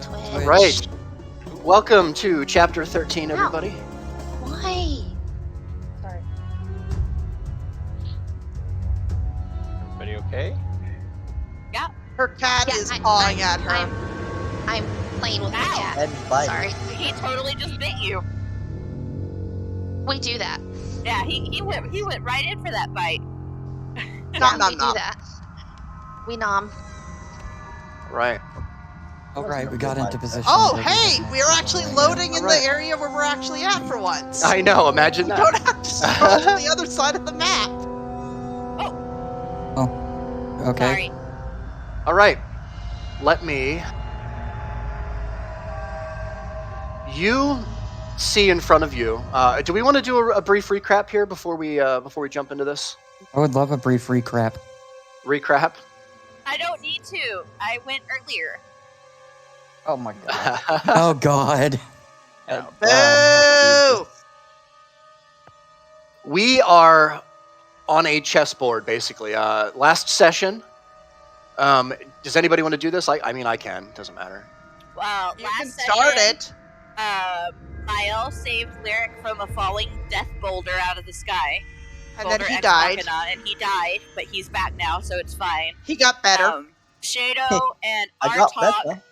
Twitch. Right. Welcome to Chapter 13, everybody. Why? Sorry. Everybody okay? Yeah. Her cat Yeah, is pawing at her. I'm playing with my Ow. cat. And bite. Sorry. He totally just bit you. We do that. Yeah, he went right in for that bite. Nom nom We do nom. that. We nom. Right. All right, we got into position. Oh, Maybe hey, that's we're not actually right. loading in Alright. the area where we're actually at for once. I know, imagine We that. don't have to scroll to the other side of the map. Okay. Sorry. All right. Let me... You see in front of you... do we want to do a brief recap here before we jump into this? I would love a brief recap. Recap? I don't need to. I went earlier. Oh my god. Oh god. Boo! We are on a chessboard, basically. Last session. Does anybody want to do this? I mean, I can. Doesn't matter. Well, You last can session, start it. Lyle saved Lyric from a falling death boulder out of the sky. And then Boulder he Ex died. Machina, and he died, but he's back now, so it's fine. He got better. Shado and I got Artok better.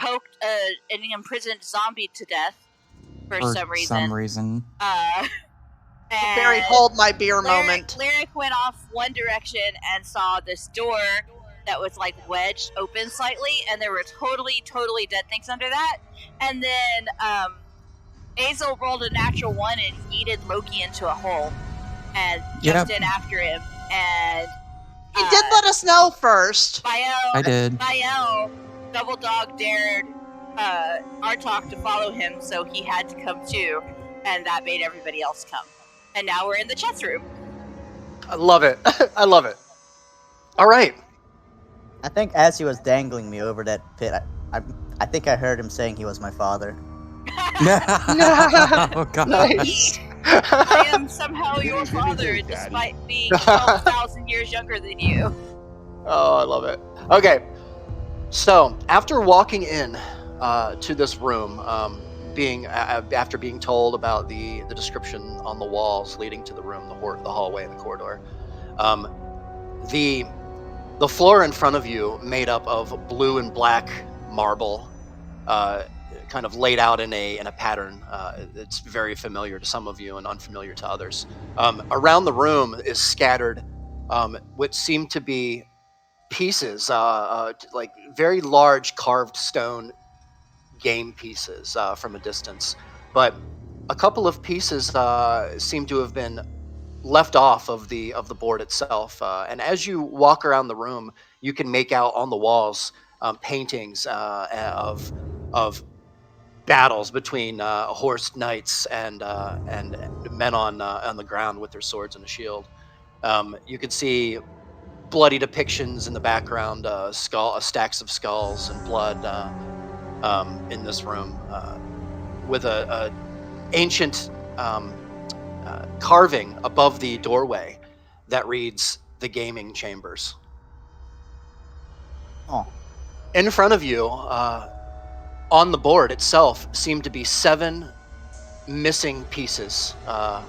poked an imprisoned zombie to death for some reason. And Very hold my beer moment. Lyric went off one direction and saw this door that was like wedged open slightly, and there were totally dead things under that. And then Azel rolled a natural 1 and yeeted Loki into a hole and jumped in after him. And He did let us know first. I did. Bael double dog dared Artok to follow him, so he had to come too, and that made everybody else come. And now we're in the chess room. I love it. I love it. All right. I think as he was dangling me over that pit, I think I heard him saying he was my father. Oh god. Nice. I am somehow your father, despite being 12,000 years younger than you. Oh, I love it. Okay, so after walking in to this room, after being told about the description on the walls leading to the room, the hallway, and the corridor, the floor in front of you made up of blue and black marble, kind of laid out in a pattern. It's very familiar to some of you and unfamiliar to others. Around the room is scattered what seem to be pieces, like very large carved stone game pieces from a distance. But a couple of pieces seem to have been left off of the board itself. And as you walk around the room, you can make out on the walls paintings of battles between horsed knights and men on the ground with their swords and a shield. You can see bloody depictions in the background, stacks of skulls and blood in this room, with a ancient carving above the doorway that reads "The Gaming Chambers." Oh. In front of you, on the board itself, seem to be 7 missing pieces. What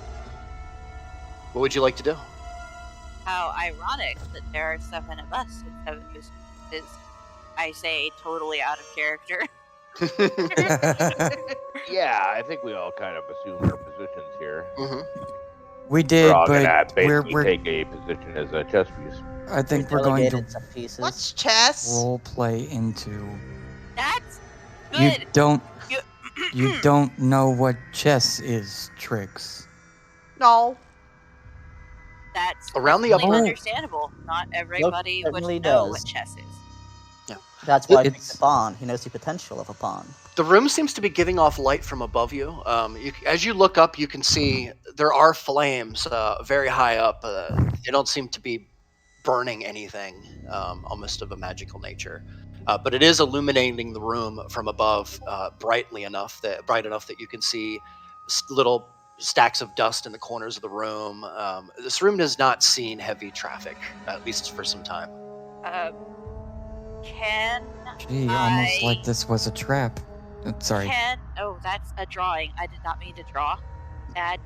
would you like to do? How ironic that there are 7 of us and 7 is, I say, totally out of character. Yeah, I think we all kind of assumed our positions here. We did, We're all but gonna basically we're take a position as a chess piece. I think we're going to some pieces. What's chess? role play into. That's You good. don't. You- You don't know what chess is, Trix. No. That's Around the completely upper- understandable. Not everybody would certainly know does. what chess is. That's why he It's- picks a pawn. He knows the potential of a pawn. The room seems to be giving off light from above you. As you look up, you can see there are flames very high up. They don't seem to be burning anything, almost of a magical nature. But it is illuminating the room from above bright enough that you can see little stacks of dust in the corners of the room. This room has not seen heavy traffic, at least for some time. Can Gee, almost I- like this was a trap. Sorry. Oh, that's a drawing. I did not mean to draw. Bad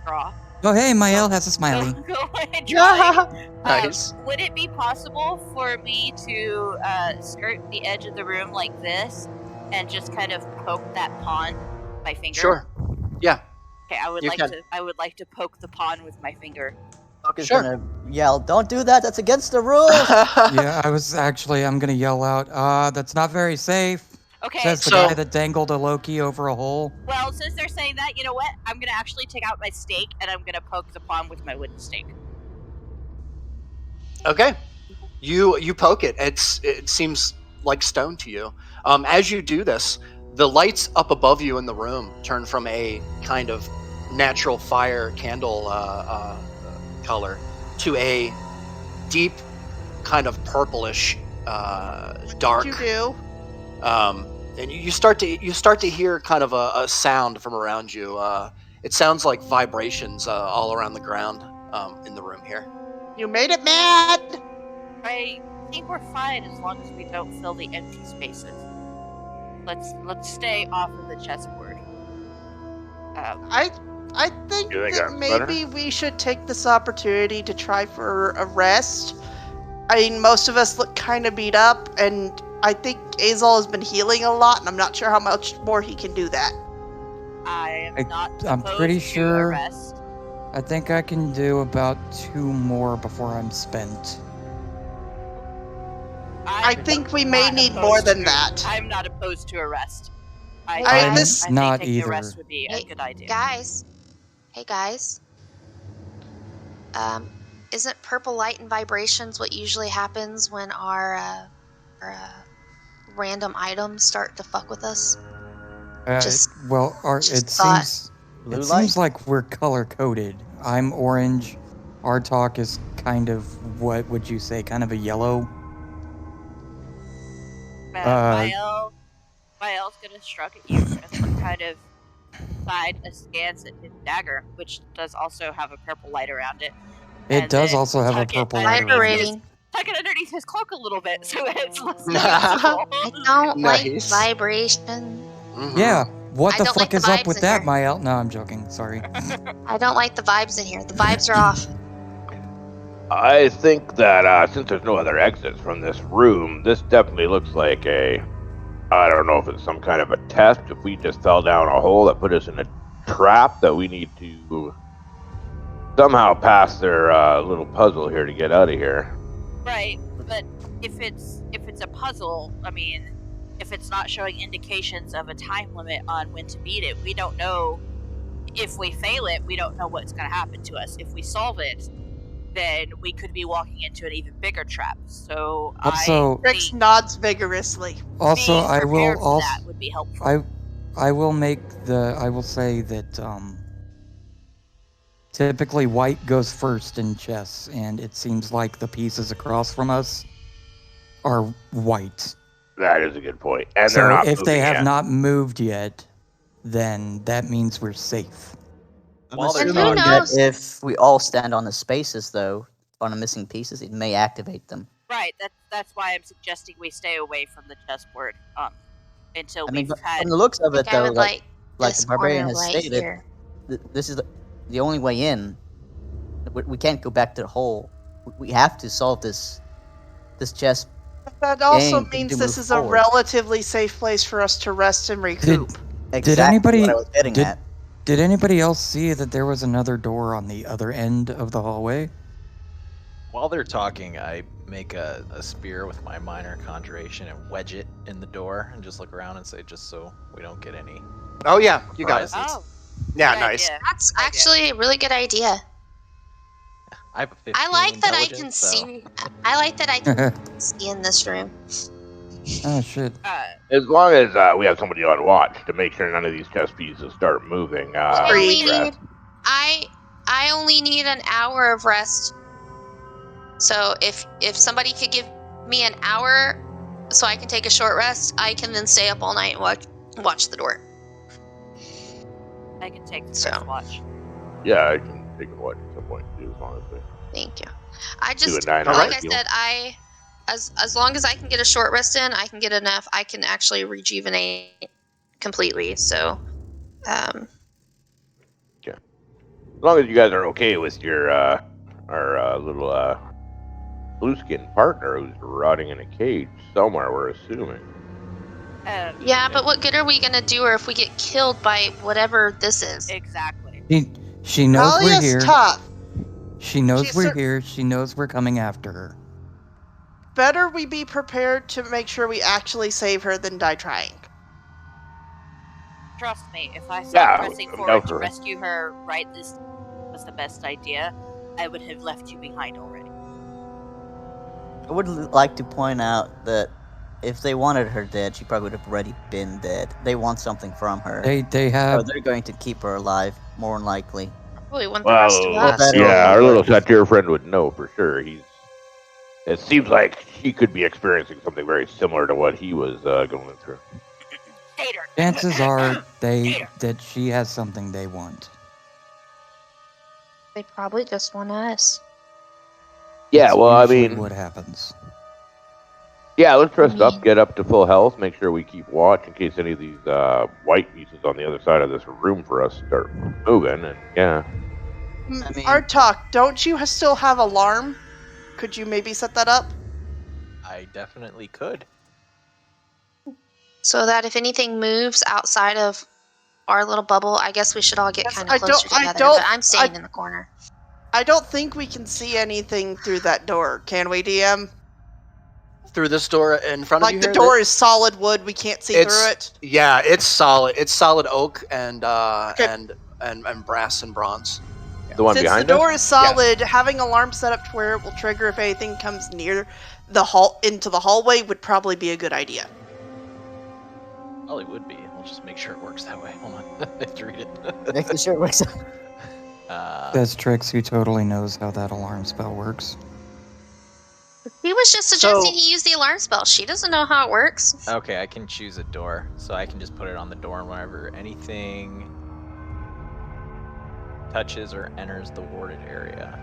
draw. Oh, hey, Mael has a smiley. Go away, drawing. Nice. Would it be possible for me to skirt the edge of the room like this and just kind of poke that pawn with my finger? Sure. Yeah. Okay, I would You like can. to. I would like to poke the pawn with my finger. Puck is Sure. gonna yell, "Don't do that! That's against the rules!" Yeah, I'm gonna yell out, that's not very safe. Okay. Says the So- guy that dangled a Loki over a hole. Well, since they're saying that, you know what? I'm gonna actually take out my stake and I'm gonna poke the pawn with my wooden stake. Okay. You poke it. It seems like stone to you. As you do this, the lights up above you in the room turn from a kind of natural fire candle color to a deep kind of purplish dark. What you do? And you start to hear kind of a sound from around you. It sounds like vibrations all around the ground in the room here. You made it mad. I think we're fine as long as we don't fill the empty spaces. Let's stay off of the chessboard. I think You think that that's maybe we should take this opportunity to try for a rest. I mean, most of us look kind of beat up, and I think Azel has been healing a lot, and I'm not sure how much more he can do that. I am not. I'm opposed pretty to sure- a rest. I think I can do about 2 more before I'm spent. I I'm think we may not need opposed more than to- that. I'm not opposed to a rest. I'm I this- think not taking either. a rest would be a Hey, good idea. Guys. Hey, guys. Isn't purple light and vibrations what usually happens when our random items start to fuck with us? Just- it thought. seems Blue it light? seems like we're color coded. I'm orange. Our talk is kind of, what would you say, kind of a yellow. Mael's gonna shrug at you and kind of side askance at his dagger, which does also have a purple light around it. It And does then also have a tuck it purple underneath light around it. Vibrating. Tuck it underneath his cloak a little bit so it's less Nice. noticeable. I don't like Nice. vibration. Mhm. Yeah, what I the don't fuck like the is up vibes with in that, here. Mael? No, I'm joking. Sorry. I don't like the vibes in here. The vibes are off. I think that since there's no other exits from this room, this definitely looks like I don't know if it's some kind of a test. If we just fell down a hole that put us in a trap that we need to somehow pass their little puzzle here to get out of here. Right, but if it's a puzzle, I mean, if it's not showing indications of a time limit on when to beat it, we don't know. If we fail it, we don't know what's going to happen to us. If we solve it, then we could be walking into an even bigger trap. So Also- Rex nods vigorously. Also, being I will prepared for also that would be helpful. I will say that typically white goes first in chess, and it seems like the pieces across from us are white. That is a good point. And So they're not if they moving have yet. not moved yet, then that means we're safe. I'm While they're assuming talking- that knows? if we all stand on the spaces, though, on the missing pieces, it may activate them. Right, that's why I'm suggesting we stay away from the chessboard until I mean, we've but had. from the looks I of it, think I though, would like like this the barbarian corner has right stated, here. this is the only way in. We can't go back to the hole. We have to solve this chess. That also Game to means move this is a forward. relatively safe place for us to rest and recoup. Exactly anybody- what I was getting did- at. Did anybody else see that there was another door on the other end of the hallway? While they're talking, I make a spear with my minor conjuration and wedge it in the door and just look around and say, just so we don't get any. Oh yeah, you got it. Surprises. Oh, Yeah, good nice. idea. That's Idea. actually a really good idea. I have a 15 I like that I can intelligence, so- see. I like that I can see in this room. Oh shit. As long as we have somebody on watch to make sure none of these chess pieces start moving. I only rest. need. I only need an hour of rest. So if somebody could give me an hour, so I can take a short rest, I can then stay up all night and watch the door. I can take the So. first watch. Yeah, I can take a watch at some point too, honestly. Thank you. I Do just a 9 like hour I deal. said, as long as I can get a short rest in, I can get enough. I can actually rejuvenate completely. So, As long as you guys are okay with your our little blue skin partner who's rotting in a cage somewhere, we're assuming. yeah, but what good are we gonna do her if we get killed by whatever this is? Exactly. She knows we're Talia's here. tough. She knows She's we're here. She knows we're coming after her. Better we be prepared to make sure we actually save her than die trying. Trust me, if I Yeah, saw pressing I'm forward down to for it. rescue her right this was the best idea, I would have left you behind already. I would like to point out that if they wanted her dead, she probably would have already been dead. They want something from her. They So have they're going to keep her alive, more than likely. Probably want the rest of Well, Well, us. that- yeah, our or little worse. satyr friend would know for sure. It seems like she could be experiencing something very similar to what he was going through. Hater. chances are that she has something they want. They probably just want us. Yeah, That's well, I usually mean, what happens. yeah, let's rest up, mean- get up to full health, make sure we keep watch in case any of these white pieces on the other side of this room for us start moving, and yeah. I mean- Artok, don't you still have alarm? Could you maybe set that up? I definitely could. So that if anything moves outside of our little bubble, I guess we should all get Yes, kind I of closer don't- I together. don't- But I'm staying I- in the corner. I don't think we can see anything through that door, can we, DM? Through this door in front of Like you the here? door is solid wood, we can't see through it. Yeah, it's solid. It's solid oak and Okay. and brass and bronze. The one Since the behind door us? is solid, having alarm set up to where it will trigger if anything comes near the into the hallway would probably be a good idea. Probably would be. I'll just make sure it works that way. Hold on. I have to read it. Making sure it works out. That's Trix who totally knows how that alarm spell works. He was just suggesting So- he use the alarm spell. She doesn't know how it works. Okay, I can choose a door, so I can just put it on the door whenever anything touches or enters the warded area.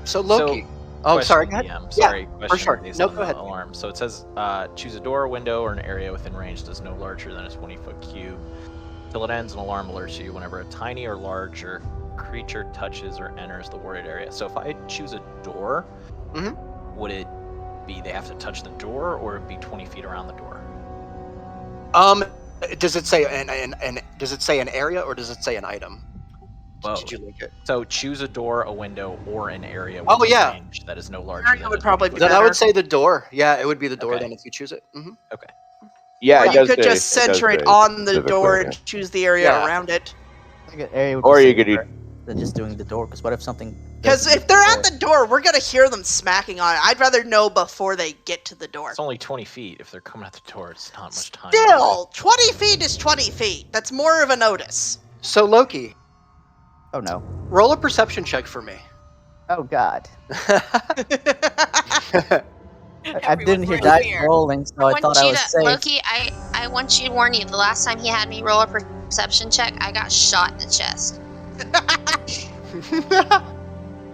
So Loki. So, oh, question, sorry. Go ahead. DM. Sorry, question sure. based No, on go ahead. the alarm. So it says, choose a door, window, or an area within range that's no larger than a 20-foot cube. Till it ends, an alarm alerts you whenever a tiny or larger creature touches or enters the warded area. So if I choose a door, Mhm. would it be they have to touch the door, or would it be 20 feet around the door? Does it say an does it say an area or does it say an item? Well, Did you link it? so choose a door, a window, or an area Oh, within yeah. range that is no larger Area than would a probably 20 be foot Then I better. would say the door. Yeah, it would be the door Okay. then if you choose it. Mm-hmm. Yeah, Or it you does could say- just it does center it say on the specifically, door yeah. and choose the area Yeah. around it. I think an area would Or be you could safer than just doing the door. Because what if something? Because doesn't if they're hit at the door, we're gonna hear them smacking on it. I'd rather know before they get to the door. It's only 20 feet. If they're coming at the door, it's not much time. Still, 20 feet is 20 feet. That's more of a notice. So Loki, Oh no! roll a perception check for me. Oh god! I Everyone didn't hear right dice here. rolling, so I thought I was safe. Loki, I want you to warn you. The last time he had me roll a perception check, I got shot in the chest.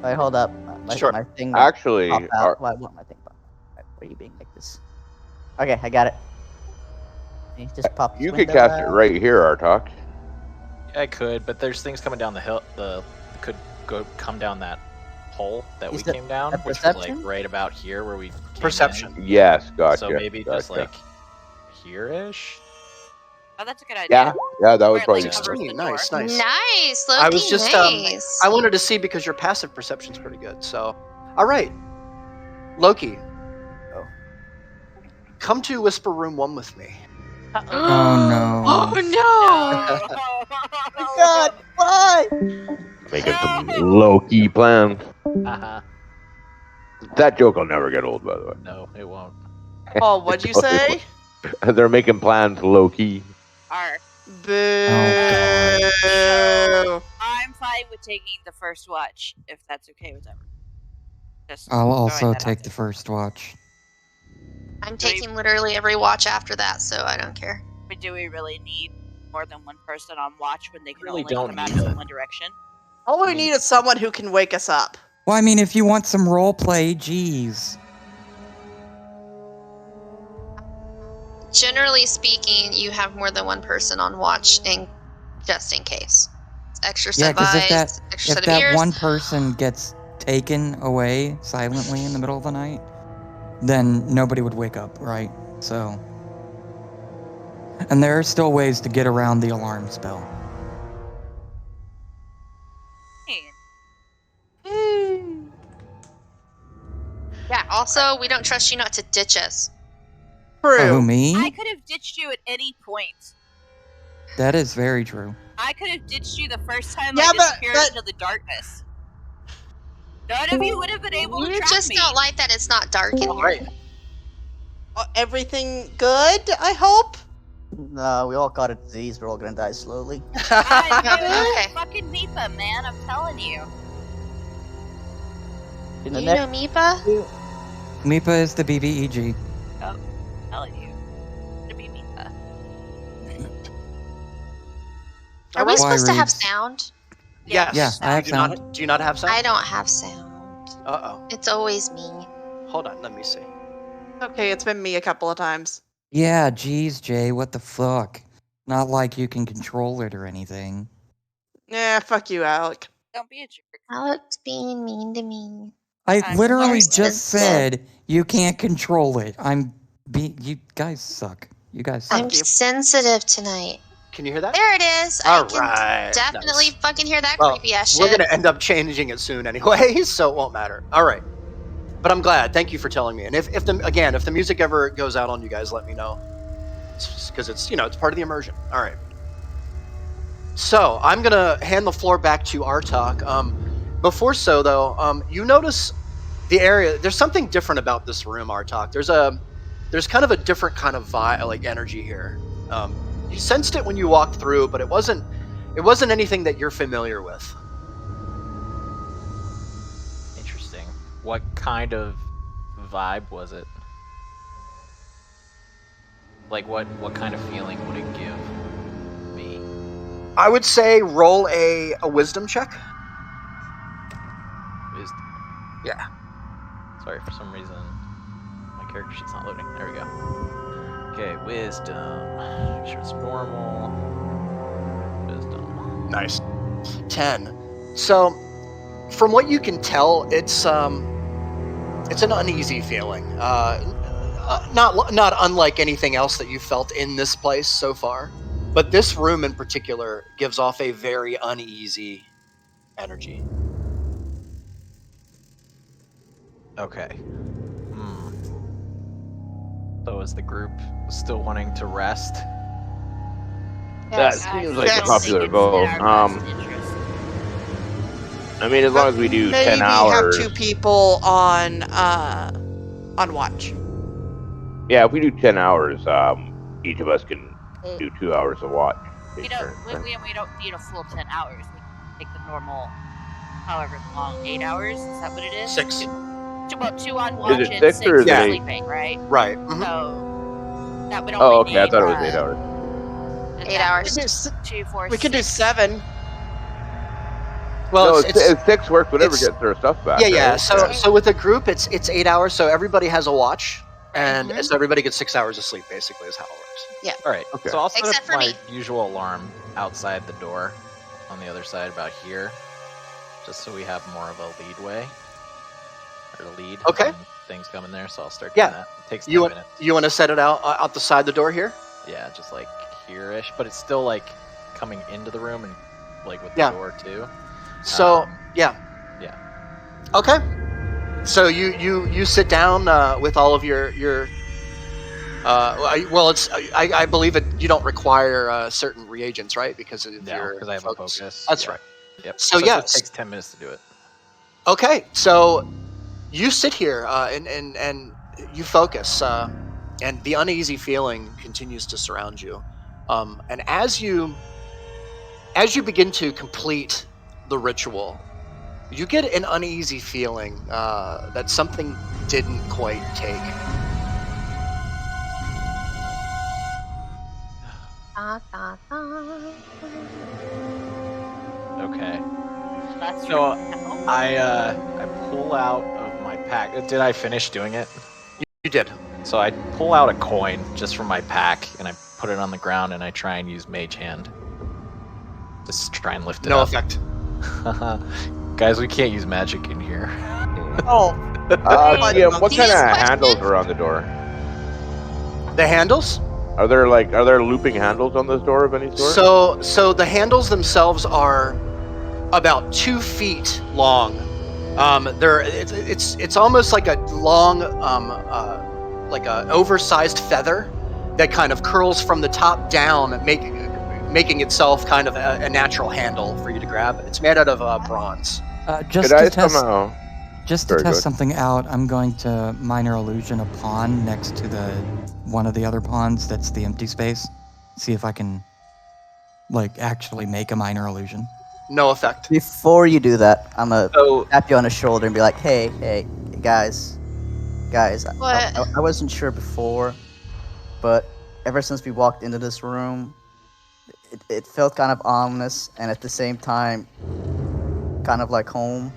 Wait, hold up. Sure. My thing. Actually, popped out. Why won't my thing pop out? Why are you being like this? Okay, I got it. You just pop. you this could window cast it out. right here, Artok. I could, but there's things coming down the hill. Could come down that hole that Is we that came down, a which was like perception? right about here where we came Perception. Yes, in. gotcha. So maybe just gotcha. like here-ish. Oh, that's a good idea. Yeah, that would Where it, probably like, be covers better. the Nice, door. nice. Nice, Loki. I was just nice. I wanted to see because your passive perception's pretty good. So, all right, Loki, Oh. come to Whisper Room 1 with me. Oh no! Oh no! Oh god! Why? Making some low-key plans. Haha. That joke will never get old, by the way. No, it won't. Oh, what'd you say? They're making plans low-key. Arr. Boo. I'm fine with taking the first watch, if that's okay with everyone. Just I'll throwing also that out take there. the first watch. I'm taking literally every watch after that, so I don't care. But do we really need more than one person on watch when they can Really only don't come out need in it. one direction? All we need is someone who can wake us up. Well, I mean, if you want some role play, geez. generally speaking, you have more than one person on watch, just in case. Extra Yeah, set of because eyes, extra if set of that ears. one person gets taken away silently in the middle of the night, then nobody would wake up, right? So, and there are still ways to get around the alarm spell. Yeah. Also, we don't trust you not to ditch us. Oh, True. me? I could have ditched you at any point. That is very true. I could have ditched you the first time Yeah, I but- disappeared but- into the darkness. None of you would have been able to You track just me. don't like that it's not dark in here. Right. Everything good, I hope? No, we all got a disease. We're all gonna die slowly. I knew Okay. it. Fucking Meepa, man. I'm telling you. In You the know next Meepa? Meepa is the BBEG. I'm telling you. To be Meepa. Are we Alright. supposed to have Reeves. sound? Yes. Yeah, I have Do you not- sound. Do you not have sound? I don't have sound. Uh-oh. It's always me. Hold on, let me see. Okay, it's been me a couple of times. Yeah, geez, Jay, what the fuck? Not like you can control it or anything. Yeah, fuck you, Alec. Don't be a jerk. Alex being mean to me. I I'm literally sorry. just said you can't control it. You guys suck. You guys suck. I'm you. sensitive tonight. Can you hear that? There it is. All I can right, definitely nice. fucking hear that Well, creepy ass we're shit. gonna end up changing it soon anyway, so it won't matter. All right. But I'm glad. Thank you for telling me. And if the music ever goes out on you guys, let me know. Because it's part of the immersion. All right. So I'm gonna hand the floor back to Artok. Before so though, you notice the area. There's something different about this room, Artok. There's kind of a different kind of vibe, like energy here. You sensed it when you walked through, but it wasn't anything that you're familiar with. Interesting. What kind of vibe was it? Like what kind of feeling would it give me? I would say roll a wisdom check. Yeah. Sorry, for some reason my character sheet's not loading. There we go. Okay, wisdom. Make sure it's normal. Wisdom. Nice. 10. So, from what you can tell, it's an uneasy feeling. Not unlike anything else that you felt in this place so far, but this room in particular gives off a very uneasy energy. Okay. So is the group still wanting to rest? That Yes. seems like Yes. a popular vote. I mean, as long as we do Maybe 10 hours. have 2 people on watch. Yeah, if we do 10 hours, each of us can do 2 hours of watch. We don't need a full 10 hours. We can take the normal, however long, 8 hours. Is that what it is? 6. Well, 2 on watch it and 6 6 or is it 8? sleeping, right? Right. Mhm. So that would only Oh, okay. I need, thought it was 8 hours. 8 hours. We can do 2, 4, We can do 6. 7. Well, No, it's 6 works. Whatever it's- gets their stuff back. yeah. right? So with a group, it's 8 hours. So everybody has a watch, and Mhm. so everybody gets 6 hours of sleep. Basically, is how it works. All right. Okay. So I'll set Except up for my me. usual alarm outside the door, on the other side, about here, just so we have more of a leadway or lead. Okay. when things come in there. So I'll start Yeah. doing that. It takes 10 You want minutes. to set it out the side the door here? Yeah, just like here-ish, but it's still like coming into the room and like with the Yeah. door too. So yeah. Yeah. Okay. So you sit down with all of your I believe you don't require certain reagents, right? Because of No, your because I have focus. a focus. That's Yeah. right. Yep. So it yeah, just takes 10 minutes to do it. Okay, so you sit here and you focus, and the uneasy feeling continues to surround you. And as you begin to complete the ritual, you get an uneasy feeling that something didn't quite take. Da, da, da. Okay. That's So right. I pull out of my pack. Did I finish doing it? You did. So I pull out a coin just from my pack and I put it on the ground and I try and use Mage Hand. Just try and lift it No up. effect. Guys, we can't use magic in here. Oh, Yeah, what kind of Question? handles are on the door? The handles? Are there looping handles on this door of any sort? So the handles themselves are about 2 feet long. It's almost like a long, like a oversized feather that kind of curls from the top down, making itself kind of a natural handle for you to grab. It's made out of bronze. Just Could to I test, somehow? just to Very test good. something out, I'm going to minor illusion a pawn next to one of the other pawns. That's the empty space. See if I can, actually make a minor illusion. No effect. Before you do that, I'm gonna So tap you on the shoulder and be like, hey, guys, What? I wasn't sure before, but ever since we walked into this room, it felt kind of ominous and at the same time, kind of like home.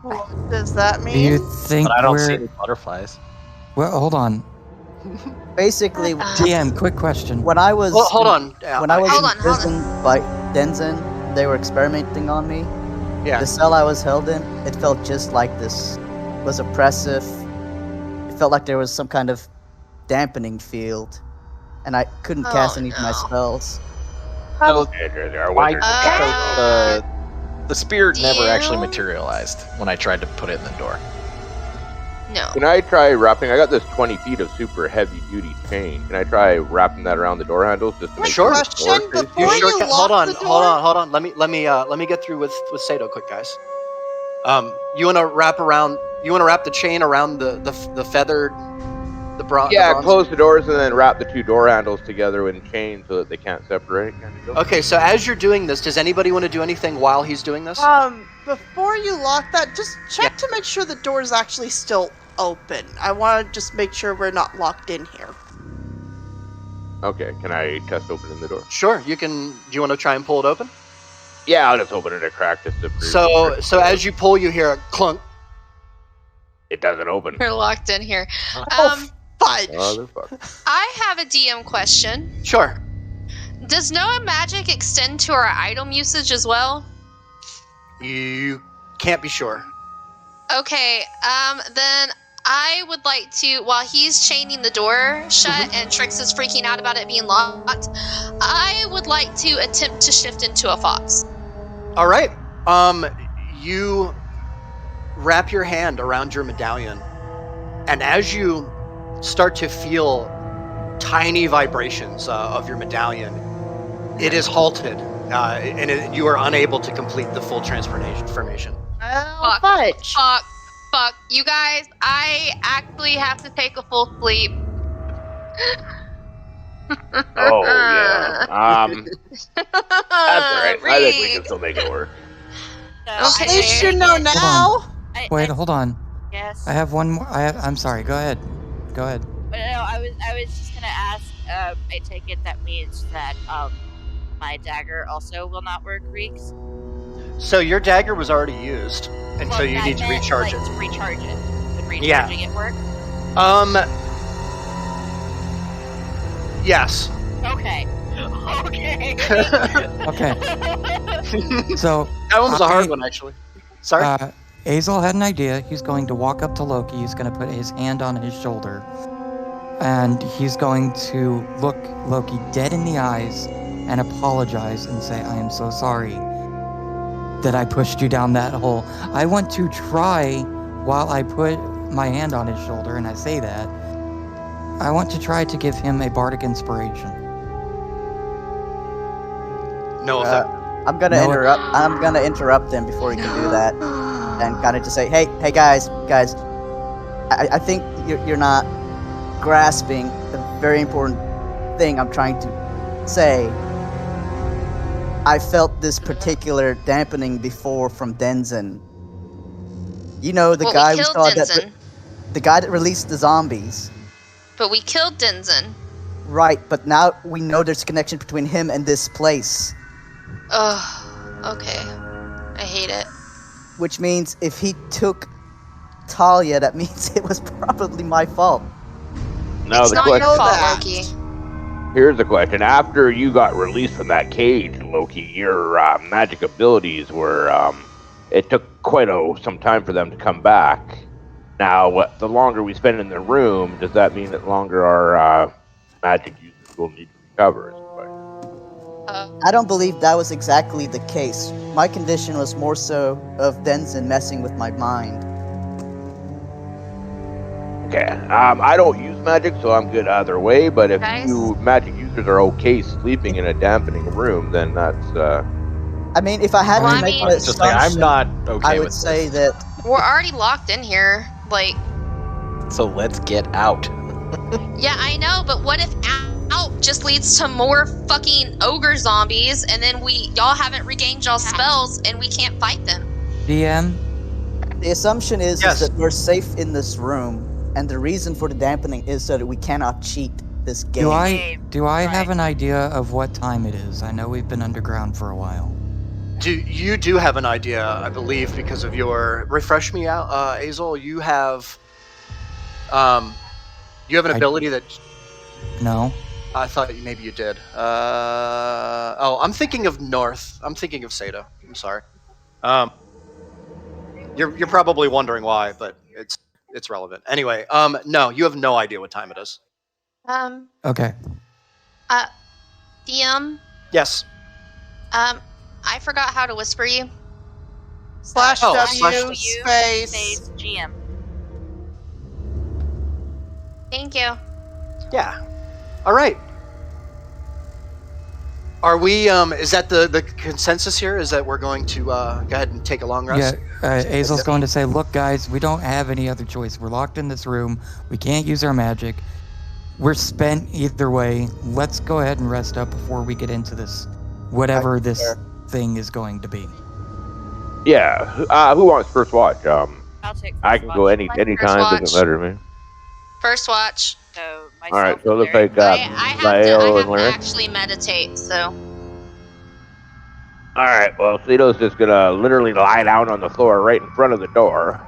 what does that Do you mean? think but I don't see we're... any butterflies. Well, hold on. Basically, DM, quick question. when I was Well, hold on. when I was Hold on. imprisoned by Denzin, they were experimenting on me. Yeah. The cell I was held in, it felt just like this. It was oppressive. It felt like there was some kind of dampening field, and I couldn't cast any of my no. spells. So Our my, wizard- Uh, the spear never actually DM? materialized when I tried to put it in the door. No. Can I try wrapping? I got this 20 feet of super heavy duty chain. Can I try wrapping that around the door handles just to make Sure. sure? Question the door before stays You you sure can. lock Hold on. the Hold door? on. Hold on. Let me get through with Sato quick, guys. You want to wrap the chain around the feathered the bronze. Yeah, close the doors and then wrap the two door handles together in chain so that they can't separate. Kind of deal. Okay, so as you're doing this, does anybody want to do anything while he's doing this? Before you lock that, just check to make sure the door is actually still open. I want to just make sure we're not locked in here. Okay, can I test opening the door? Sure, you can. Do you want to try and pull it open? Yeah, I'll just open it a crack just to prove. So as you pull, you hear a clunk. it doesn't open. We're locked in here. Fudge! Motherfucker. I have a DM question. Sure. Does Noah magic extend to our item usage as well? You can't be sure. Okay, then I would like to, while he's chaining the door shut and Trix is freaking out about it being locked, I would like to attempt to shift into a fox. All right. You wrap your hand around your medallion, and as you start to feel tiny vibrations of your medallion, it is halted, and you are unable to complete the full transformation. Oh, Fuck. fudge! Fuck. You guys, I actually have to take a full sleep. Oh yeah. That's alright. I think we can still make it work. So Okay. At least you know now. Wait, hold on. Yes. I have one more. I'm sorry. Go ahead. Go ahead. But no, I was just gonna ask. I take it that means that my dagger also will not work, Reeks. So your dagger was already used, and so Well, you I need to meant, recharge like, it. To recharge it. Would Yeah. recharging it work? Yes. Okay. Okay. Okay. So That one was a hard I- one, actually. Sorry? Azel had an idea. He's going to walk up to Loki. He's going to put his hand on his shoulder. And he's going to look Loki dead in the eyes and apologize and say, I am so sorry that I pushed you down that hole. I want to try, while I put my hand on his shoulder and I say that, I want to try to give him a bardic inspiration. No effect. I'm gonna No, interrupt. I'm gonna interrupt them before he can do that, and kind of just say, "Hey, guys. I think you're not grasping the very important thing I'm trying to say. I felt this particular dampening before from Denzin. You know, the Well, guy we we killed saw Denzin, the guy that released the zombies. but we killed Denzin. Right, but now we know there's a connection between him and this place, Ugh. Okay. I hate it. which means if he took Talia, that means it was probably my fault. Now It's the not question, your fault, that. Loki. here's the question: after you got released from that cage, Loki, your magic abilities were it took quite some time for them to come back. Now, the longer we spend in the room, does that mean that longer our magic users will need to recover? Is the question. I don't believe that was exactly the case. My condition was more so of Denzin messing with my mind. Okay. I don't use magic, so I'm good either way. But if Guys? you magic users are okay sleeping in a dampening room, then that's. I mean, if I had Well, to I make mean- an It's just like, I'm assumption, not okay I would with say this. that We're already locked in here. Like, So let's get out. yeah, I know, but what if out just leads to more fucking ogre zombies, and then y'all haven't regained y'all spells, and we can't fight them? DM, the assumption is Yes. that we're safe in this room, and the reason for the dampening is so that we cannot cheat this game. do I have Right. an idea of what time it is? I know we've been underground for a while. You do have an idea, I believe, because of your refresh me out, Azel. You have an ability that No? I thought maybe you did. I'm thinking of North. I'm thinking of Seda. I'm sorry. You're probably wondering why, but it's relevant. Anyway, no, you have no idea what time it is. Okay. DM, Yes. I forgot how to whisper you. /W /W space. GM. Thank you. Yeah. All right. Are we? Is that the consensus here? Is that we're going to go ahead and take a long rest? Yeah, Azel's going to say, look, guys, we don't have any other choice. We're locked in this room. We can't use our magic. We're spent either way. Let's go ahead and rest up before we get into this, whatever this thing is going to be. Yeah. Who wants first watch? I'll take first I can watch. go any First time. watch. Doesn't matter to me. First watch. So myself All right. So it and looks Lyric. like I have Lael and to Lyric. actually meditate, so. All right. Well, Cito's just gonna literally lie down on the floor right in front of the door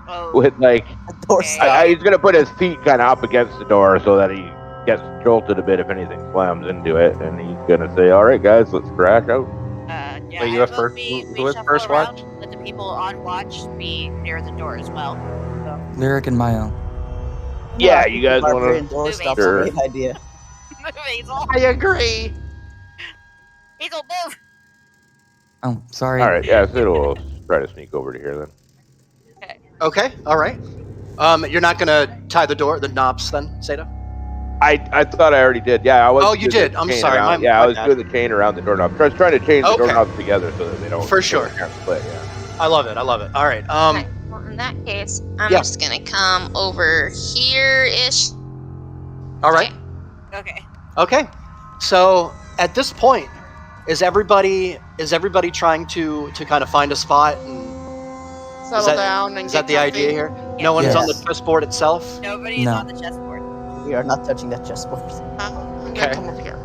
Oh, with like. Door Okay. stop. He's gonna put his feet kind of up against the door so that he gets jolted a bit if anything slams into it, and he's gonna say, "All right, guys, let's crash out." yeah. Wait, you I have will first- be- who we has shuffle first around, watch? Let the people on watch be near the door as well. Lyric and Mayo. Yeah, I you think the guys wanna- barbarian door Move, stop's Sure. a great idea. Hazel. I agree. Hazel, move. Oh, sorry. All right. Yeah, Cito will try to sneak over to here then. Okay. All right. You're not gonna tie the knobs then, Seda? I thought I already did. Yeah, I was. Oh, you doing did. the I'm chain sorry. around- My I was bad. doing the chain around the doorknob. I was trying to chain the Okay. doorknobs together so that they don't. For sure. so they can't split. Yeah. I love it. All right. Okay, well, in that case, I'm yeah. just gonna come over here-ish. All right. Okay. Okay. So at this point, is everybody trying to kind of find a spot? And Settle down and is get that the idea comfy. here? No one's on the Yes. chessboard itself. Nobody's No. on the chessboard. We are not touching that chessboard. I'm Okay. gonna come over here.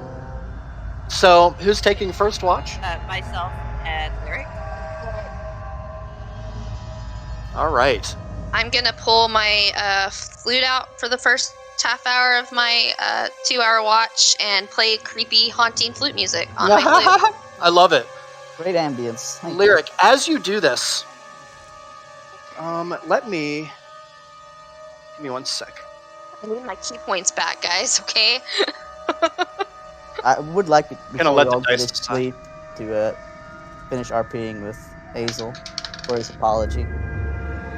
So who's taking first watch? Myself and Lyric. All right. I'm gonna pull my flute out for the first half hour of my 2-hour watch and play creepy, haunting flute music on my flute. I love it. Great ambience. Thank you. Lyric, as you do this, give me 1 sec. I need my key points back, guys, okay? I would like it Gonna before let we the all go dice to decide. sleep to finish RPing with Hazel for his apology.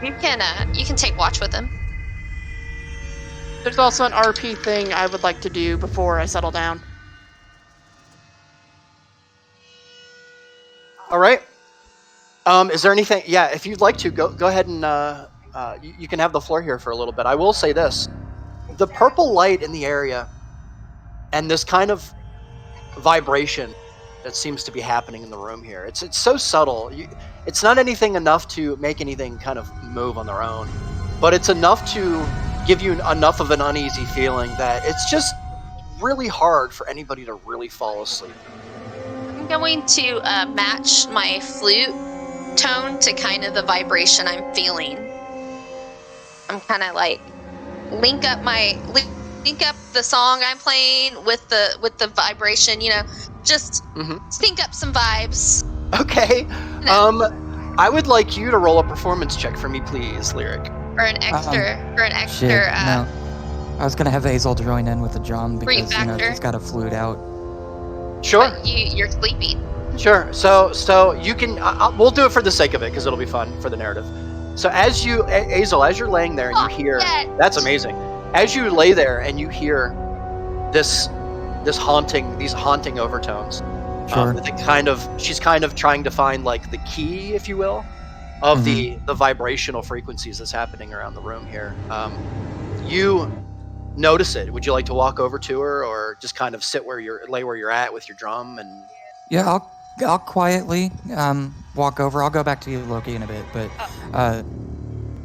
You can take watch with him. There's also an RP thing I would like to do before I settle down. All right. Is there anything? Yeah, if you'd like to, go ahead and you can have the floor here for a little bit. I will say this: the purple light in the area and this kind of vibration that seems to be happening in the room here. It's so subtle. It's not anything enough to make anything kind of move on their own, but it's enough to give you enough of an uneasy feeling that it's just really hard for anybody to really fall asleep. I'm going to match my flute tone to kind of the vibration I'm feeling. I'm kind of like link up the song I'm playing with the vibration, just sync up some vibes. Okay. I would like you to roll a performance check for me, please, Lyric. Or an extra Shit, no. I was gonna have Hazel join in with the drum because she's got a flute out. Sure. But you're sleeping. Sure. So you can. We'll do it for the sake of it because it'll be fun for the narrative. So as Hazel, as you're laying there and you hear, that's amazing. As you lay there and you hear these haunting overtones. Sure. She's kind of trying to find like the key, if you will, of the vibrational frequencies that's happening around the room here. You notice it. Would you like to walk over to her, or just kind of lay where you're at with your drum? And yeah, I'll quietly walk over. I'll go back to you, Loki, in a bit, but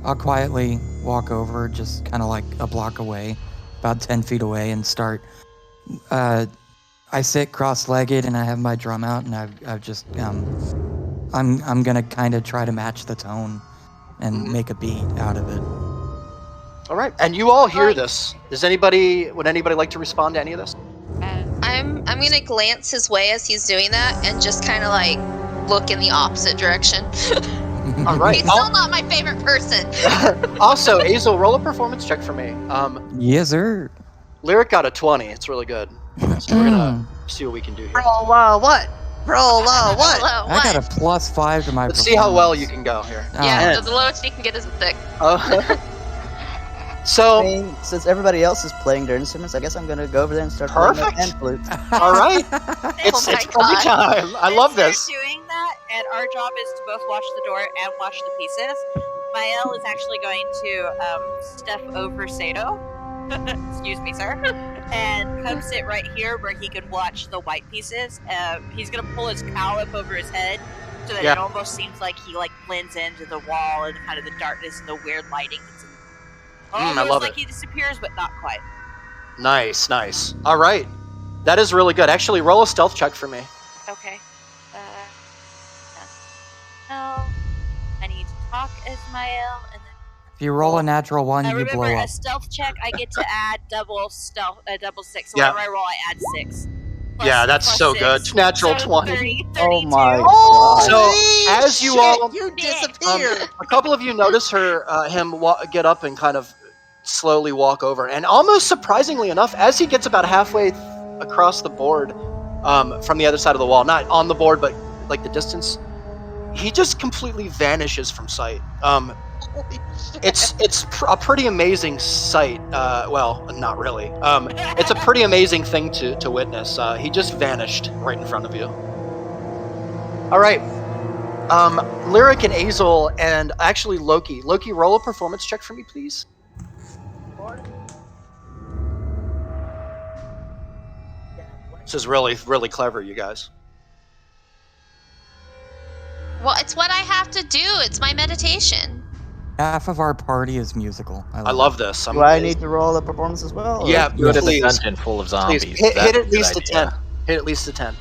I'll quietly walk over, just kind of like a block away, about 10 feet away, and start. I sit cross-legged and I have my drum out, and I've just I'm gonna kind of try to match the tone and make a beat out of it. All right, and you all hear this. Would anybody like to respond to any of this? I'm gonna glance his way as he's doing that and just kind of like look in the opposite direction. All right. He's still not my favorite person. Also, Hazel, roll a performance check for me. Yes, sir. Lyric got a 20. It's really good. So we're gonna see what we can do here. Roll what? Roll what? I got a +5 to my. Let's see how well you can go here. Yeah, the lowest you can get is a 6. So, I mean, since everybody else is playing their instruments, I guess I'm gonna go over there and start playing my pan flute. All right, it's party time. I love this. We're doing that, and our job is to both watch the door and watch the pieces. Mael is actually going to step over Sato. Excuse me, sir. And come sit right here where he can watch the white pieces. He's gonna pull his cowl up over his head so that it almost seems like he blends into the wall and kind of the darkness and the weird lighting. Almost I love like it. he disappears, but not quite. Nice. All right, that is really good. Actually, roll a stealth check for me. Okay. No. I need to talk as Mael, and then. If you roll a natural 1, you remember, blow up. a stealth check, I get to add double 6. So Yeah. whenever I roll, I add 6. Yeah, that's so good. Natural 20. 30, Oh 32. my Holy So as you all, you disappeared. a couple of you notice him get up and kind of slowly walk over, and almost surprisingly enough, as he gets about halfway across the board, from the other side of the wall, not on the board, but like the distance, he just completely vanishes from sight. It's a pretty amazing sight. Well, not really. It's a pretty amazing thing to witness. He just vanished right in front of you. All right. Lyric and Hazel, and actually Loki. Loki, roll a performance check for me, please. This is really, really clever, you guys. Well, it's what I have to do. It's my meditation. Half of our party is musical. I love this. Do I need to roll a performance as well? Yeah, You have a please. dungeon full of zombies. Please. Hit That's at least a good 10. idea. Hit at least a 10.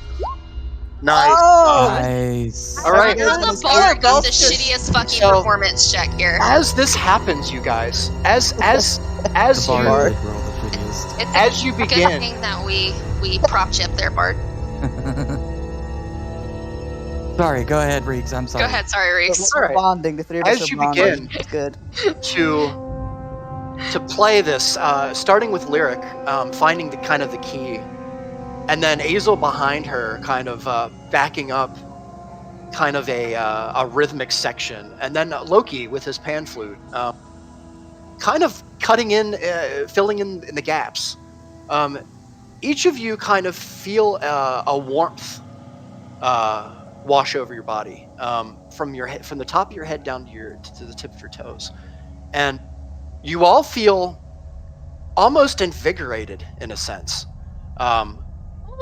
Nice. Oh! Nice. All right. You're on the Goodness, bar you're with the both shittiest fucking So- performance check here. As this happens, you guys, as The you bard did roll the shittiest. It's as you a good begin, thing that we prop you up there, Bart. Sorry, go ahead, Reeks. I'm sorry. Go ahead, sorry, Reese. All right. Bonding, the three of As us are you bonding. begin- It's good. to play this, starting with Lyric, finding the key, and then Hazel behind her, kind of backing up, kind of a rhythmic section, and then Loki with his pan flute, kind of cutting in, filling in the gaps. Each of you kind of feel a warmth wash over your body, from the top of your head down to the tip of your toes, and you all feel almost invigorated in a sense.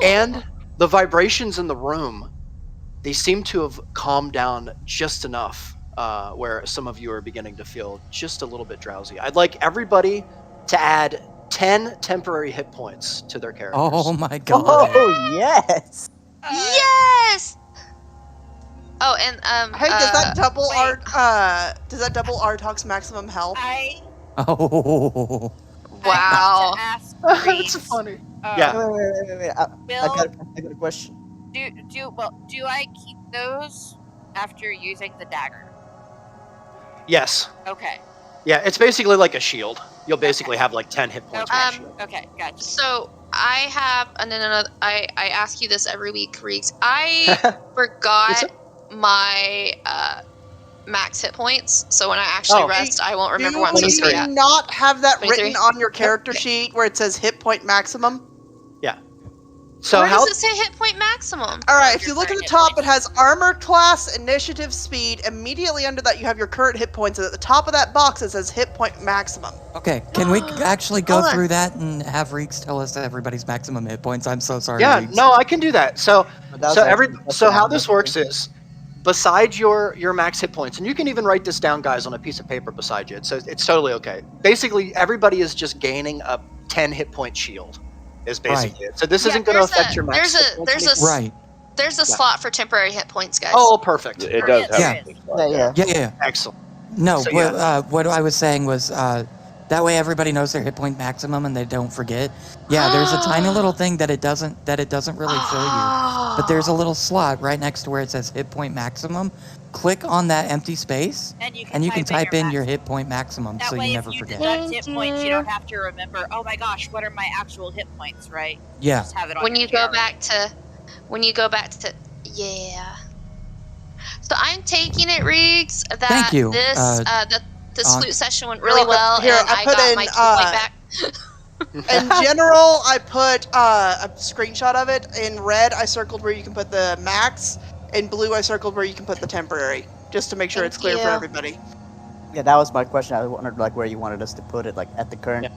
And the vibrations in the room, they seem to have calmed down just enough, where some of you are beginning to feel just a little bit drowsy. I'd like everybody to add 10 temporary hit points to their characters. Oh my god. Oh, yes! Yes. Oh, and Hey, does that double wait. Does that double Artok's maximum health? I Oh. Wow. I have to ask It's Reese, funny. uh, Yeah. Wait. I Bill, got a question. do I keep those after using the dagger? Yes. Okay. Yeah, it's basically like a shield. You'll basically have like 10 hit points. Okay. with a shield. Okay. Gotcha. So I have, and then another. I ask you this every week, Reeks. I forgot my max hit points, so when I actually Oh. rest, I won't remember Do what I'm supposed to be you at. not have that 23? written on your character sheet where it says hit point maximum? So Where how? does it say hit point maximum? All right, Of if your you look at the current hit top, it points. has armor class, initiative, speed. Immediately under that, you have your current hit points, and at the top of that box, it says hit point maximum. Okay, can we actually go Hold on. through that and have Reeks tell us everybody's maximum hit points? I'm so sorry, Yeah, Reeks. no, I can do that. So That was so actually every the question so I how was this asking. works is, besides your max hit points, and you can even write this down, guys, on a piece of paper beside you. So it's totally okay. Basically, everybody is just gaining a 10 hit point shield. Is basically it. So this Yeah, isn't going to affect your max. there's hit a points there's a anything. Right. there's a Yeah. slot for temporary hit points, guys. Oh, perfect. It does have Yeah. a big spot, Yeah. Yeah. Excellent. No, So, what I was saying was that way everybody knows their hit point maximum and they don't forget. Yeah, there's a tiny little thing that it doesn't really show you. But there's a little slot right next to where it says hit point maximum. Click on that empty space And you and type in your max. hit point maximum That so way, you if never you forget. deduct hit points, you you. don't have to remember. Oh my gosh, what are my actual hit points? Right? Yeah. Just have it on when your you go CR. back to yeah. So I'm taking it, Riggs, that Thank you, this this Aunt. flute session went really well, Here, and I I put got in, my 2 point back. In general, I put a screenshot of it. In red, I circled where you can put the max. In blue, I circled where you can put the temporary, just to make sure Thank it's clear for you. everybody. Yeah, that was my question. I wondered like where you wanted us to put it, like at the current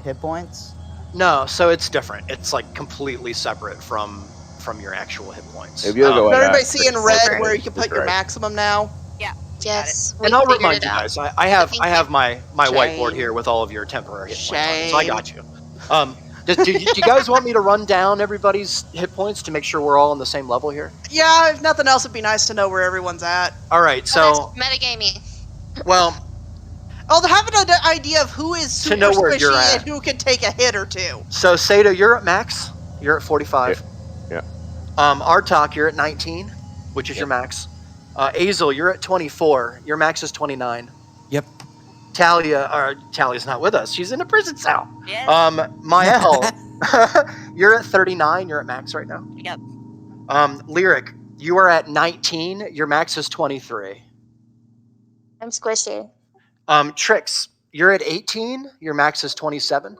hit points. No, so it's different. It's like completely separate from your actual hit points. If you go Does ahead and everybody ask see in Chris red what where it you can is, put your right. maximum now? Yeah. Yes, we And I'll figured remind it you out. guys, I have Thank you. my whiteboard Shame. here with all of your temporary hit points on it, so I Shame. got you. Do you guys want me to run down everybody's hit points to make sure we're all on the same level here? Yeah, if nothing else, it'd be nice to know where everyone's at. All right, so That's metagaming. well, Oh, to have an idea of who is super know where you're squishy at. and who can take a hit or two. so Sato, you're at max. You're at 45. Yeah. Artok, you're at 19, which is your max. Azel, you're at 24. Your max is 29. Yep. Talia's not with us. She's in a prison cell. Yes. Mael, you're at 39. You're at max right now. Yep. Lyric, you are at 19. Your max is 23. I'm squishy. Trix, you're at 18. Your max is 27.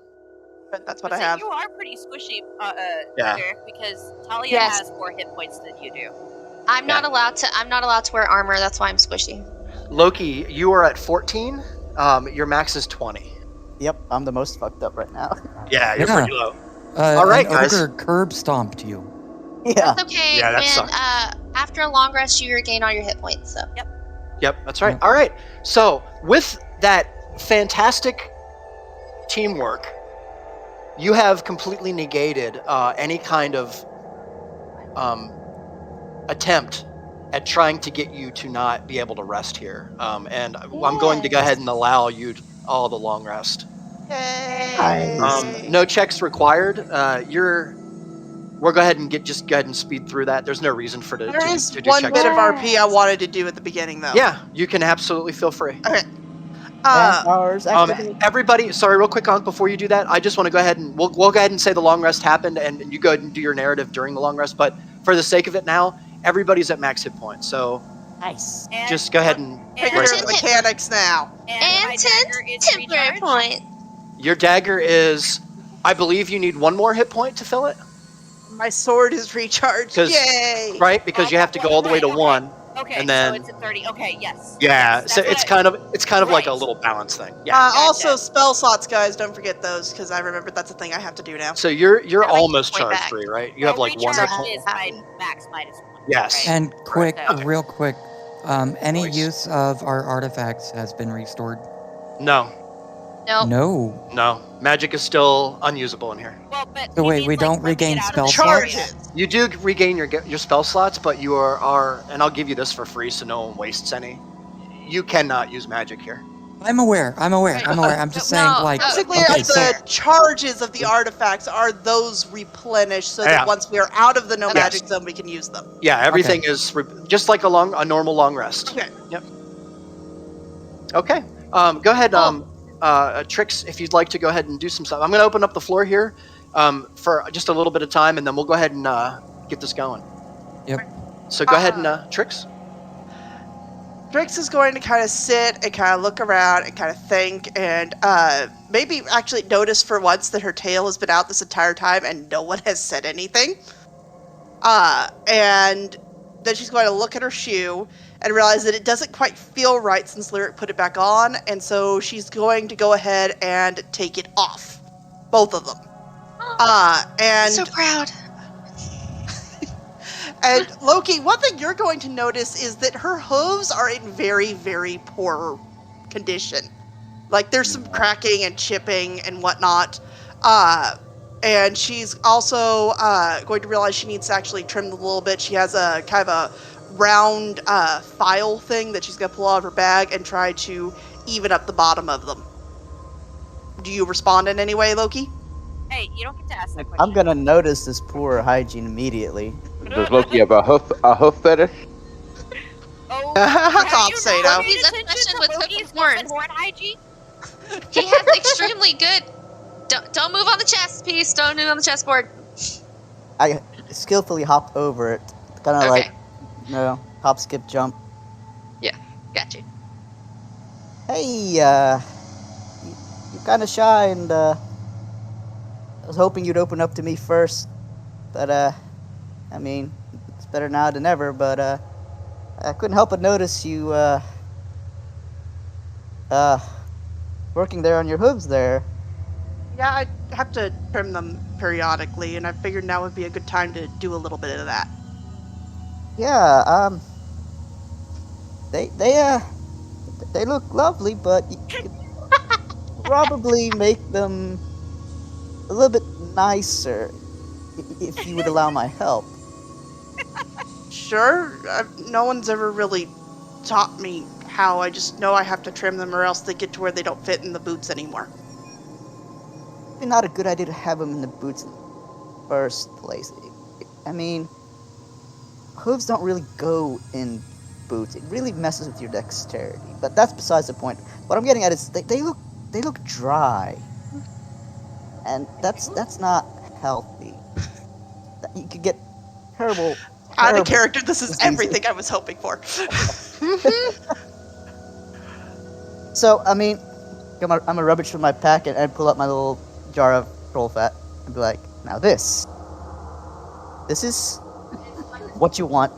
But that's what But I see, have. You are pretty squishy, Yeah. Derek, because Talia Yes. has more hit points than you do. I'm not allowed to wear armor. That's why I'm squishy. Loki, you are at 14. Your max is 20. Yep, I'm the most fucked up right now. Yeah, you're Yeah. pretty low. All right, an guys. ogre curb stomped you. Yeah. That's okay. Yeah, that when sucks. after a long rest, you regain all your hit points. So Yep, that's right. All right. So with that fantastic teamwork, you have completely negated any kind of attempt at trying to get you to not be able to rest here. And I'm going to go ahead and allow you all the long rest. Yay. No checks required. We'll go ahead and go ahead and speed through that. There's no reason for There to is do one checks. bit of RP I wanted to do at the beginning, though. Yeah, you can absolutely feel free. Okay. Powers activate. Everybody, sorry, real quick, Ankh, before you do that, I just want to go ahead and we'll go ahead and say the long rest happened, and you go ahead and do your narrative during the long rest. But for the sake of it now, everybody's at max hit points, so Nice. And, just go ahead and Figure raise out it. the mechanics now. and my dagger is temporary recharged. point. Your dagger is, I believe you need one more hit point to fill it, My sword is recharged. 'Cause- Yay! right? Because you have to go all the way to Okay. one. Okay, And then- so it's at 30. Okay, yes. Yeah, Yes, so that's it's what kind of like a right. little balance thing. Yeah. Gotcha. Also, spell slots, guys. Don't forget those, because I remembered that's a thing I have to do now. So you're How do I almost point charge back? free, right? You have like one hit recharge point. is my max minus 1. Yes. Right? And quick, Okay. real quick, any Nice. use of our artifacts has been restored? No, Nope. No. magic is still unusable in here. Well, but So he wait, means, we like, don't when we regain get out of spell the slots? area. Charges. You do regain your spell slots, but you are, and I'll give you this for free so no one wastes any. You cannot use magic here. I'm aware. I'm just saying, No, like, Basically, okay, the charges of the artifacts are those replenished so Yeah. that once we are out of the no Yes. magic zone, we can use them. Yeah, everything is just like a normal long rest. Okay. Yep. Okay. Go ahead, Trix, if you'd like to go ahead and do some stuff. I'm going to open up the floor here for just a little bit of time, and then we'll go ahead and get this going. Yep. So go ahead and Trix. Drix is going to kind of sit and kind of look around and kind of think and maybe actually notice for once that her tail has been out this entire time and no one has said anything. And then she's going to look at her shoe and realize that it doesn't quite feel right since Lyric put it back on, and so she's going to go ahead and take it off. Both of them. And so proud. And Loki, one thing you're going to notice is that her hooves are in very, very poor condition. Like there's some cracking and chipping and whatnot. And she's also going to realize she needs to actually trim them a little bit. She has a kind of a round file thing that she's going to pull out of her bag and try to even up the bottom of them. Do you respond in any way, Loki? Hey, you don't get to ask that question. I'm gonna notice this poor hygiene immediately. Does Loki have a hoof fetish? Oh, Stop, Sato. He's obsession with Loki's horns. horn hygiene? He has extremely good. Don't move on the chest piece. Don't move on the chessboard. I skillfully hop over it, kind of Okay. like, hop, skip, jump. Got you. Hey, you're kind of shy, and I was hoping you'd open up to me first, but I mean, it's better now than ever. But I couldn't help but notice you working there on your hooves there. Yeah, I have to trim them periodically, and I figured now would be a good time to do a little bit of that. Yeah, they look lovely, but you could probably make them a little bit nicer if you would allow my help. Sure, no one's ever really taught me how. I just know I have to trim them or else they get to where they don't fit in the boots anymore. Maybe not a good idea to have them in the boots in the first place. I mean, hooves don't really go in boots. It really messes with your dexterity. But that's besides the point. What I'm getting at is they look dry, and that's not healthy. You could get terrible. Out terrible of character, this is diseases. everything I was hoping for. So I mean, I'm gonna rummage from my pack and pull out my little jar of troll fat and be like, now this is what you want,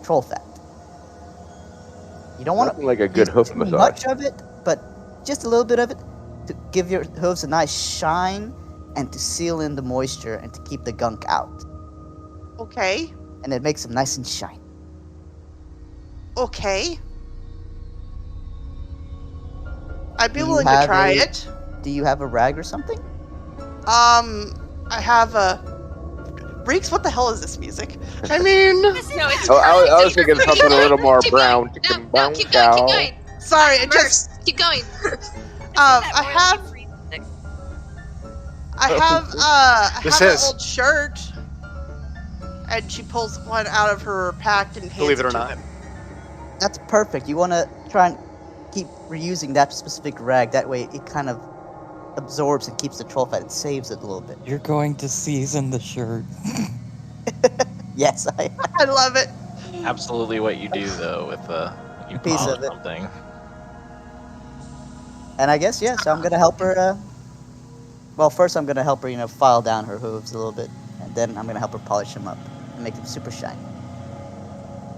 troll fat. You don't want Nothing like a good hoof too massage. much of it, but just a little bit of it to give your hooves a nice shine and to seal in the moisture and to keep the gunk out. Okay. And it makes them nice and shiny. Okay. I'd be Do you willing to have try a- it. Do you have a rag or something? I have a... Reeks, what the hell is this music? I mean... No, it's Oh, I was perfect. thinking something a little more Keep brown. going. No, keep going. Sorry, it just... Immerse. Keep going. I have This an is. old shirt. And she pulls one out of her pack and hands Believe it or to not. him. That's perfect. You want to try and keep reusing that specific rag. That way it kind of absorbs and keeps the troll fat. It saves it a little bit. You're going to season the shirt. Yes, I I love it. Absolutely what you do though with you Piece polish of it. something. And I guess, yeah, so I'm going to help her, well, first I'm going to help her, file down her hooves a little bit. And then I'm going to help her polish them up and make them super shiny.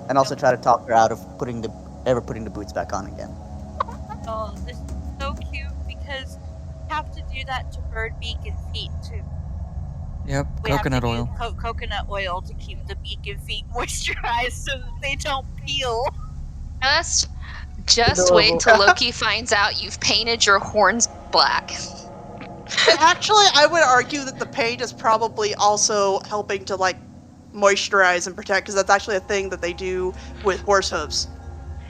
And also try to talk her out of putting the boots back on again. Oh, this is so cute because you have to do that to bird beak and feet too. Yep, We have coconut to oil. use coconut oil to keep the beak and feet moisturized so that they don't peel. Just wait till Loki finds out you've painted your horns black. Actually, I would argue that the paint is probably also helping to, like, moisturize and protect, because that's actually a thing that they do with horse hooves.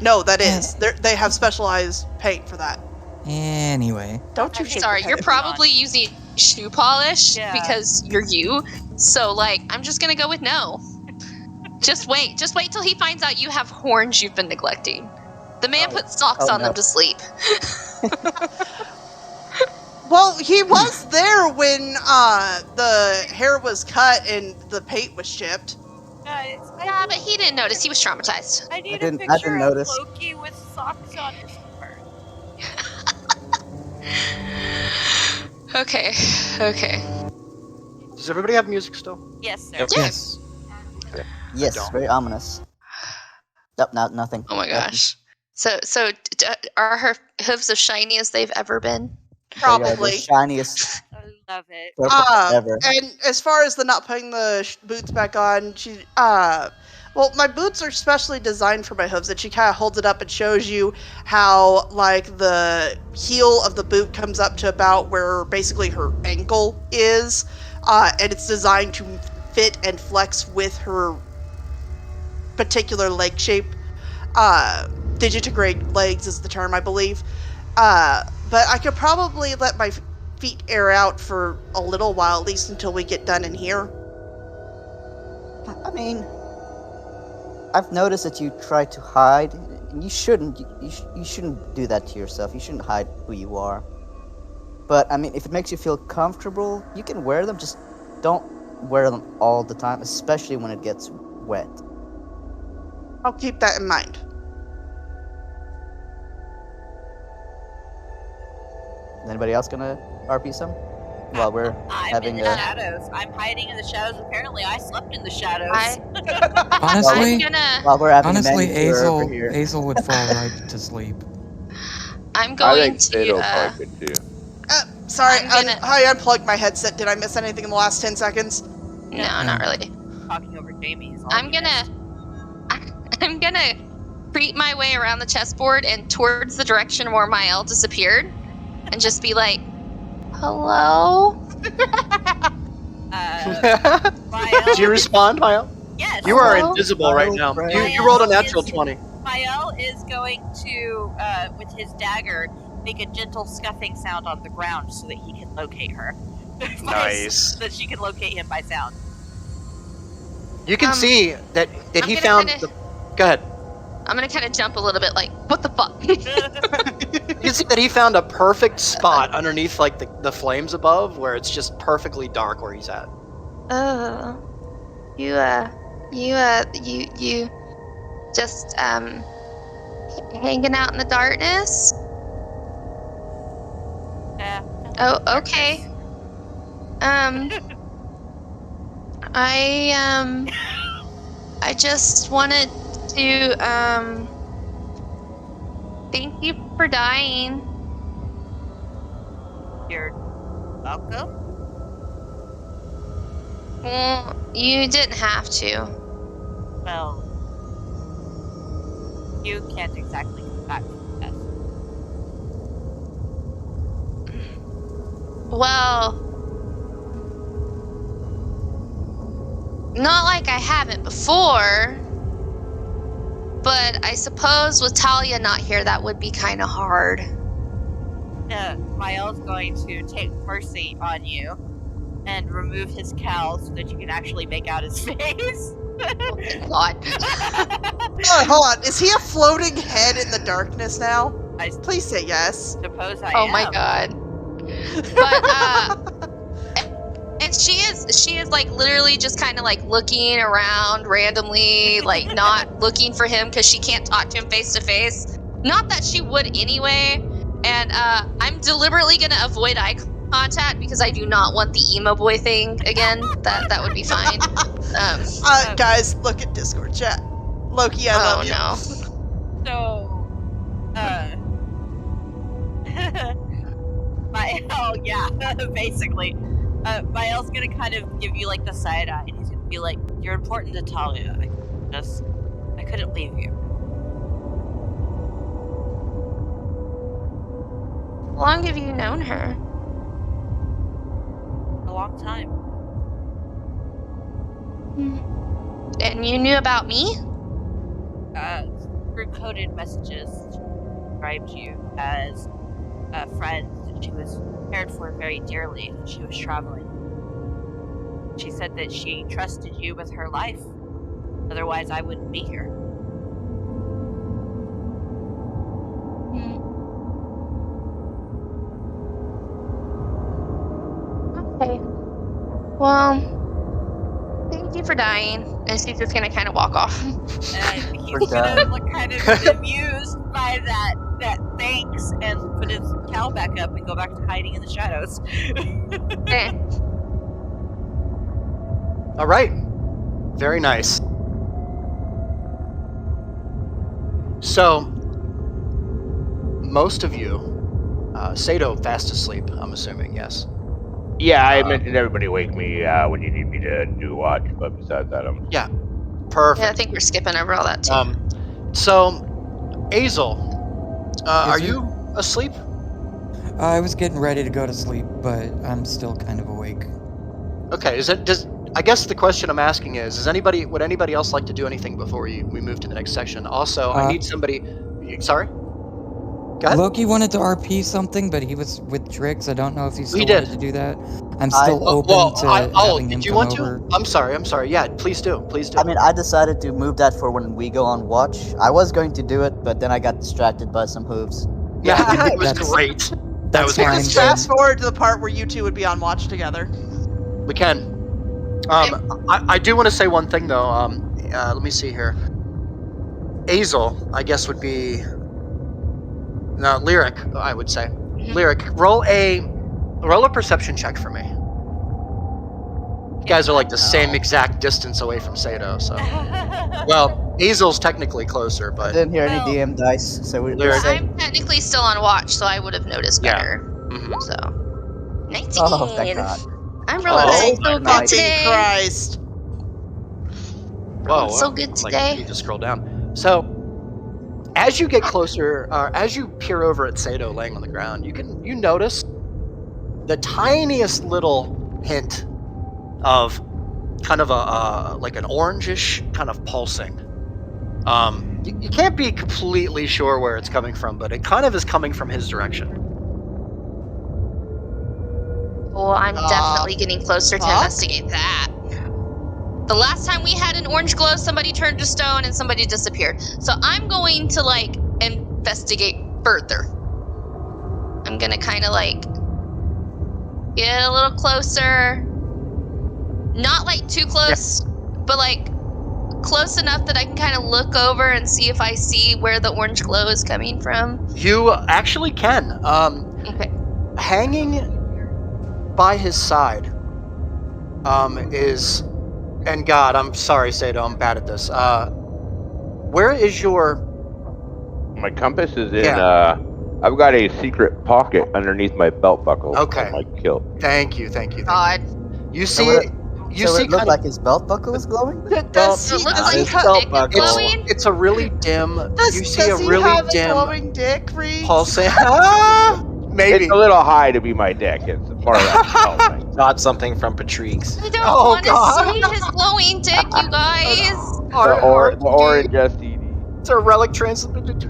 No, that is. They have specialized paint for that. Anyway. Don't you I hate hate Sorry, the you're head- probably using shoe polish Yeah. because you're you. So, like, I'm just gonna go with no. Just wait till he finds out you have horns you've been neglecting. The man Oh. put socks Oh, on no. them to sleep. Well, he was there when the hair was cut and the paint was chipped. Guys, Yeah, but he didn't notice. He was traumatized. I need a didn't picture of notice. Loki with socks on his horn. Okay. Does everybody have music still? Yes, sir. Yep. Yes. Yes, don't. very ominous. Nope, nothing. Oh my Nothing. gosh. So are her hooves as shiny as they've ever been? They are the Probably. shiniest I love it. purple ever. And as far as the not putting the boots back on, well, my boots are specially designed for my hooves, and she kind of holds it up and shows you how, like, the heel of the boot comes up to about where basically her ankle is, and it's designed to fit and flex with her particular leg shape. Digitigrade legs is the term, I believe. But I could probably let my feet air out for a little while, at least until we get done in here. I mean, I've noticed that you try to hide, and you shouldn't. You shouldn't do that to yourself. You shouldn't hide who you are. But I mean, if it makes you feel comfortable, you can wear them. Just don't wear them all the time, especially when it gets wet. I'll keep that in mind. Is anybody else gonna RP some while we're I'm having in the a? shadows. I'm hiding in the shadows. Apparently, I slept in the shadows. I'm Honestly, gonna. While we're having honestly, a manicure over Azel, here. Azel would fall right to sleep. I'm I going think Sato to. probably could too. Sorry, I'm gonna- I unplugged my headset. Did I miss anything in the last 10 seconds? No, not really. Talking over Jamie is all I'm you gonna. missed. I'm gonna creep my way around the chessboard and towards the direction where Mael disappeared, and just be like, "Hello." Mael, Do you respond, Mael? yes. You are Hello? invisible right now. You rolled a natural 20. Mael is going to, with his dagger, make a gentle scuffing sound on the ground so that he can locate her. Nice. So that she can locate him by sound. You can see that I'm he gonna found kinda- the. Go ahead. I'm gonna kind of jump a little bit, like, what the fuck? You can see that he found a perfect spot underneath, like, the flames above, where it's just perfectly dark where he's at. Oh, you just hanging out in the darkness? Yeah. Oh, okay. I just wanted to thank you for dying. You're welcome. Well, you didn't have to. Well, you can't exactly come back from death. Well, not like I haven't before, but I suppose with Talia not here, that would be kind of hard. Mael's going to take mercy on you and remove his cowl so that you can actually make out his face. Oh, thank God. Hold on. Is he a floating head in the darkness now? I Please say yes. suppose I Oh am. my God. But and she is like literally just kind of like looking around randomly, like not looking for him because she can't talk to him face to face. Not that she would anyway. And I'm deliberately gonna avoid eye contact because I do not want the emo boy thing again. That would be fine. Guys, look at Discord chat. Loki, I love you. No. So, Mael, yeah, basically. Mael's gonna kind of give you like the side eye, and he's gonna be like, "You're important to Talia. I couldn't leave you." How long have you known her? A long time. And you knew about me? coded messages described you as a friend that she was cared for very dearly when she was traveling. She said that she trusted you with her life. Otherwise, I wouldn't be here. Okay. Well, thank you for dying. And she's just gonna kind of walk off. And We're he's gonna done. look kind of bemused by that thanks and put his cowl back up and go back to hiding in the shadows. Okay. All right. Very nice. So, most of you, Sato fast asleep, I'm assuming, yes? Yeah, I mentioned everybody wake me when you need me to do watch, but besides that, I'm... Yeah. Perfect. Yeah, I think we're skipping over all that too. So, Azel, are Is it- you asleep? I was getting ready to go to sleep, but I'm still kind of awake. Okay. I guess the question I'm asking is would anybody else like to do anything before we move to the next section? Also, I need somebody. Sorry. Go ahead. Loki wanted to RP something, but he was with Drix. I don't know if he still did. wanted to do that. I'm still open to having him did you come want over. to? I'm sorry. Yeah, please do. I mean, I decided to move that for when we go on watch. I was going to do it, but then I got distracted by some hooves. Yeah, it was That's- great. That was that's fine. Just fast forward to the part where you two would be on watch together. We can. I do want to say one thing though. Let me see here. Azel, I guess, would be Lyric. I would say Lyric. Roll a perception check for me. You guys are like the same exact distance away from Sato, so. Well, Azel's technically closer, I but didn't hear any Well- DM dice, so we're Lyric. saying. I'm technically still on watch, so I would have noticed Yeah. better. Mhm. So, 19. Oh, thank God. I'm rolling Oh, so good nice. today. Christ. Whoa, so good I today. need to scroll down. So, as you get closer, as you peer over at Sato laying on the ground, you notice the tiniest little hint of kind of like an orangish kind of pulsing. You can't be completely sure where it's coming from, but it kind of is coming from his direction. Well, I'm definitely getting closer to fuck? investigate that. The last time we had an orange glow, somebody turned to stone and somebody disappeared. So I'm going to investigate further. I'm gonna kind of get a little closer. Not too close, but close enough that I can kind of look over and see if I see where the orange glow is coming from. You actually can. Okay. Hanging by his side is, and God, I'm sorry, Sato, I'm bad at this. Where is your? My compass is in, I've got a secret pocket underneath my belt buckle. Okay. On my kilt. Thank you. God. You So see it- it. So it looked like his belt buckle was glowing? Does It he, looks does like he, his ha- dick is glowing. It's a really dim. does, You see does a he really have a dim glowing dick, Reed? pulsing. Maybe. It's a little high to be my dick. It's part of that belt thing. Got something from Patrick's. I don't Oh, want to God. see his glowing dick, you guys. The orange STD. It's a relic transmitted.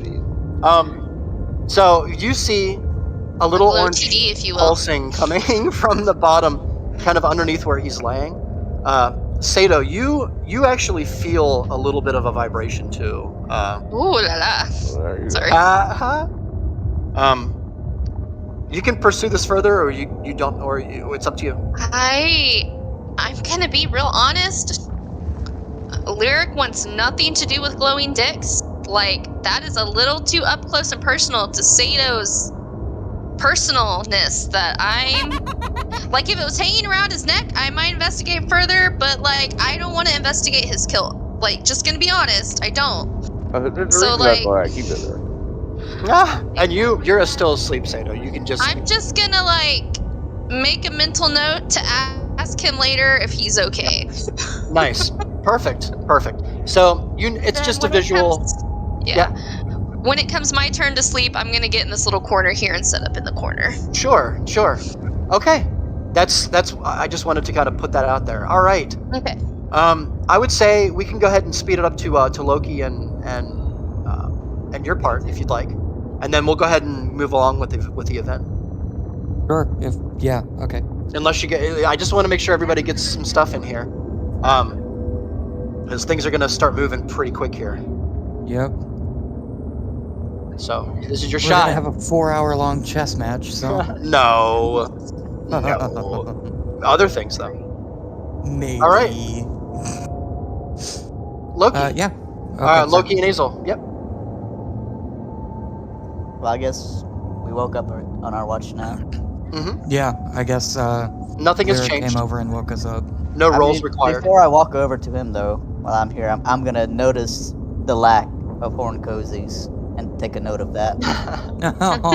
So you see a little Glow orange TD, if you will. pulsing coming from the bottom, kind of underneath where he's laying. Sato, you actually feel a little bit of a vibration too. Ooh la la. There you go. Sorry. You can pursue this further, or you don't, or it's up to you. I'm gonna be real honest. Lyric wants nothing to do with glowing dicks. That is a little too up close and personal to Sato's personalness that I'm... if it was hanging around his neck, I might investigate further, but, I don't want to investigate his kilt. Just gonna be honest, I don't. There's a So, reason that's why I keep it there. And you're still asleep, Sato. You can just. I'm just gonna, make a mental note to ask him later if he's okay. Nice. Perfect. So it's Then just a when it visual. comes- Yeah. When it comes my turn to sleep, I'm gonna get in this little corner here and set up in the corner. Sure. Okay. That's. I just wanted to kind of put that out there. All right. Okay. I would say we can go ahead and speed it up to Loki and and your part, if you'd like, and then we'll go ahead and move along with the event. Sure. Yeah. Okay. Unless you get, I just want to make sure everybody gets some stuff in here, because things are gonna start moving pretty quick here. Yep. So this is your We're shot. gonna have a 4-hour-long chess match. So No. Other things though. maybe. All right. Loki. Yeah. Okay, Loki and Azel. Yep. Well, I guess we woke up on our watch now. Yeah. I guess. Nothing has Lyra changed. came over and woke us up. No rolls required. Before I walk over to him, though, while I'm here, I'm gonna notice the lack of horn cozies and take a note of that. Aww.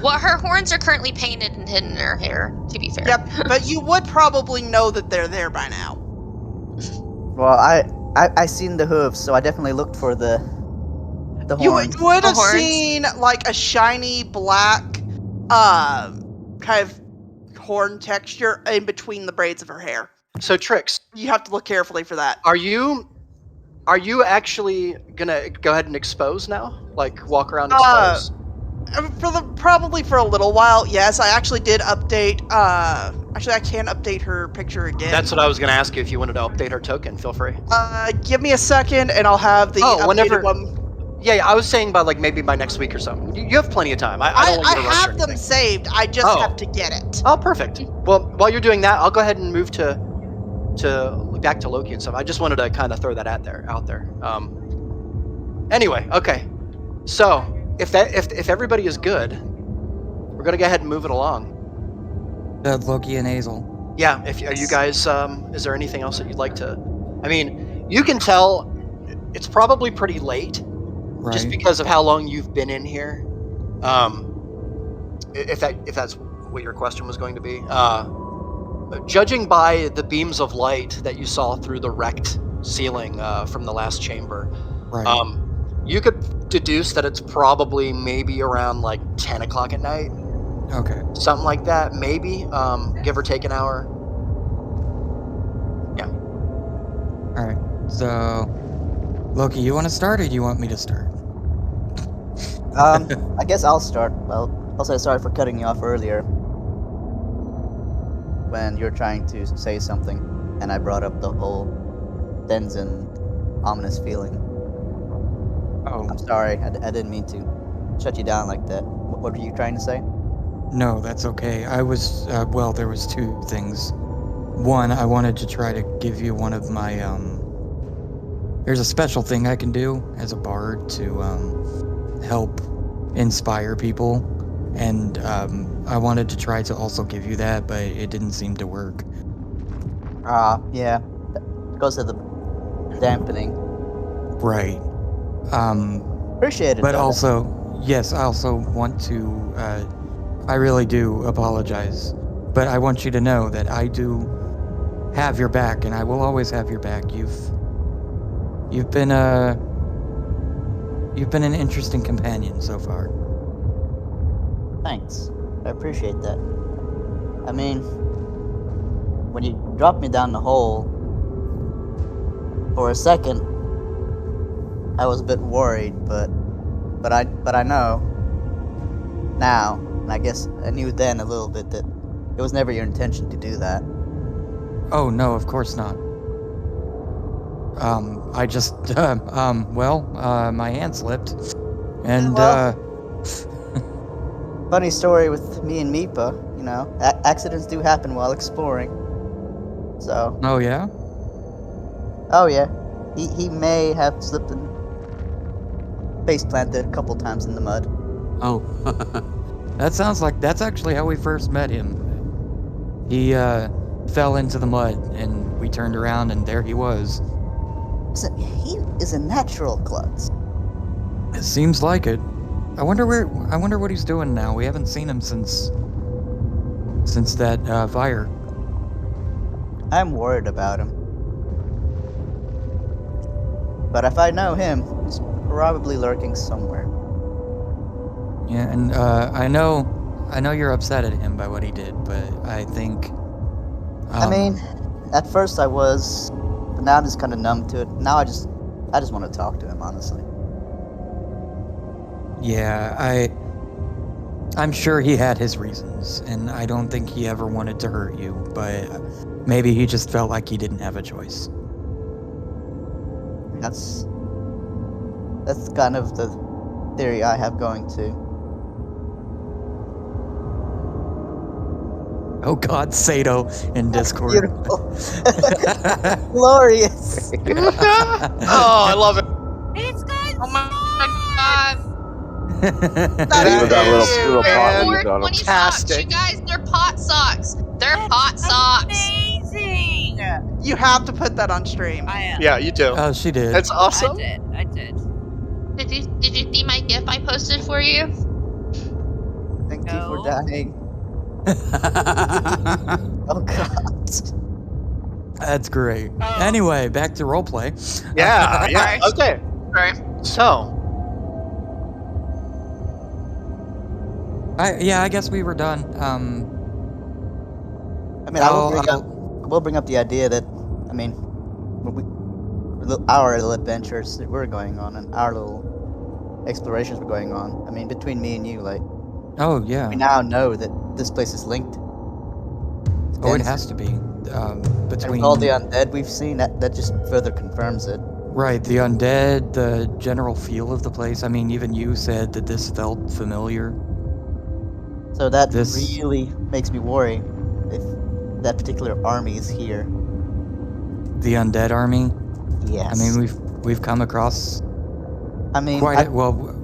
Well, her horns are currently painted and hidden in her hair, to be fair. Yep, but you would probably know that they're there by now. Well, I seen the hooves, so I definitely looked for the You horns. would have horns? seen like a shiny black, kind of horn texture in between the braids of her hair. So Trix, You have to look carefully for that. are you actually gonna go ahead and expose now? Like walk around expose? Probably for a little while. Yes, I actually did update. Actually, I can update her picture again. That's what I was gonna ask you. If you wanted to update her token, feel free. Give me a second, and I'll have the updated whenever. one. Yeah, I was saying by maybe by next week or something. You have plenty of time. I don't want you to rush or have them anything. saved. I just have to get it. Oh, perfect. Well, while you're doing that, I'll go ahead and move to back to Loki and stuff. I just wanted to kind of throw that out there. Anyway, okay. So if everybody is good, we're gonna go ahead and move it along. Loki and Azel. Yeah. Are you guys? Is there anything else that you'd like to? I mean, you can tell it's probably pretty late, Right. just because of how long you've been in here. If that's what your question was going to be. Judging by the beams of light that you saw through the wrecked ceiling from the last chamber, Right. you could deduce that it's probably maybe around like 10 o'clock at night, Okay. something like that, maybe, give or take an hour. Yeah. All right. So, Loki, you want to start, or do you want me to start? I guess I'll start. Well, also sorry for cutting you off earlier when you were trying to say something, and I brought up the whole Denzin ominous feeling. Oh. I'm sorry. I didn't mean to shut you down like that. What were you trying to say? No, that's okay. I was, well, there was two things. One, I wanted to try to give you one of my, there's a special thing I can do as a bard to, help inspire people. And, I wanted to try to also give you that, but it didn't seem to work. Yeah. Because of the dampening. Right. Appreciate it. But though. also, yes, I also want to, I really do apologize. But I want you to know that I do have your back, and I will always have your back. You've been an interesting companion so far. Thanks. I appreciate that. I mean, when you dropped me down the hole, for a second, I was a bit worried, but I know now, and I guess I knew then a little bit that it was never your intention to do that. Oh, no, of course not. I just, my hand slipped. And, Funny story with me and Meepa, you know, accidents do happen while exploring. So. Oh, yeah? Oh, yeah. He may have slipped and face planted a couple times in the mud. Oh. That's actually how we first met him. He, fell into the mud, and we turned around, and there he was. He is a natural klutz. It seems like it. I wonder what he's doing now. We haven't seen him since that fire. I'm worried about him. But if I know him, he's probably lurking somewhere. Yeah, and I know you're upset at him by what he did, but I think. I mean, at first I was, but now I'm just kind of numb to it. Now I just I just want to talk to him, honestly. Yeah, I'm sure he had his reasons, and I don't think he ever wanted to hurt you, but maybe he just felt like he didn't have a choice. That's kind of the theory I have going too. Oh God, Sato in Discord. Beautiful. Glorious. Oh, I love it. It's good. Oh my god. That He is was on you, little pot man. leaves on him. 20 socks, you Fantastic. guys. They're pot socks. They're That's pot socks. amazing. You have to put that on stream. I am. Yeah, you do. Oh, she did. That's awesome. I did. Did you see my GIF I posted for you? Thank you for No. dying. Oh God. That's great. Oh. Anyway, back to roleplay. Yeah, yeah. Okay. Sorry. So, I guess we were done. I mean, I will bring up the idea that, I mean, our little adventures that we're going on and our little explorations we're going on. I mean, between me and you, like, Oh yeah. we now know that this place is linked. Oh, it has to be. And Between with all the undead we've seen, that just further confirms it. right, the undead, the general feel of the place. I mean, even you said that this felt familiar. So that This- really makes me worry if that particular army is here. The undead army. Yes. I mean, we've come across I mean,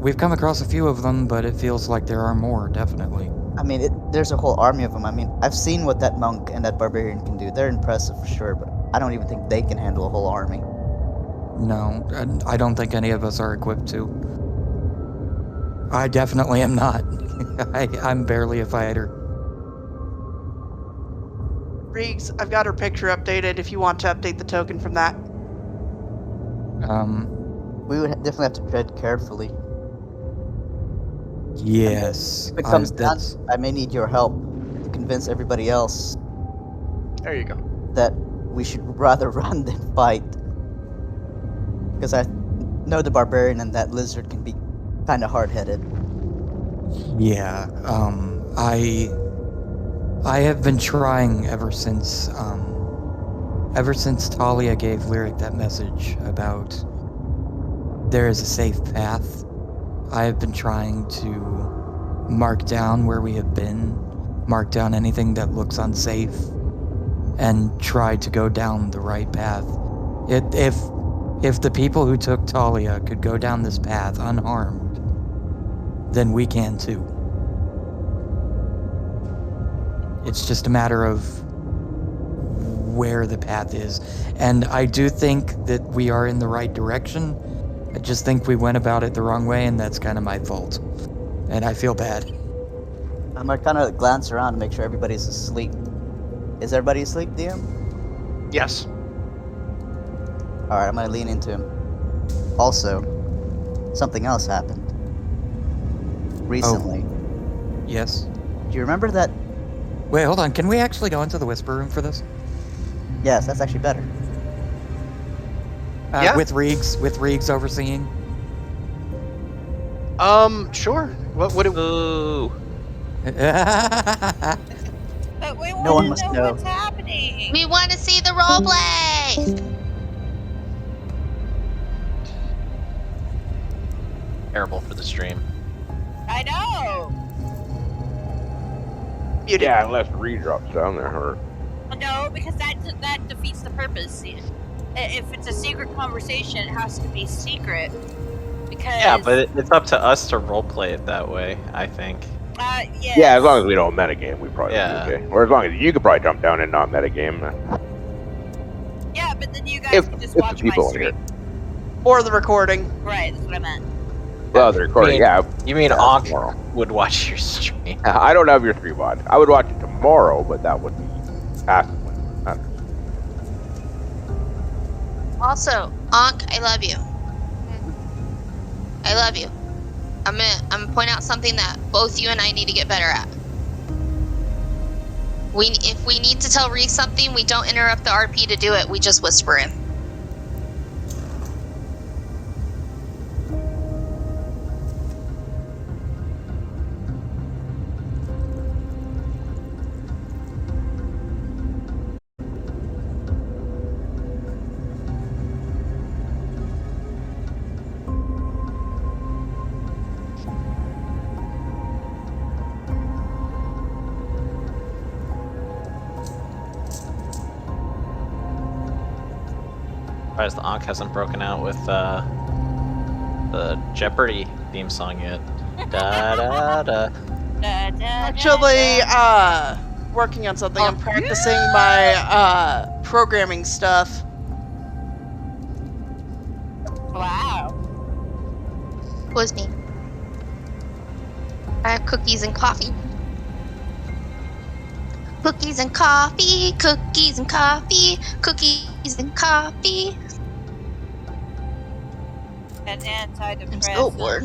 we've come across a few of them, but it feels like there are more, definitely. there's a whole army of them. I mean, I've seen what that monk and that barbarian can do. They're impressive for sure, but I don't even think they can handle a whole army. No, and I don't think any of us are equipped to. I definitely am not. I'm barely a fighter. Riggs, I've got her picture updated if you want to update the token from that. We would definitely have to tread carefully. Yes. If it comes down, I may need your help to convince everybody else there you go. that we should rather run than fight. Because I know the barbarian and that lizard can be kind of hard-headed. Yeah. I have been trying ever since Talia gave Lyric that message about there is a safe path. I have been trying to mark down where we have been, mark down anything that looks unsafe, and try to go down the right path. If the people who took Talia could go down this path unharmed, then we can too. It's just a matter of where the path is. And I do think that we are in the right direction. I just think we went about it the wrong way, and that's kind of my fault. And I feel bad. I'm gonna kind of glance around to make sure everybody's asleep. Is everybody asleep, DM? Yes. Alright, I'm gonna lean into him. Also, something else happened. Recently. Yes? Do you remember that? Wait, hold on. Can we actually go into the whisper room for this? Yes, that's actually better. Yeah. With Riggs overseeing? Sure. What Ooh. But we No one want must to know know. what's happening. We want to see the roleplay. Terrible for the stream. I know. Muted. Yeah, unless Reed drops down there. Or... No, because that defeats the purpose. If it's a secret conversation, it has to be secret. Because Yeah, but it's up to us to roleplay it that way, I think. yeah. Yeah, as long as we don't metagame, we probably Yeah. be okay. Or as long as you could probably jump down and not metagame. Yeah, but then you guys If can just the watch my people are here. stream. Or the recording. Right, that's what I meant. Well, the recording, yeah. You mean Yeah, Ankh tomorrow. would watch your stream? I don't have your stream on. I would watch it tomorrow, but that would be past when it matters. Also, Ankh, I love you. I love you. I'm gonna point out something that both you and I need to get better at. If we need to tell Reese something, we don't interrupt the RP to do it. We just whisper him. Surprised the Ankh hasn't broken out with the Jeopardy theme song yet. Da da da. Actually, working on something. I'm practicing my programming stuff. Wow. Was me. I have cookies and coffee. Cookies and coffee, cookies and coffee, cookies and coffee. An antidepressant. I'm so bored.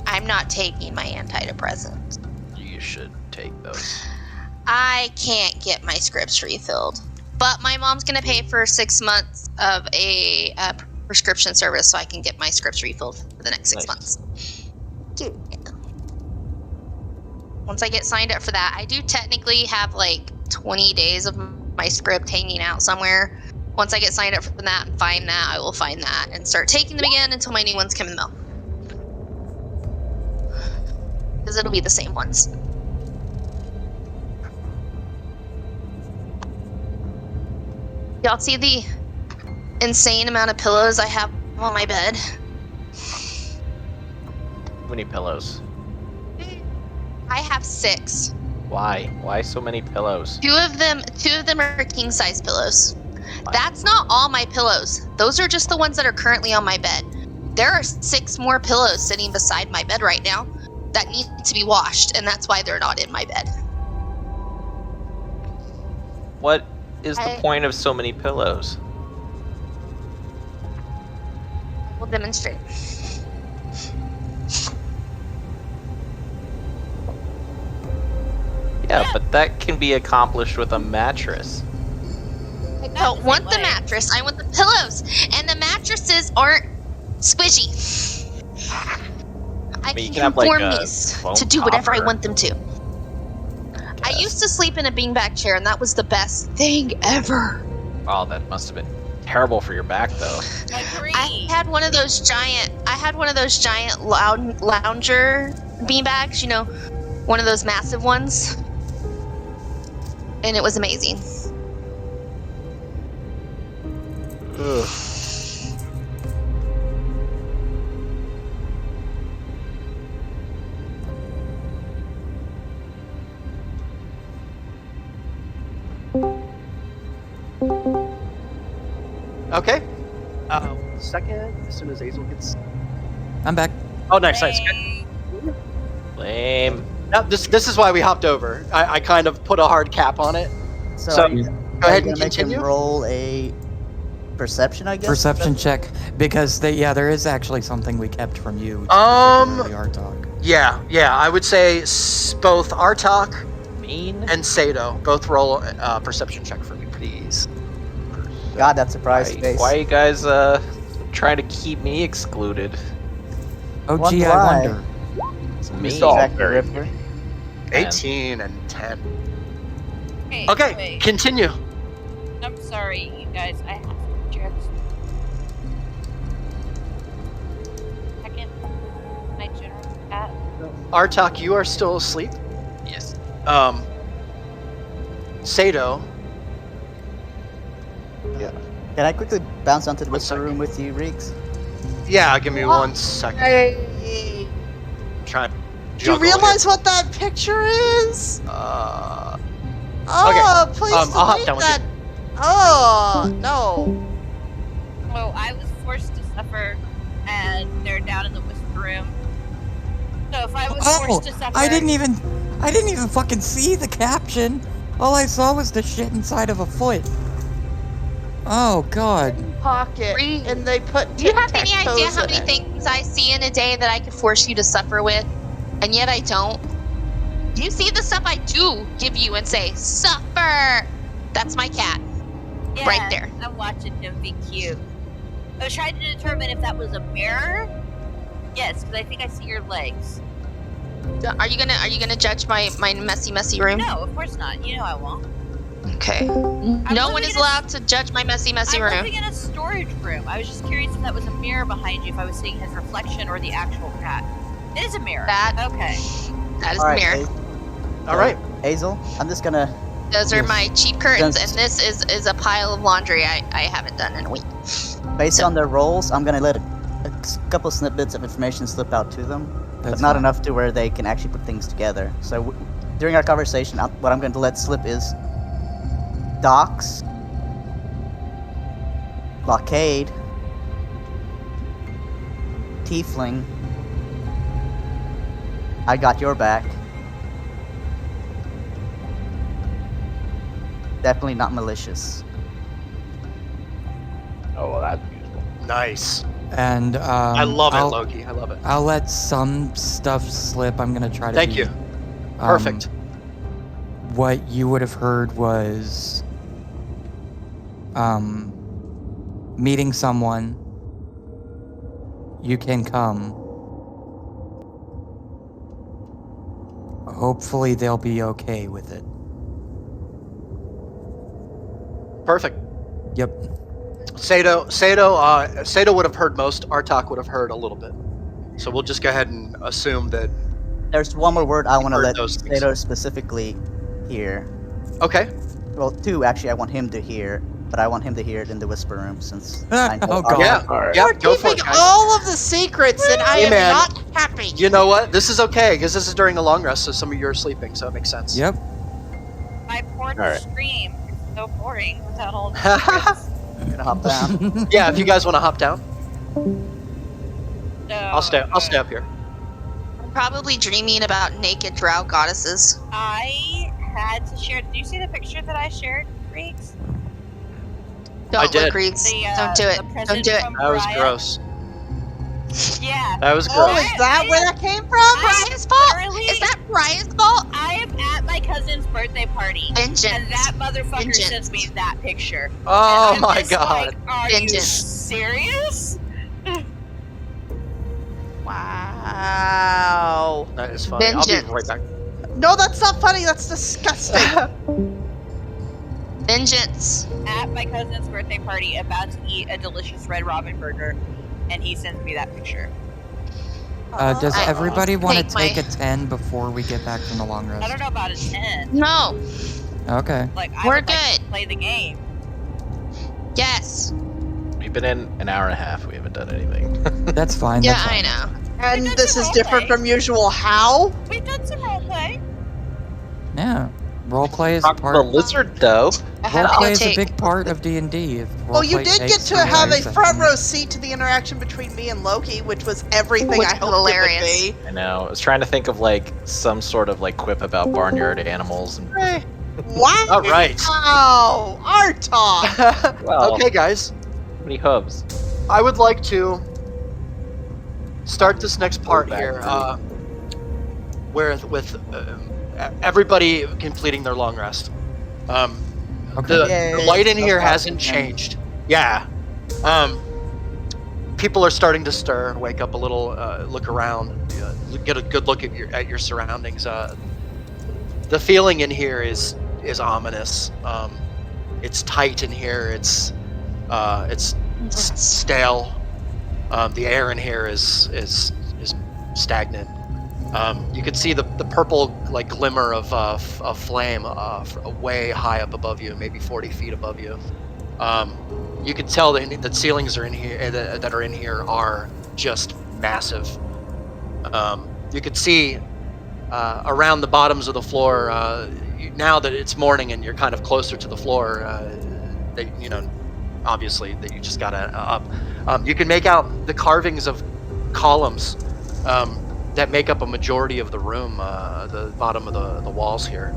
I'm not taking my antidepressant. You should take those. I can't get my scripts refilled. But my mom's going to pay for 6 months of a prescription service so I can get my scripts refilled for the next 6 months. Dude. Once I get signed up for that, I do technically have like 20 days of my script hanging out somewhere. Once I get signed up for that and find that, I will find that and start taking them again until my new ones come in the mail. Because it'll be the same ones. Y'all see the insane amount of pillows I have on my bed? How many pillows? I have 6. Why? Why so many pillows? Two of them are king size pillows. That's not all my pillows. Those are just the ones that are currently on my bed. There are 6 more pillows sitting beside my bed right now that need to be washed, and that's why they're not in my bed. What is the point of so many pillows? We'll demonstrate. Yeah, but that can be accomplished with a mattress. I don't want the mattress. I want the pillows. And the mattresses aren't squishy. I mean, you can can have, like, conform a these foam to do whatever I topper. want them to. I used to sleep in a beanbag chair, and that was the best thing ever. Oh, that must have been terrible for your back, though. Agree. I had one of those giant lounger beanbags, you know, one of those massive ones. And it was amazing. Ugh. Okay. Second, as soon as Azel gets. I'm back. Oh, nice. Lame. Now, this is why we hopped over. I kind of put a hard cap on it. So, Go ahead are and you gonna make him continue. roll a perception, I guess? Perception check, because there is actually something we kept from you. Um, Our talk. Yeah. I would say both Artok Mean? and Sato both roll a perception check for me, please. God, that surprise face. Why are you guys trying to keep me excluded? Oh, One gee, I lie. wonder. It's You me. saw Exactly, Ripper. 18 and 10. Hey, Okay, wait. continue. I'm sorry, you guys. I have to check. Second, my general cat. Artok, you are still asleep. Yes. Sato. Can I quickly bounce onto the One whisper second. room with you, Reeks? Yeah, give me 1 second. Hey. Try to Do you juggle realize what that picture is? here. Oh, please I'll hop delete down with that. Oh, no. Oh, I was forced to suffer, and they're down in the whisper room. So if I was forced to suffer, I didn't even fucking see the caption. All I saw was the shit inside of a foot. Oh god. Pocket. Reed, And they put Do you have any tic-tac-toes idea how in many it. things I see in a day that I could force you to suffer with, and yet I don't? Do you see the stuff I do give you and say, suffer? That's my cat. yeah, right there. I'm watching him be cute. I was trying to determine if that was a mirror. Yes, because I think I see your legs. Are you gonna judge my messy room? No, of course not. You know I won't. Okay. No one is allowed to judge my messy I'm room. living in a storage room. I was just curious if that was a mirror behind you, if I was seeing his reflection or the actual cat. It is a mirror. That- Okay. That is All the right, mirror. Az- All right. Azel, I'm just gonna Those are my cheap curtains, Since- and this is a pile of laundry I haven't done in a week. Based on their roles, I'm gonna let a couple snippets of information slip out to them, but That's not fine. enough to where they can actually put things together. So during our conversation, what I'm going to let slip is docks, blockade, tiefling, I got your back. Definitely not malicious. Oh, well, that's useful. Nice. And I love it, Loki. I love it. I'll let some stuff slip. I'm gonna try to. Thank you. Perfect. What you would have heard was meeting someone. You can come. Hopefully they'll be okay with it. Perfect. Yep. Sato would have heard most. Artak would have heard a little bit. So we'll just go ahead and assume that. There's one more word I want to heard let those things. Sato specifically hear. Okay. Well, two actually I want him to hear, but I want him to hear it in the whisper room since I know Oh, God. Yeah. All right. Yeah. We're Go for keeping it, guys. all of the secrets, and I Hey, am man. not happy. You know what? This is okay because this is during a long rest, so some of you are sleeping, so it makes sense. Yep. My poor All right. stream is so boring without all the secrets. gonna hop down. Yeah. If you guys want to hop down, So, I'll stay up here. I'm probably dreaming about naked drow goddesses. I had to share. Did you see the picture that I shared, Reeks? Don't I did. look, Reeves. The, Don't do it. the Don't present do it. from That was Mariah? gross. Yeah. That was Oh, gross. is that where that came from? Brian's fault? literally- Is that Brian's fault? I am at my cousin's birthday party, Vengeance. and that motherfucker Vengeance. sends me that picture. Oh And I'm my just god. Like, are you Vengeance. serious? Wow. That is funny. I'll be Vengeance. right back. No, that's not funny. That's disgusting. Vengeance. At my cousin's birthday party, about to eat a delicious Red Robin burger, and he sends me that picture. Does I everybody want to take take my- a 10 before we get back from the long I rest? don't know about a 10. No. Okay. Like, I We're would like to good. play the game. Yes. We've been in an hour and a half. We haven't done anything. That's fine. Yeah, that's I fine. know. And did this the is role different play. from usual. How? We've done some roleplay. Yeah. Roleplay is Talk to part. the lizard, though. I have to Roleplay go is a take. big part of D&D. Well, you did get to have a front front row seat to the interaction between me and Loki, which was everything Which I was hoped hilarious. it would I know. I was trying to think of like some sort of like quip about barnyard animals and be. Wow. All right. Wow. Our talk. Well, Okay, guys. many hooves. I would like to start this next part here, where with everybody completing their long rest. Okay. The Yay. light in No here problem. hasn't changed. Yeah. People are starting to stir, wake up a little, look around, get a good look at your surroundings. The feeling in here is ominous. It's tight in here. It's stale. The air in here is stagnant. You can see the purple like glimmer of flame way high up above you, maybe 40 feet above you. You can tell that ceilings are in here that are in here are just massive. You can see around the bottoms of the floor. Now that it's morning and you're kind of closer to the floor, that obviously that you just got up. You can make out the carvings of columns that make up a majority of the room, the bottom of the walls here.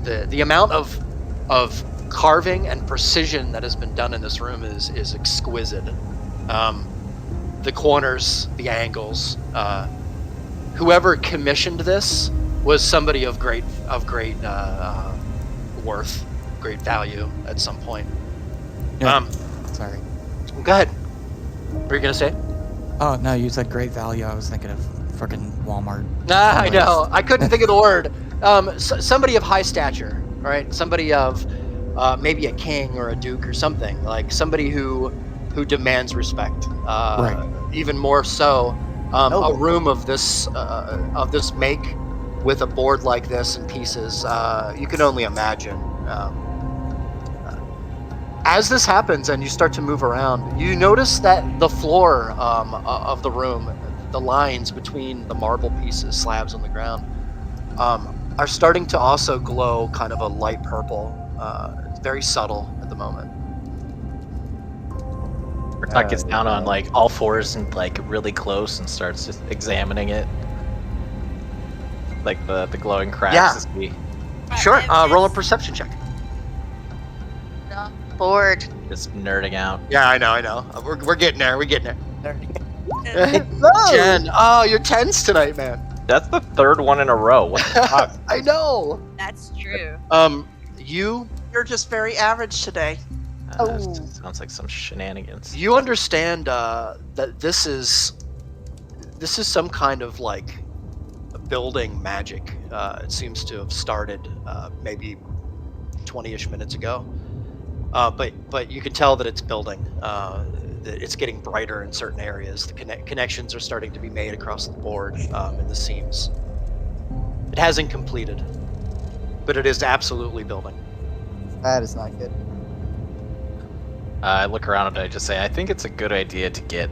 The amount of carving and precision that has been done in this room is exquisite. The corners, the angles. Whoever commissioned this was somebody of great worth, great value at some point. Yeah. Sorry. Go ahead. What were you gonna say? Oh, no, you said great value. I was thinking of freaking Walmart. I know. I couldn't think of the word. Somebody of high stature, right? Somebody of maybe a king or a duke or something. Like somebody who demands respect. Right. Even more so, a Noble. room of this make with a board like this in pieces, you can only imagine. As this happens and you start to move around, you notice that the floor of the room, the lines between the marble pieces, slabs on the ground, are starting to also glow kind of a light purple. It's very subtle at the moment. Murdoch gets down on like all fours and like really close and starts just examining it. Like the glowing cracks. Yeah. to see. Sure, roll a perception check. Bored. Just nerding out. Yeah, I know. We're getting there. We're getting there. No! Jen, oh, you're tens tonight, man. That's the third one in a row. What the fuck? I know. That's true. You're just very average today. Sounds like some shenanigans. You understand that this is some kind of like building magic. It seems to have started maybe 20-ish minutes ago. But you can tell that it's building. That it's getting brighter in certain areas. The connections are starting to be made across the board in the seams. It hasn't completed, but it is absolutely building. That is not good. I look around and I just say, I think it's a good idea to get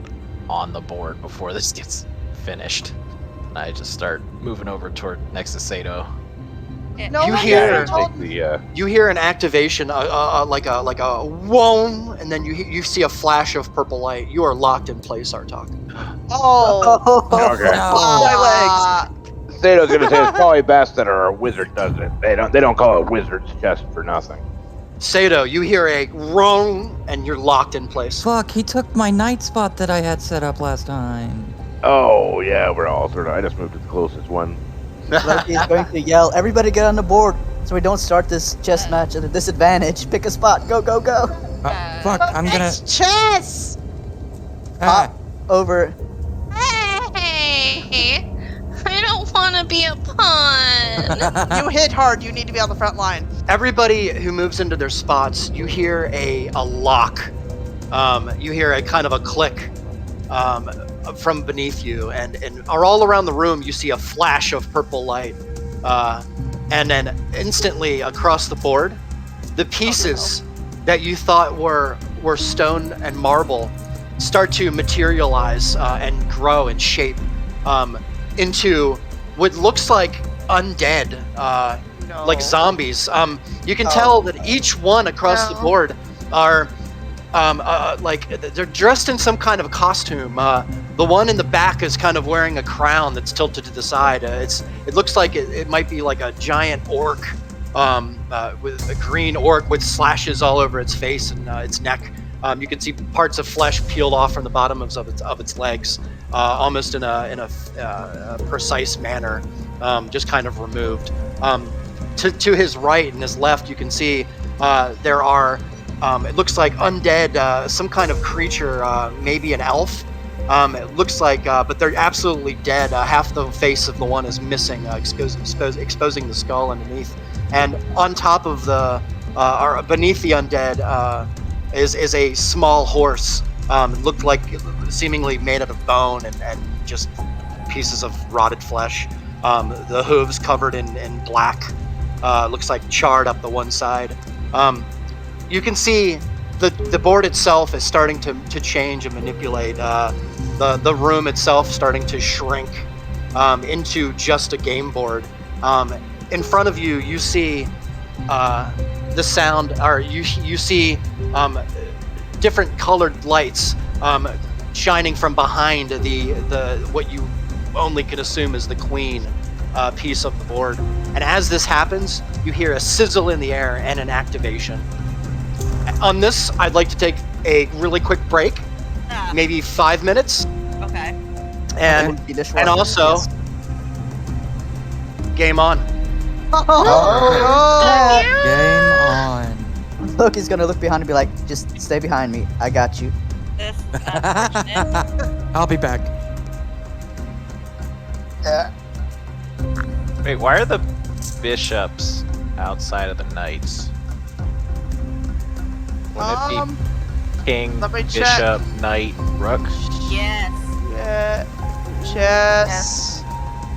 on the board before this gets finished. And I just start moving over toward next to Sato. No, You one hear- ever told Take the You hear an activation, like a whoom, and then you see a flash of purple light. You are locked in place, Artok. Oh, Okay. my Sato's gonna say it's probably best that our wizard does it. They don't call it wizard's chest for nothing. Sato, you hear a groan, and you're locked in place. Fuck, he took my night spot that I had set up last time. Oh yeah, we're all sort of. I just moved to the closest one. Loki is going to yell, "Everybody get on the board so we don't start this chess match at a disadvantage. Pick a spot. Go, go, go." Fuck, I'm gonna. It's chess! Ah, Over. Hey, I don't want to be a pawn. You hit hard, you need to be on the front line. Everybody who moves into their spots, you hear a lock. You hear a kind of a click from beneath you, and all around the room you see a flash of purple light, and then instantly across the board, the pieces that you thought were stone and marble start to materialize and grow and shape into what looks like undead, like zombies. You can tell that each one across the board are like they're dressed in some kind of costume. The one in the back is kind of wearing a crown that's tilted to the side. It looks like it might be like a giant orc, with a green orc with slashes all over its face and its neck. You can see parts of flesh peeled off from the bottoms of its legs, almost in a precise manner, just kind of removed. To his right and his left, you can see there are. It looks like undead, some kind of creature, maybe an elf. It looks like, but they're absolutely dead. Half the face of the one is missing, exposing the skull underneath. And on top of or beneath the undead, is a small horse. It looked like seemingly made out of bone and just pieces of rotted flesh. The hooves covered in black. Looks like charred up the one side. You can see the board itself is starting to change and manipulate. The room itself starting to shrink into just a game board. In front of you, you see the sound, or you see different colored lights shining from behind the what you only can assume is the queen piece of the board. And as this happens, you hear a sizzle in the air and an activation. On this, I'd like to take a really quick break, maybe 5 minutes, Okay. and also game on. game on. Look, he's gonna look behind and be like, "Just stay behind me. I got you." This is unfortunate. I'll be back. Wait, why are the bishops outside of the knights? Wouldn't it be king, let me check. bishop, knight, rook? Yes. Yeah. Chess.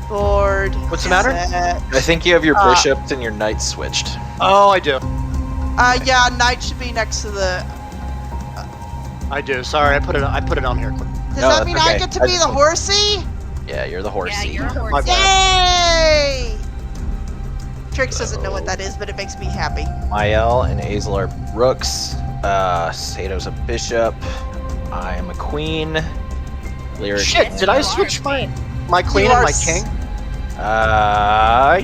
Board. What's the matter? set. I think you have your bishops and your knights switched. Oh, I do. Yeah, knight should be next to the. I do. Sorry, I put it on here. Does No, that that's mean okay. I get to I be just the want- horsey? Yeah, you're the horsey. Yeah, you're a My horse. bad. Yay! Trix doesn't know what that is, but it makes me happy. Mael and Azel are rooks. Sato's a bishop. I am a queen. Lyric. Shit, did I switch my queen You and are my king? Are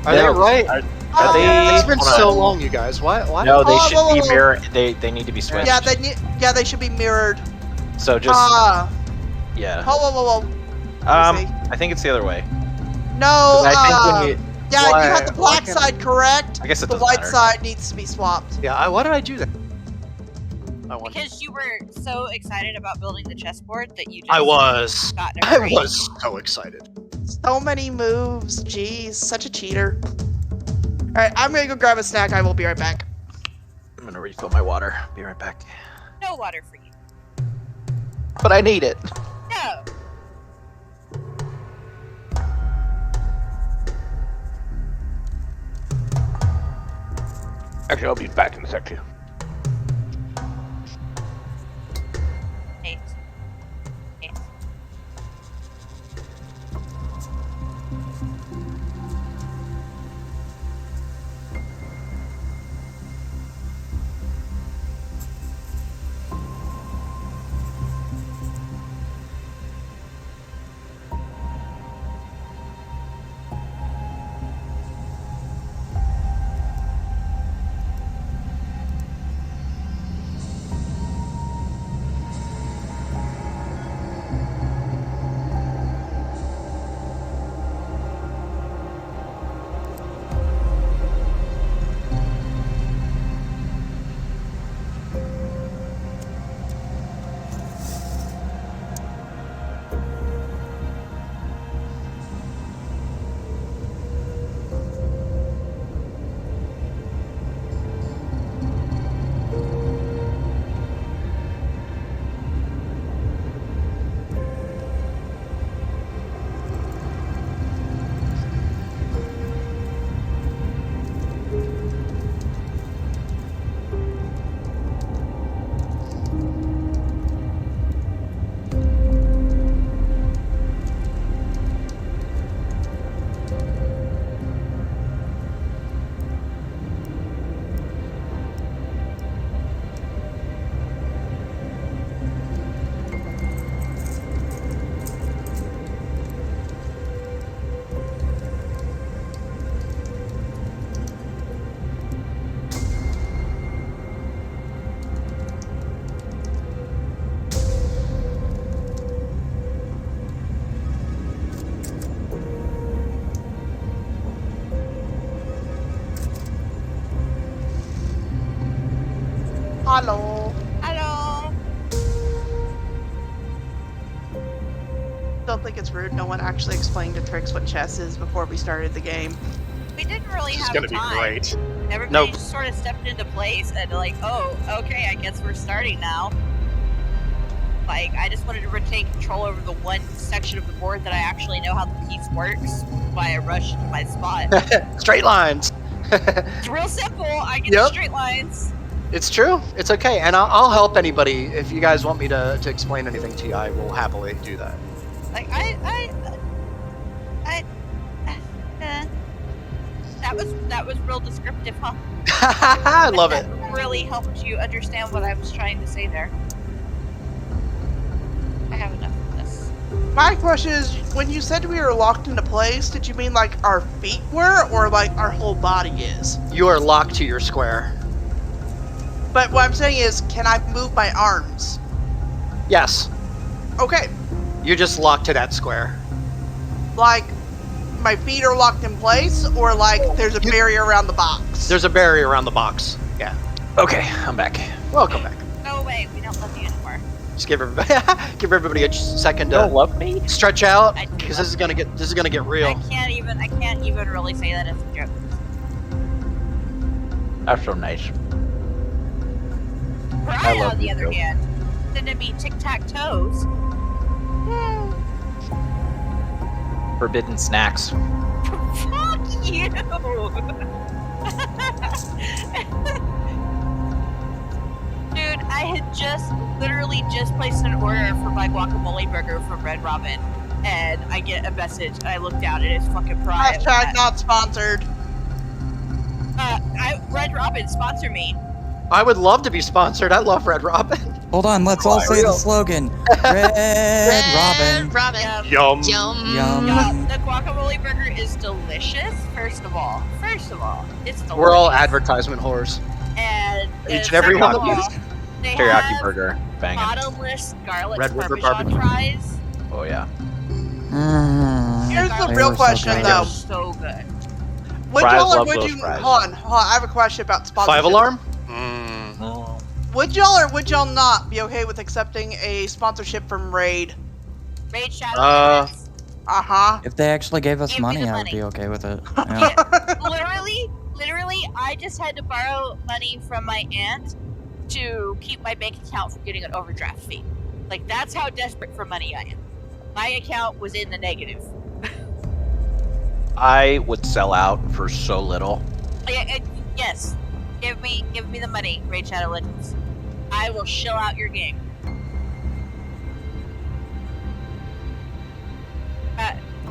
Are they right? Are they? It's been hold so on. long, you guys. What? No, they Oh, should whoa, be whoa, whoa. mirror. They need to be switched. Yeah, they should be mirrored. So just yeah. Whoa, whoa, whoa. See. I think it's the other way. No, 'Cause I think when you, yeah, Why- you have the why black can't I- side correct. I guess it The doesn't white matter. side needs to be swapped. Yeah, why did I do that? I wonder. Because you were so excited about building the chessboard that you just I was. got in a I hurry. was so excited. So many moves. Jeez, such a cheater. Alright, I'm gonna go grab a snack. I will be right back. I'm gonna refill my water. Be right back. No water for you. But I need it. No. Actually, I'll be back in a sec too. Eight. Eight. Hello. Hello. Don't think it's rude. No one actually explained to Trix what chess is before we started the game. We didn't really This is have gonna be time. great. Everybody Nope. just sort of stepped into place and like, oh, okay, I guess we're starting now. Like, I just wanted to retain control over the one section of the board that I actually know how the piece works. Why I rushed to my spot. Straight lines. It's real simple. I get Yep. the straight lines. It's true. It's okay, and I'll help anybody if you guys want me to explain anything to you. I will happily do that. Like, that was real descriptive, huh? I love it. That really helped you understand what I was trying to say there. I have enough of this. My question is, when you said we were locked into place, did you mean like our feet were, or like our whole body is? You are locked to your square. But what I'm saying is, can I move my arms? Yes, Okay, you're just locked to that square. like my feet are locked in place, or like there's a barrier around the box. There's a barrier around the box. Yeah. Okay, I'm back. Welcome back. No way, we don't love you anymore. Just give everybody a second You don't to love me? stretch out, I do because love this is gonna get real. I can't even really say that as a joke. That's so nice. Brian, love on the you, other Joe. hand, tend to be tic-tac-toes. Forbidden snacks. Fuck you! Dude, I had literally just placed an order for my guacamole burger from Red Robin, and I get a message, and I look down, and it's fucking Pride. Hashtag not sponsored. Red Robin, sponsor me. I would love to be sponsored. I love Red Robin. Hold on, let's all say the slogan. Red Robin. Robin. Yum. Yum. Yum. Yeah, the guacamole burger is delicious. First of all, it's delicious. We're all advertisement whores. And Each and every one of you. They Teriyaki have burger. Banging. bottomless garlic Red River Parmesan barbecue. fries. Oh, yeah. Here's the They real were so question, good. though. So good. Would Fries, y'all or love would those you? fries. Hold on. I have a question about sponsorship. 5 Alarm? Would y'all or would y'all not be okay with accepting a sponsorship from Raid? Raid Shadow Legends. If they actually gave us Give me money, the I would money. be okay with it. Yeah. Literally, I just had to borrow money from my aunt to keep my bank account from getting an overdraft fee. Like, that's how desperate for money I am. My account was in the negative. I would sell out for so little. Yes. Give me the money, Raid Shadow Legends. I will shill out your game.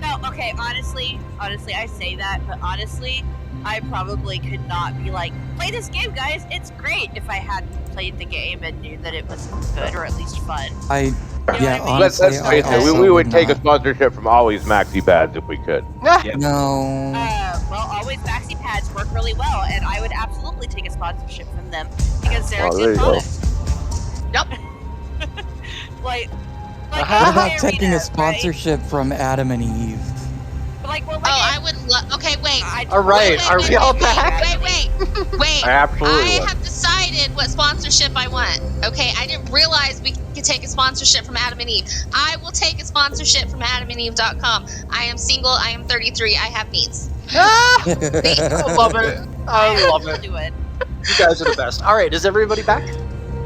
No, okay, honestly, I say that, but honestly, I probably could not be like, play this game, guys, it's great, if I hadn't played the game and knew that it was good, or at least fun. Yeah, what I mean? honestly, Let's I face it, also we would take a not. sponsorship from Always Maxi Pads if we could. No. Well, always Maxi Pads work really well, and I would absolutely take a sponsorship from them, because they're Oh, a there good you go. product. Yep. Like What about Arena, taking a right? sponsorship from Adam and Eve? Like, I would love. Okay, wait. All right, Wait, are wait, we all wait, back? Wait. I absolutely I would. have decided what sponsorship I want. Okay, I didn't realize we could take a sponsorship from Adam and Eve. I will take a sponsorship from AdamandEve.com. I am single. I am 33. I have needs. I love it. I love it. do it. You guys are the best. All right, is everybody back?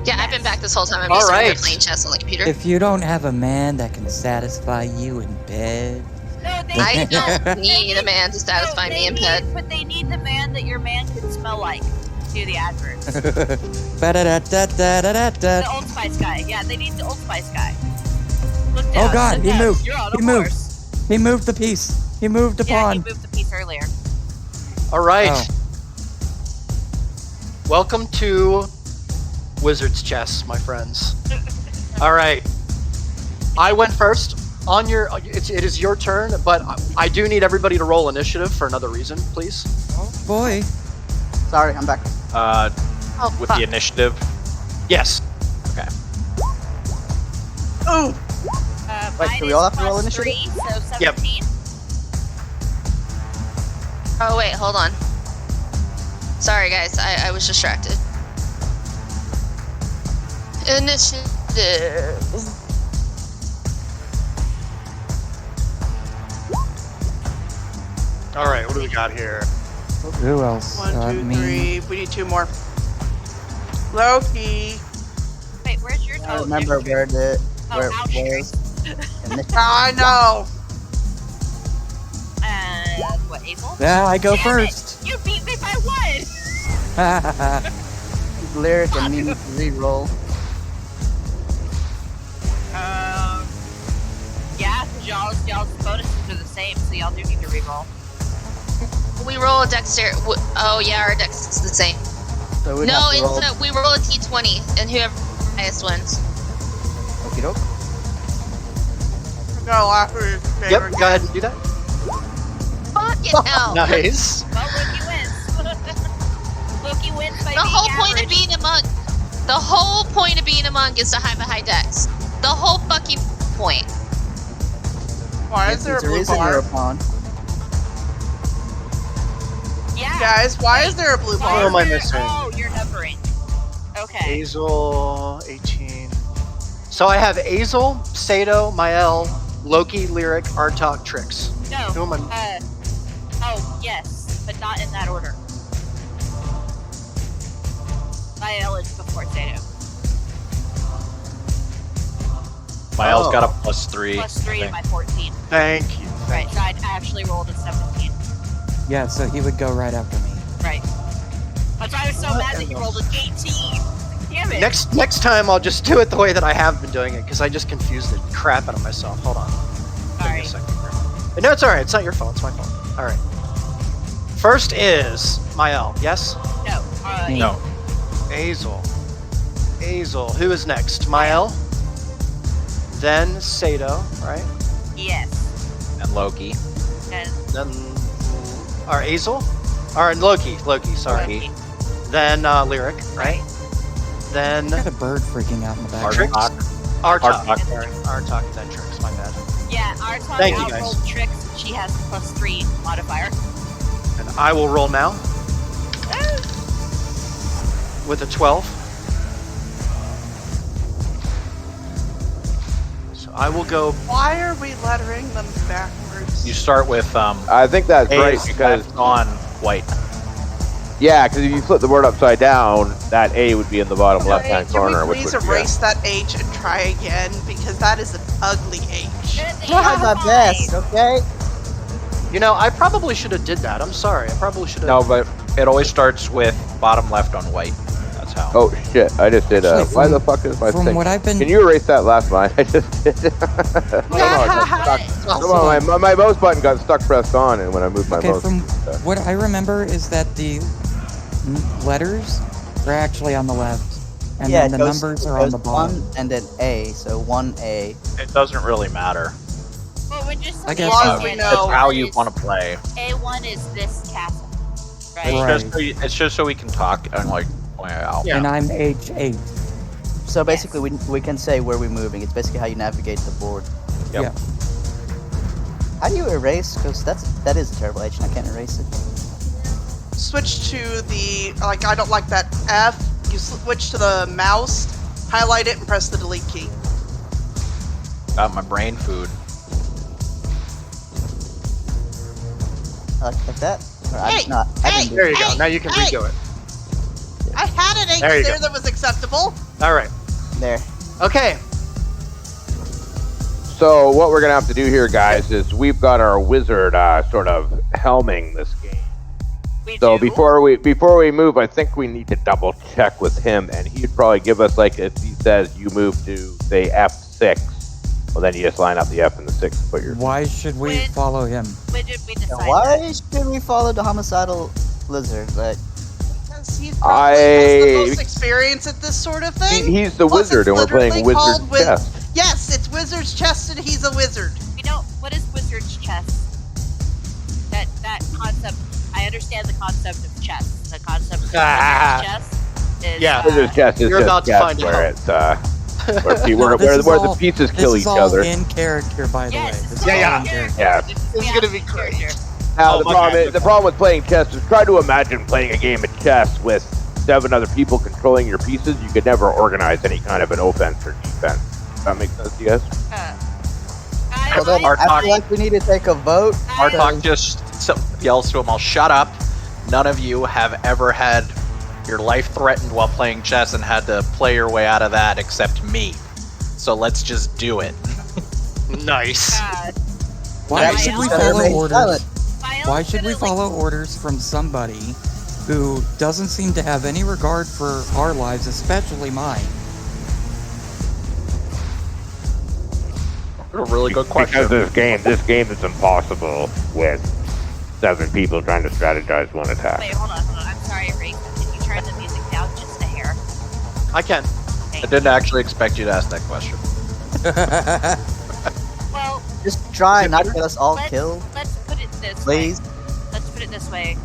Yeah, I've been back this whole time. I'm All just right. playing chess on the computer. If you don't have a man that can satisfy you in bed, No, they I no, don't need a man to satisfy me in bed. But they need the man that your man can smell like. Do the adverts. Ba-da-da-da-da-da-da. The Old Spice guy. Yeah, they need the Old Spice guy. Look down, Oh God, look he down. moved. You're on a He moved. horse. He moved the piece. He moved the Yeah, pawn. he moved the piece earlier. All right. Oh. Welcome to Wizard's Chess, my friends. All right. I went first. On your, it is your turn, but I do need everybody to roll initiative for another reason, please. Oh boy. Sorry, I'm back. With the initiative. Yes. Okay. Ooh. Wait, Mine do we all is have to roll plus initiative? 3, so Yep. 17. Oh wait, hold on. Sorry guys, I was distracted. Initiative. All right, what do we got here? Who else? 1, 2, Me. 3. We need 2 more. Loki. Wait, where's yours? I remember where the where it ouch. was. I know. And what, Hazel? Yeah, I go Damn first. it, you beat me by 1! Lyric and me need to re-roll. Yeah, because y'all's bonuses are the same, so y'all do need to reroll. We roll a dexterity. Oh yeah, our dex is the same. So we No, have to roll. it's we roll a d20, and whoever highest wins. Okie doke. I'm gonna laugh at your Yep, favorite. go ahead and do that. Fucking hell! Nice. Well, Loki wins. Loki wins by The being whole point of average. being a monk. The whole point of being a monk is to have a high dex. The whole fucking point. Why is there a blue reason you're a bar? pawn. Yeah. Guys, why is there a blue Why Oh, bar? am I is there- missing? Oh, you're numbering. Okay. Azel, 18. So I have Azel, Sato, Mael, Loki, Lyric, Artok, Trix. Who No. am I? Oh, yes, but not in that order. My L is before Sato. Miles Oh. got a +3. Plus 3 I to my think. 14. Thank you. Right, so I actually rolled a 17. Yeah, so he would go right after me. Right. That's why I was so mad that you rolled an 18. Damn it. Next time, I'll just do it the way that I have been doing it, because I just confused the crap out of myself. Hold on. Give me a Sorry. second. No, it's alright. It's not your fault. It's my fault. Alright. First is Mael, yes? No. No. Azel. Who is next? Mael? Then Sato, right? Yes. And Loki. And Then... Or Azel? Or Loki, sorry. Loki. Then Lyric, right? Then... I got a bird freaking out in the back. Trix? Artok. Artok, sorry. Artok, then Trix, my bad. Yeah, Artok Thank you, guys. outrolled Trix, and she has +3 modifier. And I will roll now. With a 12. So I will go... Why are we lettering them backwards? You start with I think that's A right is because left on white. yeah, because if you flip the word upside down, that A would be in the bottom Okay, left-hand corner, Can we which please would be erase that H and try again? Because that is an ugly H. Tried my best, okay? You know, I probably should have did that. I'm sorry. I probably should have... No, but it always starts with bottom left on white. That's how. Oh shit! I just did. Actually, Why the fuck is my From thing? what I've been... Can you erase that last line? I just did. Come on, my mouse button got stuck pressed on, and when I moved my Okay, mouse. from what I remember is that the letters are actually on the left, and Yeah, then the it goes- numbers it are on goes the bottom. 1 and then A, so 1A. It doesn't really matter. Well, we're just I guess As long so. as we It's know. how you want to play. A1 is this castle, right? Right. It's just so we can talk and like point it out. Yeah. And I'm H8. So basically, we can say where we're moving. It's basically how you navigate the board. Yep. Yeah. How do you erase? Because that is a terrible H, and I can't erase it. Switch to the, like, I don't like that F. You switch to the mouse, highlight it, and press the delete key. Got my brain food. Like that? Or I Hey, did not. I didn't do There it. you go. Now you can Hey. redo it. I had an H There you there go. that was acceptable. Alright. There. Okay. So what we're gonna have to do here, guys, is we've got our wizard sort of helming this game. We So do. before we move, I think we need to double check with him, and he'd probably give us like if he says you move to say F6, well then you just line up the F and the 6 and put your. Why should we When- follow him? When did we Now, decide why that? should we follow the homicidal lizard? Like, Because he probably has the most experience at this sort of thing. He's the Plus, wizard, it's and we're playing literally wizard called chess. Yes, it's Wizard's Chest, and he's a wizard. You know, what is wizard's chess? That concept, I understand the concept of chess. The concept of Ah. wizard's chess is... Yeah. Wizard chess is You're just about to chess find where out. it's where This is the all- pieces kill This each is all other. in character, by the Yes, way. it's This is all all Yeah, in yeah. character. Yeah. This is gonna be great. Now Oh, the okay. problem with playing chess is try to imagine playing a game of chess with 7 other people controlling your pieces. You could never organize any kind of an offense or defense. Does that make sense to you guys? well then, I feel like we need to take a vote. Artok just yells to him, "I'll shut up. None of you have ever had your life threatened while playing chess and had to play your way out of that except me. So let's just do it." Nice. Why That should we means that follow everybody's orders? silent. Why should we follow orders from somebody who doesn't seem to have any regard for our lives, especially mine? A really good question. Because this game is impossible with 7 people trying to strategize one attack. Wait, hold on. I'm sorry, Rick. Can you turn the music down just a hair? I can. I didn't actually expect you to ask that question. Well, Just try Is it not to better? get us all let's, killed, let's put it this please. way. Let's put it this way.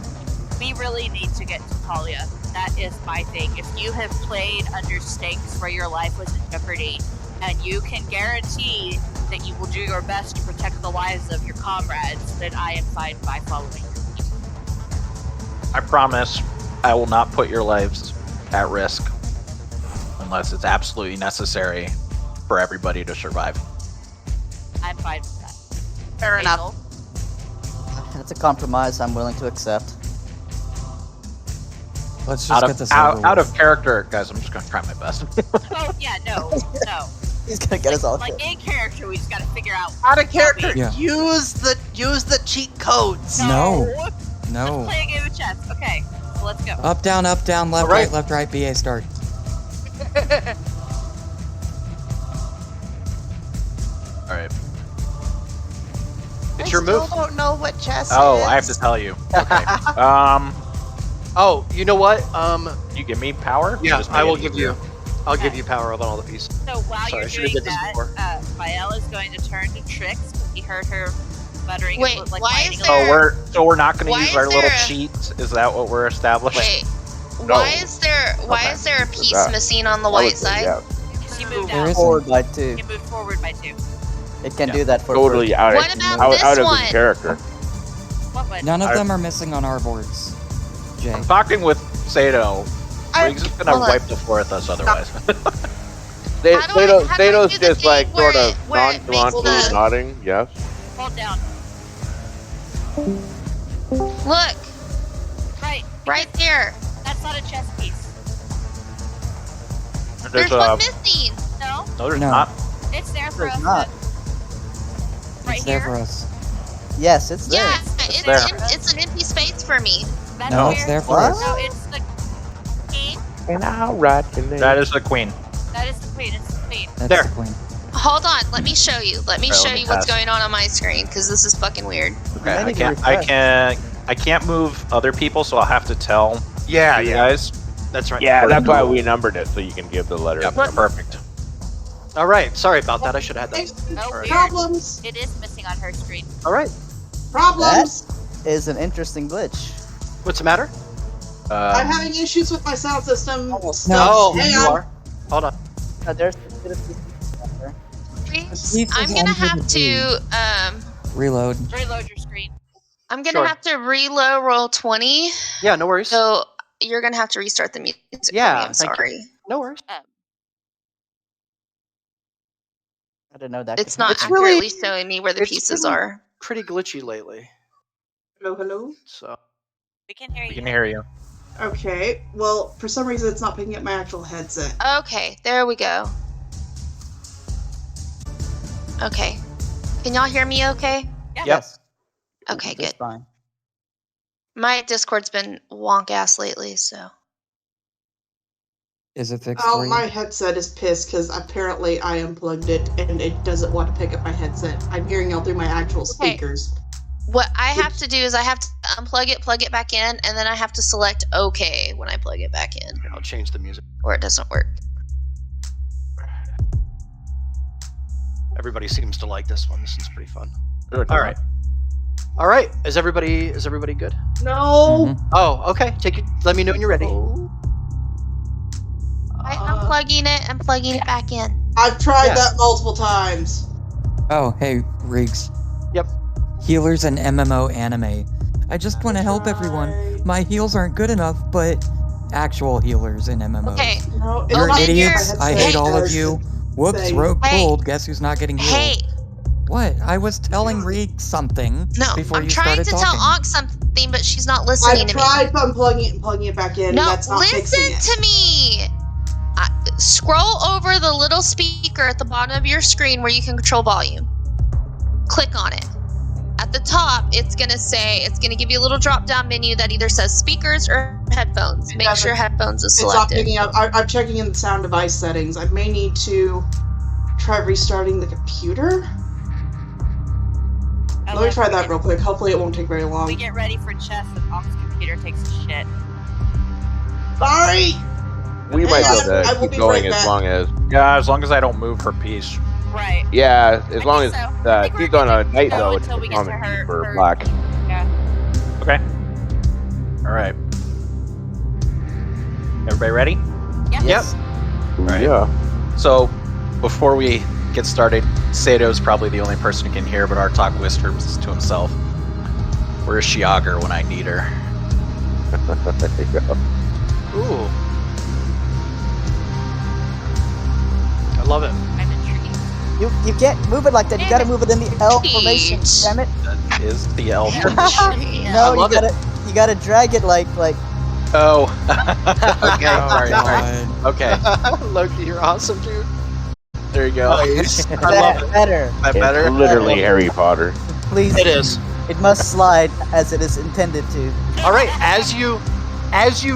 We really need to get to Talia. That is my thing. If you have played under stakes where your life was in jeopardy, and you can guarantee that you will do your best to protect the lives of your comrades, then I am fine by following your lead. I promise I will not put your lives at risk unless it's absolutely necessary for everybody to survive. I'm fine with that. Fair enough. Hazel? That's a compromise I'm willing to accept. Let's just Out get of this over out with. of character, guys. I'm just gonna try my best. Oh yeah, no. He's gonna get us all Like killed. in character, we just gotta figure out. Out of character. Yeah. Use the cheat codes. No. Let's No. play a game of chess. Okay, so let's go. Up, down, left, Alright. right, BA start. All right. It's your move. I still don't know what chess Oh, is. I have to tell you. Okay. Oh, you know what? You give me power? Yeah, Just I make will it give easier. you. I'll give you power on all the pieces. So while Sorry, I you're should've doing did this that, before. Fael is going to turn to Trix. He heard her muttering. Wait, like why biting is a there- So we're not going to Why use is our little there a- cheat? Is that what we're establishing? Wait. No. Why is there a piece that. missing on the I would white say side? yes. She moved There out. is- Forward by 2. She moved forward by 2. It can Yeah. do that for Totally out of What about out, this out of one? his character. What one? None of I- them are missing on our boards. Jay. I'm talking with Sato. Riggs is going to hold on. wipe the floor with us otherwise. How do I Sato's do the just like thing where sort of where it makes nonchalantly the- nodding. Yes. Hold down. Look, Right. right there. That's not a chess piece. There's one missing. No, No, there's No. not. it's there for There's us. not. Right It's there here. for us. Yes, it's there. Yeah, there. it's an empty space for me. That's No, where- it's there for What? us. No, it's the king. And I'll write your name. That is the queen. That is the queen. It's the queen. That's There. the queen. Hold on, let me show you. Let me Alright, show let me you what's pass. going on my screen because this is fucking weird. Okay, might I need to can't. refresh. I can't move other people, so I'll have to tell Yeah, you yeah. guys. That's right. Yeah, that's why we numbered it so you can give the letter. Yeah, perfect. All right. Sorry about that. I should have had that. No, weird. Problems. It is missing on her screen. All right. Problems. Is an interesting glitch. What's the matter? I'm having issues with my sound system. Oh, Hang you on. are. Hold on. There's a bit of there. Please, Piece I'm is gonna under have the to Reload. Reload your screen. I'm gonna Sure. have to reload roll 20. Yeah, no worries. So you're gonna have to restart the music. Yeah, for me. I'm thank you. sorry. No worries. I didn't know that. It's could not happen. really- accurately showing me where the it's pieces been- are. Pretty glitchy lately. Hello, hello. So We can hear We you. can hear you. Okay. Well, for some reason, it's not picking up my actual headset. Okay, there we go. Okay. Can y'all hear me okay? Yeah. Yes. Okay, Just good. fine. My Discord's been wonk ass lately, so. Is it fixed Oh, for you? my headset is pissed because apparently I unplugged it and it doesn't want to pick up my headset. I'm hearing y'all through my actual Okay. speakers. What I have to do is I have to unplug it, plug it back in, and then I have to select OK when I plug it back in, here, I'll change the music. or it doesn't work. Everybody seems to like this one. This is pretty fun. Good. All right. All right. Is everybody good? No. Mhm. Oh, okay. Take it. Let me know when you're ready. I'm unplugging it and plugging it back in. I've tried Yeah. that multiple times. Oh, hey, Riggs. Yep. Healers and MMO anime. I just want to help everyone. My heals aren't good enough, but actual healers in MMOs. Okay. No, it's You're not picking up my idiots. I headset hate all of as- you. Whoops, say- rogue Hey. pulled. Guess who's not getting healed? Hey, What? I was telling Riggs something no, before I'm you trying started to talking. tell Onk something, but she's not listening I've to me. tried unplugging it and plugging it back in. No, That's not fixing listen it. to me. Scroll over the little speaker at the bottom of your screen where you can control volume. Click on it. At the top, it's gonna give you a little drop-down menu that either says speakers or headphones. It Make sure doesn't. headphones is It's not selected. picking up. I'm checking in the sound device settings. I may need to try restarting the computer. I Let me love try we that get- real quick. Hopefully, it won't take very We long. get ready for chess and Onk's computer takes a shit. Sorry. We might be I able to will keep be going right as back. long as Yeah, as long as I don't move her piece. Right. yeah, as long as think so. I think we're she's on a good to night go though. until we It's get on to the her- for her- black. Yeah. Okay. All right. Everybody ready? Yeah. Yep. Right. Yeah. So, before we get started, Sato's probably the only person who can hear, but Artok whispers to himself, "Where's Shiagar when I need her?" There you go. Ooh. I love it. I'm intrigued. You can't move it like that. You gotta move it in the L formation. Teach. Damn it! That is the elf. No, love you gotta drag it like Oh. okay. Oh, Sorry. God. Okay. Loki, you're awesome, dude. There you go. Nice. I love it. Better. Is that It's better? literally Harry Potter. Please. It is. It must slide as it is intended to. All right, as you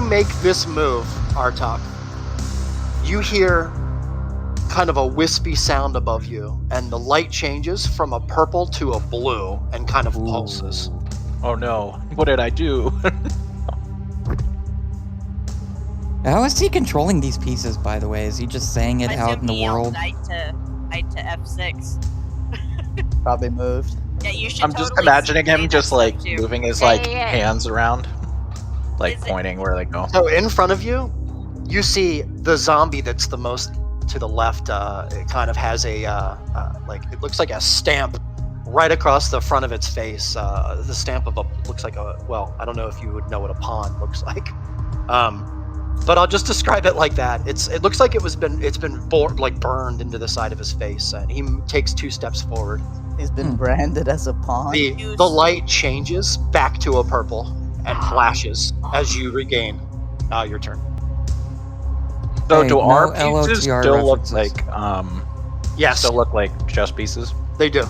make this move, Artok, you hear kind of a wispy sound above you, and the light changes from a purple to a blue and kind of pulses. Oh no! What did I do? How is he controlling these pieces, by the way? Is he just saying it out in the world? Knight to F6. Probably moved. Yeah, you should. I'm just totally imagining say him that just stuff like too. moving his Yeah, like yeah, yeah. hands around, like Is it- pointing where they go. So in front of you, you see the zombie that's the most to the left. It kind of has a like it looks like a stamp right across the front of its face. The stamp of looks like a I don't know if you would know what a pawn looks like. But I'll just describe it like that. It looks like it's been burned into the side of his face, and he takes 2 steps forward. He's been branded as a pawn. The light changes back to a purple and flashes as you regain your turn. So Hey, do no our pieces LOTR still look references. like Yes, still look like chess pieces? they do.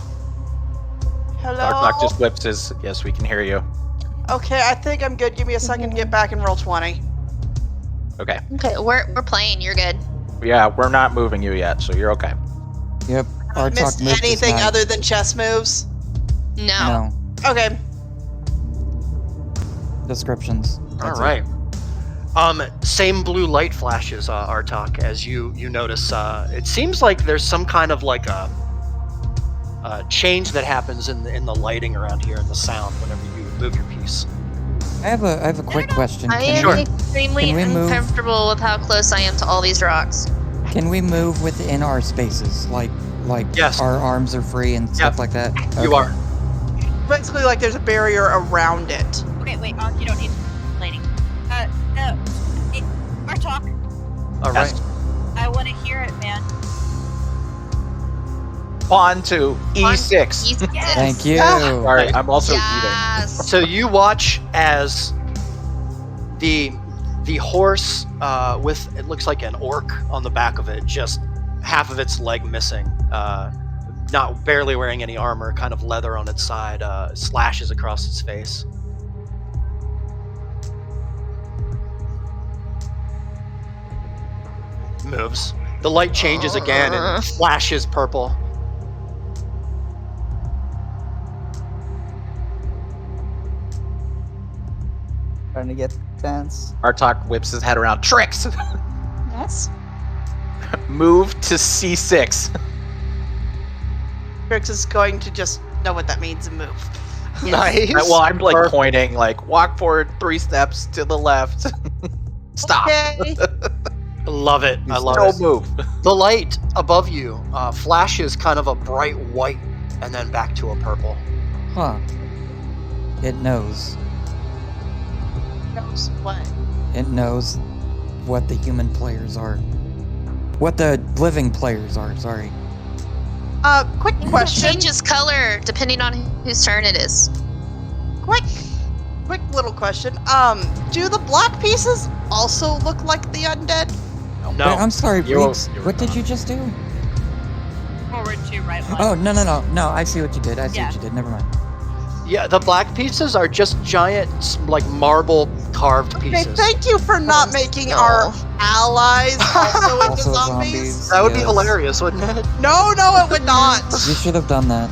Hello? Dark just whips his. Yes, we can hear you. Okay, I think I'm good. Give me a second to get back and roll 20. Okay. Okay, we're playing. You're good. Yeah, we're not moving you yet, so you're okay. Yep. I Artok missed moved his anything knight. other than chess moves? No. No. Okay. Descriptions. All That's right. Same blue light flashes, Artok, as you notice. It seems like there's some kind of like a change that happens in the lighting around here and the sound whenever you move your piece. I have a quick question. I Can am Sure. extremely Can we move? uncomfortable with how close I am to all these rocks. Can we move within our spaces? Like Yes. our arms are free and stuff like that? You Okay. are. Basically, like there's a barrier around it. Okay, wait. You don't need complaining. No. Our talk. All right. I want to hear it, man. On to E6. Yes. Thank you. Sorry, I'm also eating. Yes. So you watch as the horse with it looks like an orc on the back of it, just half of its leg missing, not barely wearing any armor, kind of leather on its side, slashes across its face. Moves. The light changes again and flashes purple. Trying to get chance. Artok whips his head around. Tricks! Yes. Move to C6. Trix is going to just know what that means and move. Nice. Well, I'm like Perfect. pointing, like walk forward 3 steps to the left. Stop. Okay. Love it. I love No it. move. The light above you flashes kind of a bright white and then back to a purple. Huh. It knows. Knows what? It knows what the human players are. What the living players are, sorry. Quick It question. changes color depending on whose turn it is. Quick little question. Do the black pieces also look like the undead? No. Wait, I'm sorry, You were- Reeks. you were What did not. you just do? Forward to right one. Oh, no, I see what you did. I see Yeah. what you did. Never mind. Yeah, the black pieces are just giant, like marble carved Okay, pieces. thank you for not making our allies also into Also zombies. zombies. That would be Yes. hilarious, wouldn't it? No, it would not. You should have done that.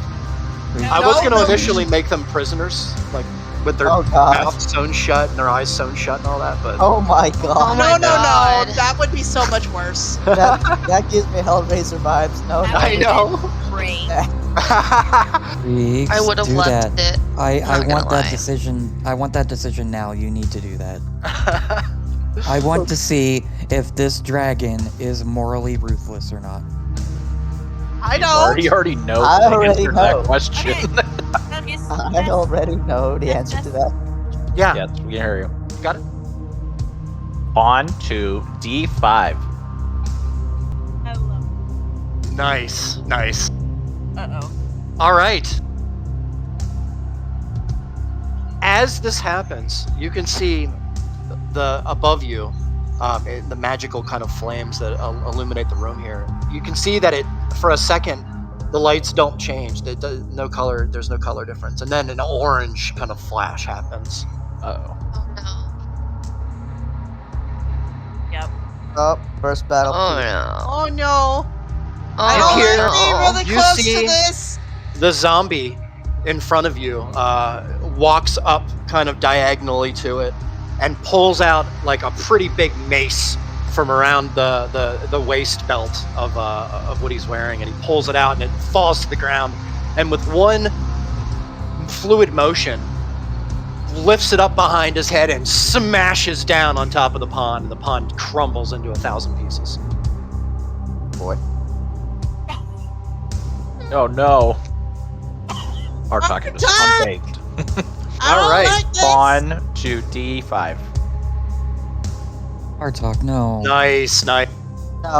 Reeks. I was No, going to no. initially make them prisoners, like with their Oh, God. mouths sewn shut and their eyes sewn shut and all that, but Oh my Oh god. my No, God. that would be so much worse. that gives me Hellraiser vibes. No, That no. I know. Brain. Reeks, I would have do loved that. it. I Not gonna want that lie. decision. I want that decision now. You need to do that. I want to see if this dragon is morally ruthless or not. I You don't. already know I the already answer to know. that question. Okay. Focus. I already know the answer to that. Yeah, Yes, we can hear you. got it. On to D5. Hello. Nice. Uh-oh. All right. As this happens, you can see the above you, the magical kind of flames that illuminate the room here. You can see that for a second, the lights don't change. No color. There's no color difference, and then an orange kind of flash happens. Uh-oh. Oh no. Yep. Oh, first battle. Oh peak. no. Oh no. I Oh don't hear- like being really you close see- to this. The zombie in front of you walks up kind of diagonally to it and pulls out like a pretty big mace from around the waist belt of what he's wearing, and he pulls it out and it falls to the ground, and with one fluid motion lifts it up behind his head and smashes down on top of the pond, and the pond crumbles into 1,000 pieces. Boy. Oh no. Our talking is done. unbaked. I don't Alright, like this. Spawn to D5. Artok, no. Nice. No,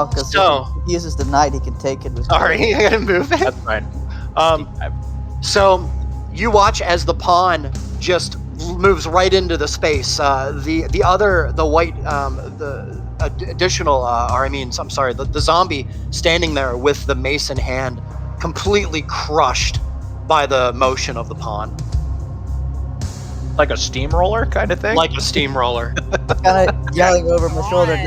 because So- if he uses the knight, he can take it with Sorry, I gotta move it. That's fine. D5. So you watch as the pawn just moves right into the space. The zombie standing there with the mace in hand, completely crushed by the motion of the pawn, Like a steamroller kind of thing? like a steamroller. kind of yelling over my shoulder.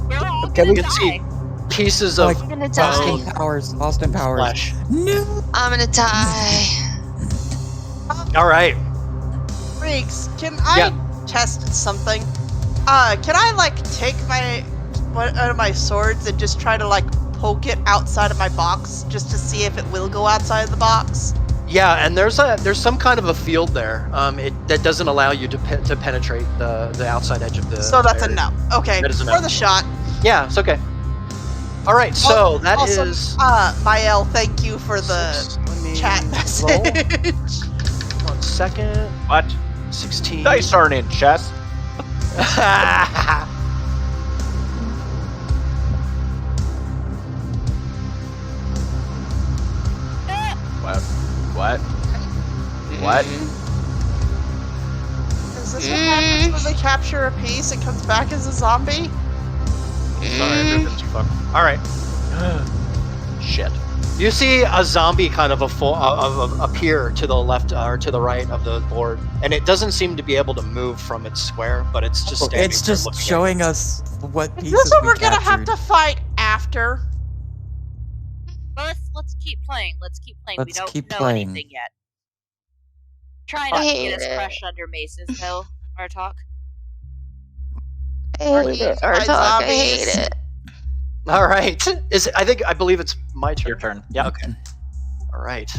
We're all Can we gonna see- die. Pieces of Like I'm gonna Austin die. Powers. Austin Powers. flesh. No. I'm gonna die. All right. Freaks, can I Yeah. test something? Can I like take one of my swords and just try to like poke it outside of my box just to see if it will go outside of the box? Yeah, and there's some kind of a field there. That doesn't allow you to penetrate the outside edge of the. So that's a area. no. Okay, That is a no. for the shot. Yeah, it's okay. All right, so that also, is. Mael, thank you for the Let me chat roll. message. 1 second. What? 16. Dice aren't in chess. What? What? What? Is this what happens when they capture a piece and comes back as a zombie? Sorry, I moved it too far. All right. Shit. You see a zombie kind of appear to the left or to the right of the board, and it doesn't seem to be able to move from its square, but it's just standing It's there just looking at showing us what Is pieces this what we we're gonna have captured. to fight after? Well, let's keep playing. Let's keep playing. We Let's don't keep know playing. anything yet. Try I not to hate get us it. crushed under maces, though. Our talk. I hate eaten our by talk. I zombies. hate it. All right. I believe it's my turn. Your turn. Yeah. Okay. All right.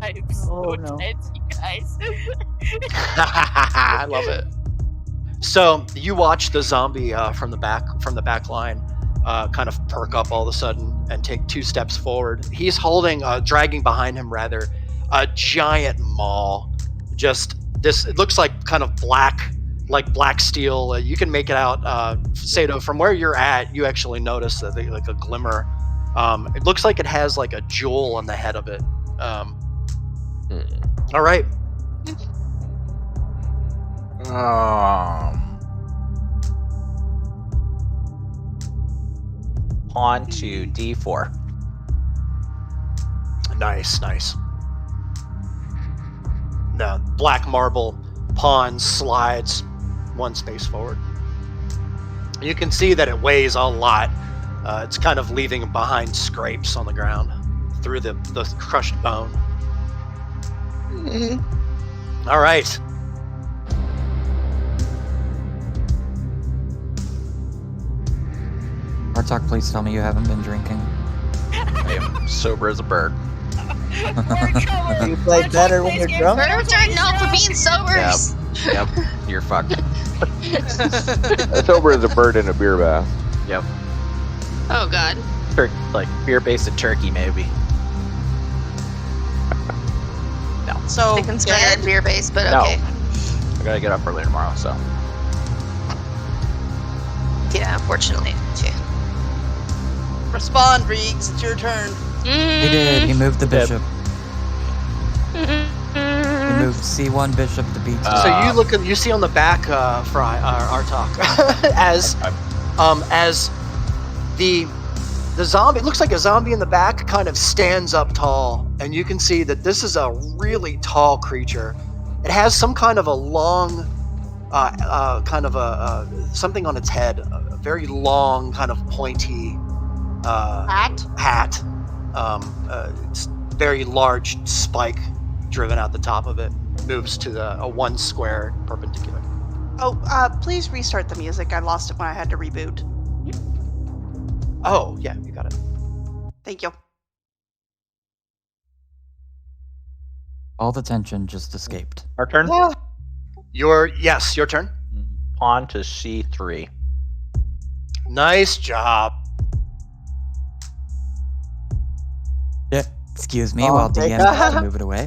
I'm so Oh, no. tense, you guys. I love it. So you watch the zombie from the back line kind of perk up all of a sudden and take 2 steps forward. He's holding, dragging behind him rather, a giant maul. Just this, it looks like kind of black steel. You can make it out. Sato, from where you're at, you actually notice that like a glimmer. It looks like it has like a jewel on the head of it. All right. Pawn to D4. Nice. The black marble pawn slides 1 space forward. You can see that it weighs a lot. It's kind of leaving behind scrapes on the ground through the crushed bone. All right. Artok, please tell me you haven't been drinking. I am sober as a bird. You play better when you're drunk? Birds aren't known for being sober. Yep. You're fucked. That's over as a bird in a beer bath. Yep. Oh god. Like beer-based turkey, maybe. So I consider it beer based, but No. okay. I gotta get up early tomorrow, so. Yeah, unfortunately. Too. Respond, Reeks. It's your turn. He did. He moved the He did. bishop. He moved C1 bishop to B2. So you look at, you see on the back, Fry, Artok, as the zombie, it looks like a zombie in the back kind of stands up tall, and you can see that this is a really tall creature. It has some kind of a long, something on its head, a very long, kind of pointy hat. It's very large spike driven out the top of it. Moves to a one square perpendicular. Oh, please restart the music. I lost it when I had to reboot. Oh, yeah, you got it. Thank you. All the tension just escaped. Our turn? Your turn. Pawn to C3. Nice job. Yeah. Excuse me Oh, while take DM that. has to move it away.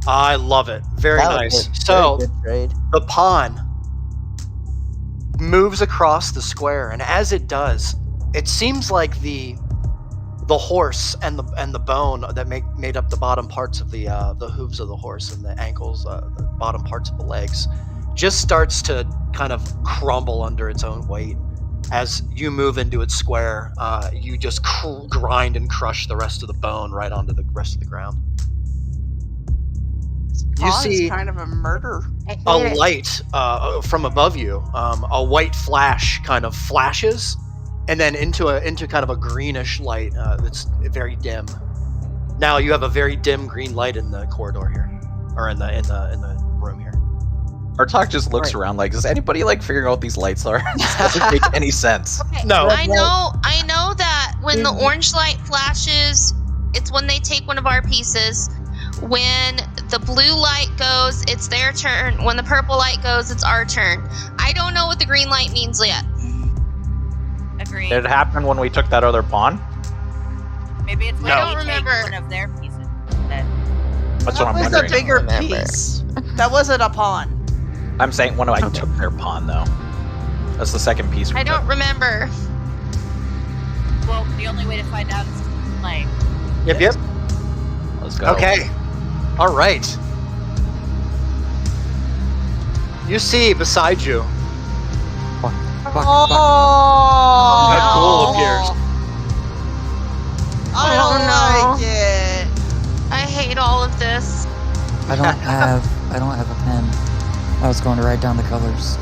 I love it. Very That was nice. good. So Very good trade. the pawn moves across the square, and as it does, it seems like the horse and the bone that made up the bottom parts of the hooves of the horse and the ankles, the bottom parts of the legs, just starts to kind of crumble under its own weight. As you move into its square, you just grind and crush the rest of the bone right onto the rest of the ground. You Pawn is see kind of a murder. a light from above you. A white flash kind of flashes, and then into kind of a greenish light that's very dim. Now you have a very dim green light in the corridor here, or in the room here. Artok just looks around like, is anybody like figuring out what these lights are? This doesn't make any sense. Okay, No. I know that when the orange light flashes, it's when they take one of our pieces. When the blue light goes, it's their turn. When the purple light goes, it's our turn. I don't know what the green light means yet. Agreed. Did it happen when we took that other pawn? Maybe it's when I we don't take remember. one of their pieces. Then. That's That what I'm was a wondering. bigger Remember. piece. That wasn't a pawn. I'm saying when I took their pawn, though. That's the second piece. I don't remember. Well, the only way to find out is to play. Yep. Let's go. Okay. All right. You see beside you, Fuck. a ghoul appears. I don't like it. I hate all of this. I don't have a pen. I was going to write down the colors.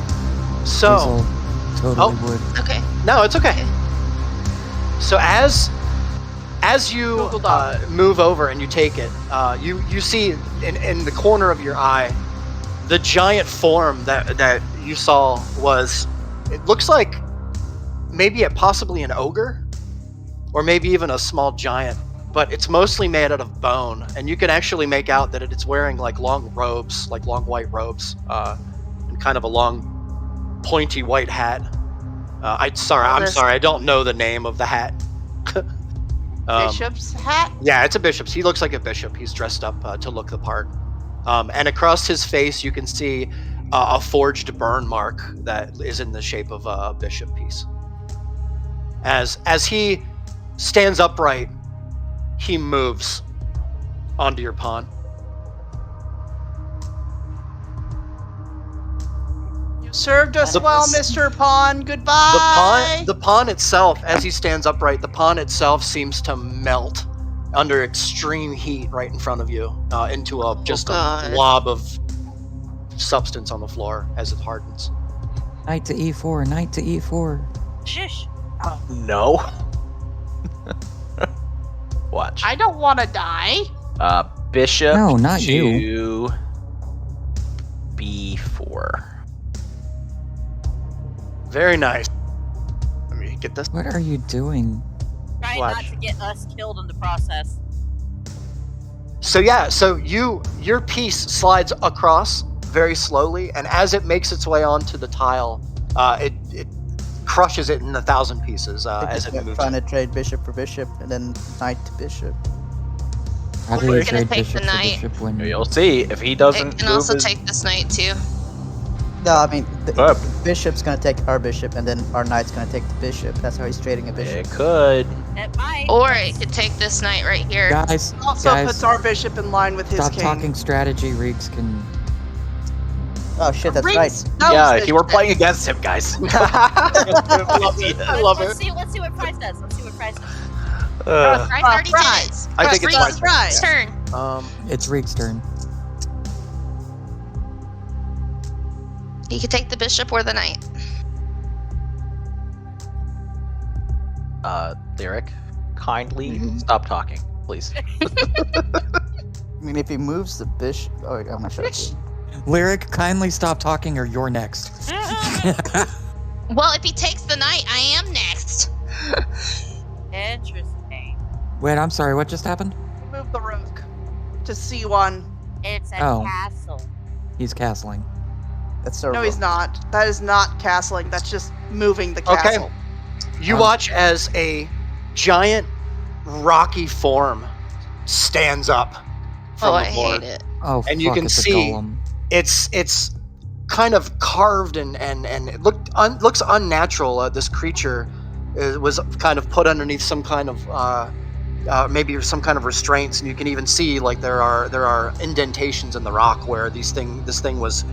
So, Hazel totally would. Okay. no, it's okay. So as you Google Doc. move over and you take it, you see in the corner of your eye, the giant form that you saw was, it looks like maybe possibly an ogre, or maybe even a small giant, but it's mostly made out of bone, and you can actually make out that it's wearing like long robes, like long white robes, and kind of a long pointy white hat. I'm sorry, I don't know the name of the hat. Bishop's hat? Yeah, it's a bishop's. He looks like a bishop. He's dressed up to look the part. And across his face, you can see a forged burn mark that is in the shape of a bishop piece. As he stands upright, he moves onto your pawn. You served us The- well, Mr. Pawn. Goodbye. The pawn itself, as he stands upright, the pawn itself seems to melt under extreme heat right in front of you into a God. blob of substance on the floor as it hardens. Knight to E4, knight to E4. Shush. No. Watch. I don't want to die. Bishop No, not to you. B4. Very nice. Let me get this. What are you doing? Trying Watch. not to get us killed in the process. So your piece slides across very slowly, and as it makes its way onto the tile, it crushes it in 1,000 pieces as it moves. Trying to trade bishop for bishop and then knight to bishop. How do We're you gonna trade take the bishop for knight. bishop when You'll see if he doesn't It can move also his- take this night too. No, I mean, Go ahead. the bishop's gonna take our bishop, and then our knight's gonna take the bishop. That's how he's trading a bishop. It could. It might. Or it could take this knight right here. Guys, Also guys, puts our bishop in line with his stop king. talking strategy. Reeks can. Oh shit, that's Reeks right. knows Yeah, this we're shit. playing against him, guys. I love Let's it. see what Price does. Let's see what Price does. Price already did Price. it. I think it's Reese's my Price. turn. It's Reeks' turn. He could take the bishop or the knight. Lyric, kindly Mhm. stop talking, please. I mean, if he moves the bishop, oh, I'm gonna shut up. Lyric, kindly stop talking, or you're next. Well, if he takes the knight, I am next. Interesting. Wait, I'm sorry. What just happened? Move the rook to C1. It's a Oh. castle. He's castling. That's so. No, he's not. That is not castling. That's just moving the Okay. castle. You watch as a giant rocky form stands up from Oh, the I floor. hate it. Oh, And you fuck, can it's a see- golem. It's kind of carved and it looks unnatural. This creature was kind of put underneath some kind of maybe some kind of restraints, and you can even see like there are indentations in the rock where this thing was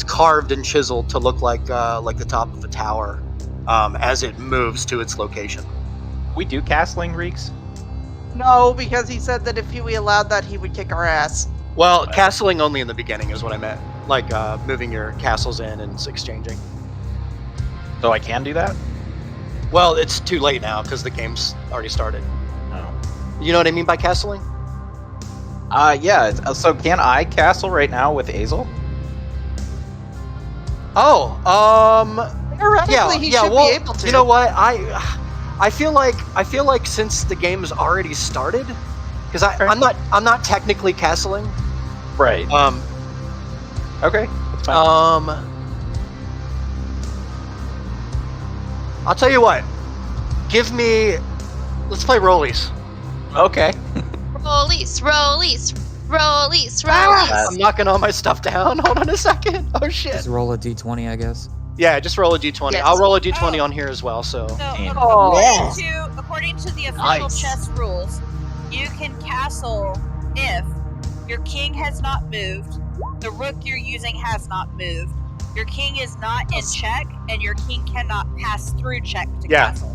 carved and chiseled to look like the top of a tower as it moves to its location. We do castling, Reeks? No, because he said that if we allowed that, he would kick our ass. Well, castling only in the beginning is what I meant, like moving your castles in and exchanging. So I can do that? Well, it's too late now because the game's already started. No. You know what I mean by castling? Yeah. So can I castle right now with Azel? Oh, Theoretically, he should well, be able to. You know what? I feel like since the game has already started, because I'm not technically castling. Right. Okay. That's fine. I'll tell you what. Let's play rollies. Okay. Release. I'm knocking all my stuff down. Hold on a second. Oh shit. Just roll a d20, I guess. Yeah, just roll a d20. Yes. I'll roll a d20 Oh. on here as well. So. So, Damn. according to the official Nice. chess rules, you can castle if your king has not moved, the rook you're using has not moved, your king is not in check, and your king cannot pass through check to Yeah. castle.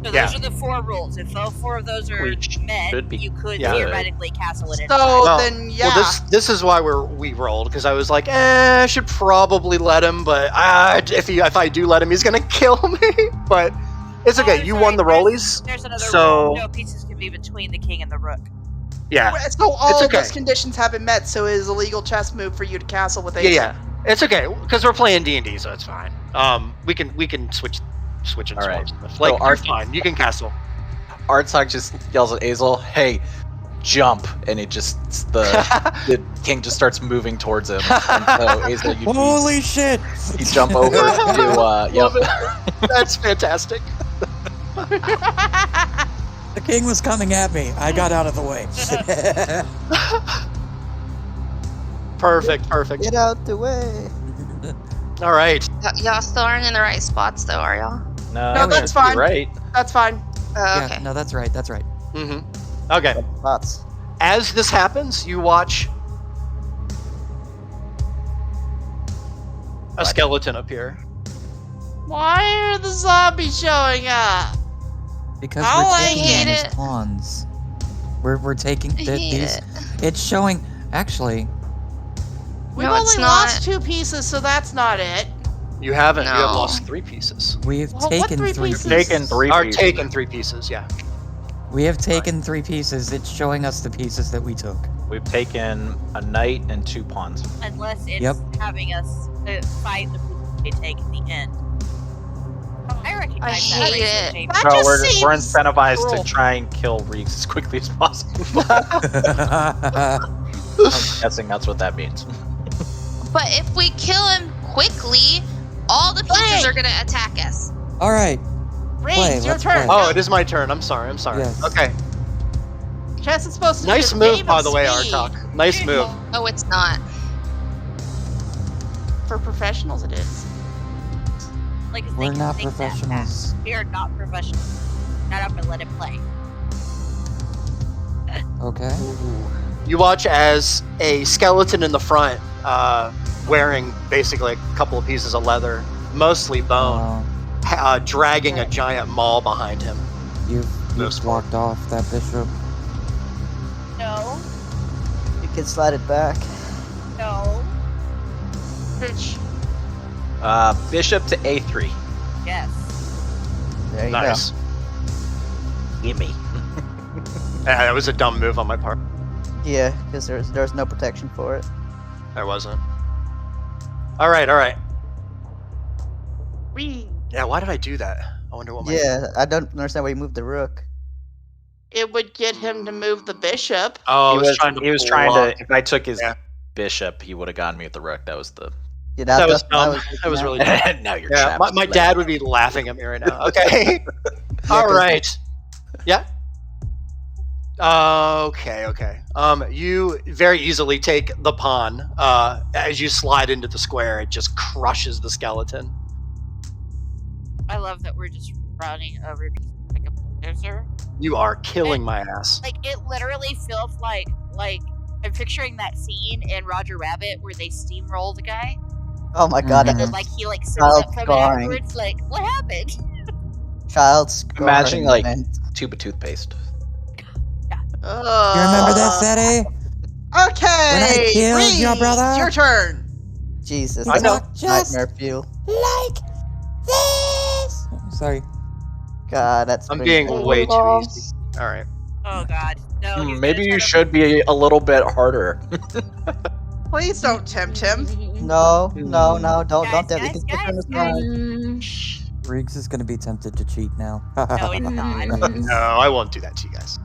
So Yeah. those are the 4 rules. If all 4 of those are Which met, should be you could Yeah. theoretically castle it in. So Well- then, yeah. Well, this is why we rolled, because I was like, I should probably let him, but if I do let him, he's gonna kill me. But it's Oh, okay. I'm you sorry, won the there's- rollies. There's another So- rule. No pieces can be between the king and the rook. Yeah. So all It's of okay. those conditions have been met, so it is a legal chess move for you to castle with Yeah, Ace. yeah. It's okay because we're playing D&D, so it's fine. We can switch and All right. swap stuff. Like, So you're fine. You can castle. Artsog just yells at Azel, "Hey, jump!" And it just the king just starts moving towards him. And so Azel, you Holy shit! jump over to Love yep. it. That's fantastic. The king was coming at me. I got out of the way. Perfect. Get out the way. All right. Y'all still aren't in the right spots, though, are y'all? No, No, that's you're fine. right. That's fine. Oh, Yeah, okay. no, that's right. That's right. Mm-hmm. Okay. Lots. As this happens, you watch a skeleton appear. Why are the zombies showing up? Because Oh, we're I taking hate them as it. pawns. We're taking I hate these. it. It's showing. Actually, We've No, it's only not. lost 2 pieces, so that's not it. You haven't. You have No. lost 3 pieces. we've Well, what taken 3 three pieces? pieces. Taken 3 Or pieces. taken 3 pieces. Yeah. We have taken 3 pieces. It's showing us the pieces that we took. We've taken a knight and 2 pawns. Unless it's Yep. having us fight the people they take at the end. I recognize I that hate reason, it. James. That So just we're seems incentivized cruel. to try and kill Reeks as quickly as possible. I'm guessing that's what that means. But if we kill him quickly, all the pieces Wait. are gonna attack us. All right. Reigns, your let's turn. play. Oh, it is my turn. I'm sorry. Yes. Okay. Chess is supposed to Nice be a move, game by of the way, speed. Artok. Nice move. Oh, it's not. for professionals it is. Like, 'cause they We're can not think that professionals. fast. We are not professionals. Not up and let it play. Okay. You watch as a skeleton in the front, wearing basically a couple of pieces of leather, mostly bone, dragging a giant maul behind him. You've blocked off that bishop. No. You can slide it back. No. Bitch. Bishop to A3. Yes. There you Nice. Gimme. Yeah, that was a dumb move on my part. go. Yeah, because there's no protection for it. There wasn't. All right. Whee. Yeah, why did I do that? I wonder what my... Yeah, I don't understand why you moved the rook. It would get him to move the bishop. Oh, He was trying block. to. If I took his Yeah. bishop, he would have gotten me with the rook. That was the. Yeah, That was that's what I dumb. thinking That was now. really dumb. Now you're Yeah, trapped. my dad would be laughing at me right now. Okay. All 'cause- right. Yeah. Okay. You very easily take the pawn. As you slide into the square, it just crushes the skeleton. I love that we're just running over these like a bulldozer. You are killing my ass. Like, it literally feels like I'm picturing that scene in Roger Rabbit where they steamroll the guy, Oh my god, and that then like he like sits child up from it scarring. afterwards. Like, what happened? Child scarring. Imagining, like, man. tube of toothpaste. You remember that, Seti? Okay. When I killed your Reese, brother? your turn. Jesus, I know. that's Just nightmare fuel. like this. Sorry. God, that's I'm pretty being bad. way too easy. All right. Oh god, no. he's Maybe gonna you try to- should be a little bit harder. Please don't tempt him. No, don't Guys, that. guys, Because the turn is guys. fine. Riggs is gonna be tempted to cheat now. No, he's not. No, I won't do that to you guys.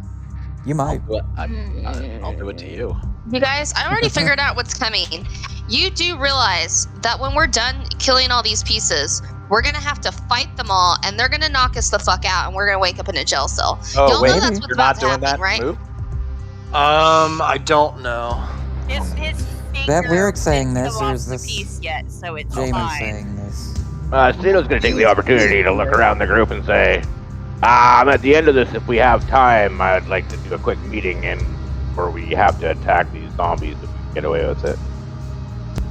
You might. I'll do it to you. You guys, I already figured out what's coming. You do realize that when we're done killing all these pieces, we're gonna have to fight them all, and they're gonna knock us the fuck out, and we're gonna wake up in a jail cell. Oh Y'all wait, know that's what's you're about not to doing happen, that right? move? I don't know. His That finger we're saying didn't this, come or off is the this piece yet, so it's Jamin fine. saying this? Cito's going to take the opportunity to look around the group and say, at the end of this, if we have time, I'd like to do a quick meeting where we have to attack these zombies if we can get away with it.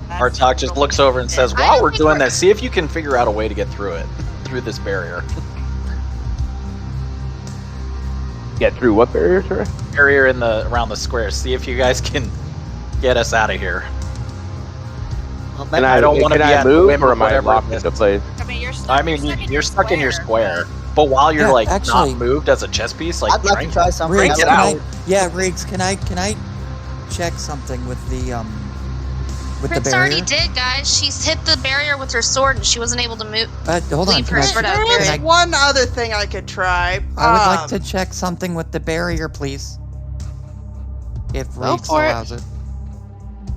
Artok just looks over and says, I while don't we're think doing we're- this, see if you can figure out a way to get through it. Through this barrier. Get through what barrier, sir? Barrier around the square. See if you guys can get us out of here. Can I don't wanna can be I at the move, whim or of am I whatever locked it into is. place? I mean, You're stuck in your square. But while you're Yeah, like actually- not moved as a chess piece, like I'd like to try something. Riggs, it can out. Riggs, can I check something with the Prince barrier? already did, guys. She's hit the barrier with her sword, and she wasn't able to move. Hold on. leave Can her I, sword out. There is can I- one other thing I could try. I would like to check something with the barrier, please. If Go Riggs for it. allows it.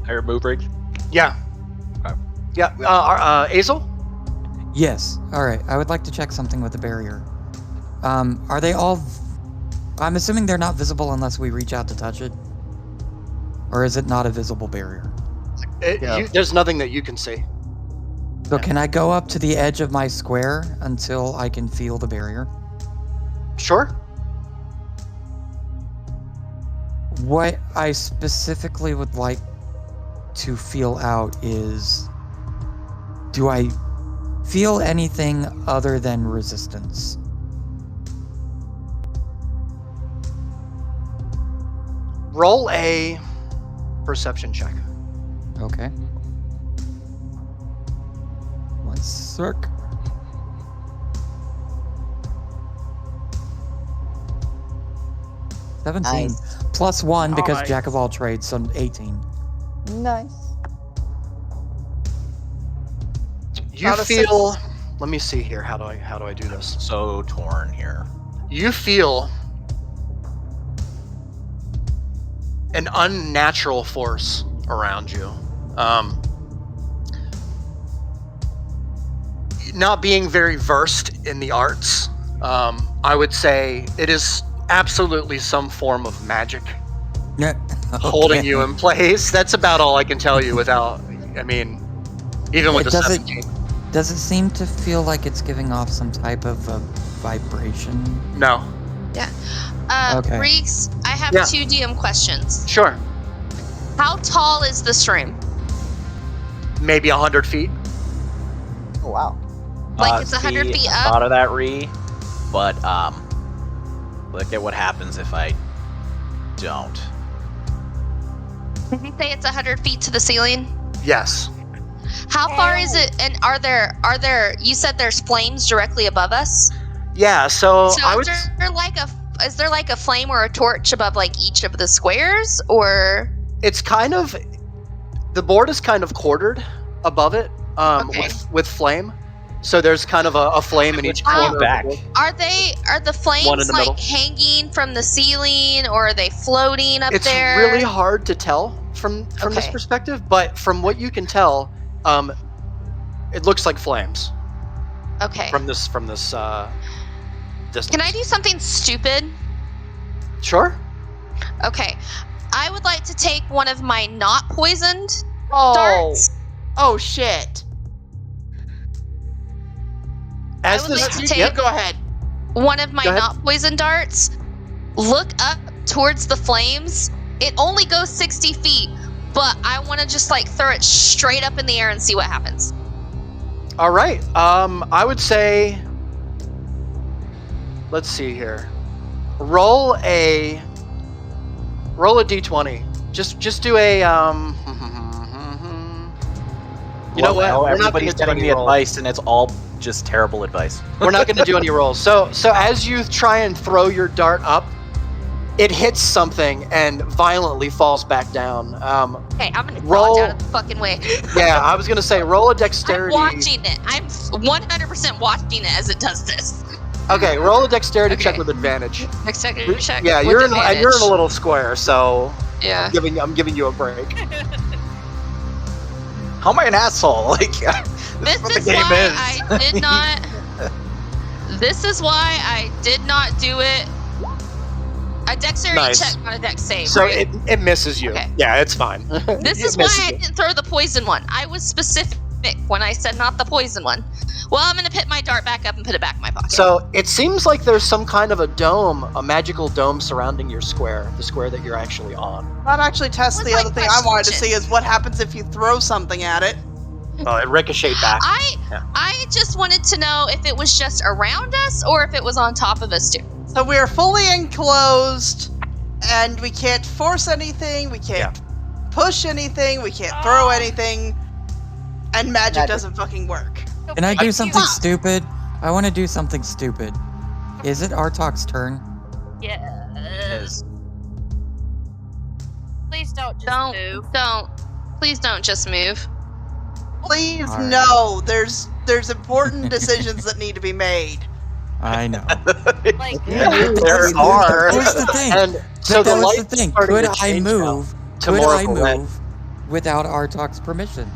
Higher move rage. Yeah. Okay. Yeah. Azel? Yes. All right. I would like to check something with the barrier. Are they all? I'm assuming they're not visible unless we reach out to touch it. Or is it not a visible barrier? There's nothing that you can see. So can I go up to the edge of my square until I can feel the barrier? Sure. What I specifically would like to feel out is, do I feel anything other than resistance? Roll a perception check. Okay. 1 sec. $17 Nice. plus 1 because Alright. jack of all trades, so 18. Nice. You Not a feel. Let me see here. How do I do this? So torn here. You feel an unnatural force around you. Not being very versed in the arts, I would say it is absolutely some form of magic Yeah. holding you in place. That's about all I can tell you without, I mean, Even with It the doesn't- 17. Does it seem to feel like it's giving off some type of a vibration? No. Okay. Reeks, I have Yeah. 2 DM questions. Sure. How tall is this room? Maybe 100 feet. Oh, wow. Like it's 100 See, feet I up? thought of that, but look at what happens if I don't. Did you say it's 100 feet to the ceiling? Yes. How far is it? And are there? You said there's flames directly above us. Yeah. So I So would. is there like a flame or a torch above like each of the squares, or? It's kind of. The board is kind of quartered above it, Okay. with flame. So there's kind of a flame in each corner. of the back. board. Are the flames One in the like middle. hanging from the ceiling, or are they floating up It's there? really hard to tell from this Okay. perspective, but from what you can tell, it looks like flames Okay. from this distance. Can I do something stupid? Sure. Okay. I would like to take one of my not poisoned Oh. darts. Oh shit. As would this, like to You, take- you go ahead. One of my Go ahead. not poison darts. Look up towards the flames. It only goes 60 feet, but I want to just like throw it straight up in the air and see what happens. All right. I would say. Let's see here. Roll a d20. Just do a You know what? Well, We're not everybody's gonna do telling any me rolls. advice, and it's all just terrible advice. We're not going to do any rolls. So as you try and throw your dart up, it hits something and violently falls back down. Okay, I'm gonna Roll- dodge out of the fucking way. Yeah, I was going to say roll a I'm dexterity. watching it. I'm 100% watching it as it does this. Okay, roll a dexterity Okay. check with advantage. Next second check. Yeah, with you're in a advantage. little square, so Yeah. I'm giving you a break. How am I an asshole? Like, This what is the game why is. I did not. This is why I did not do it. A dexterity Nice. check, not a dex save. So right? it misses you. Okay. Yeah, it's fine. This It is why misses I you. didn't throw the poison one. I was specific when I said not the poison one. Well, I'm gonna pick my dart back up and put it back in my pocket. So it seems like there's some kind of a dome, a magical dome surrounding your square, the square that you're actually on. That actually tests What's the my other thing I wanted to question? see is what happens if you throw something at it. It ricocheted back. Yeah. I just wanted to know if it was just around us or if it was on top of us too. So we are fully enclosed, and we can't force anything, we can't push anything, we can't throw anything, and magic doesn't fucking work. Can I do I- something stupid? I want to do something stupid. Is it Artok's turn? Yeah. is. Please don't just move. Please don't just move. Please, All right. no. There's important decisions that need to be made. I know. Like, There are. Here's the thing. And so the that was lights the thing. starting Could to I change now move? to Could more I of a red. move without Artok's permission?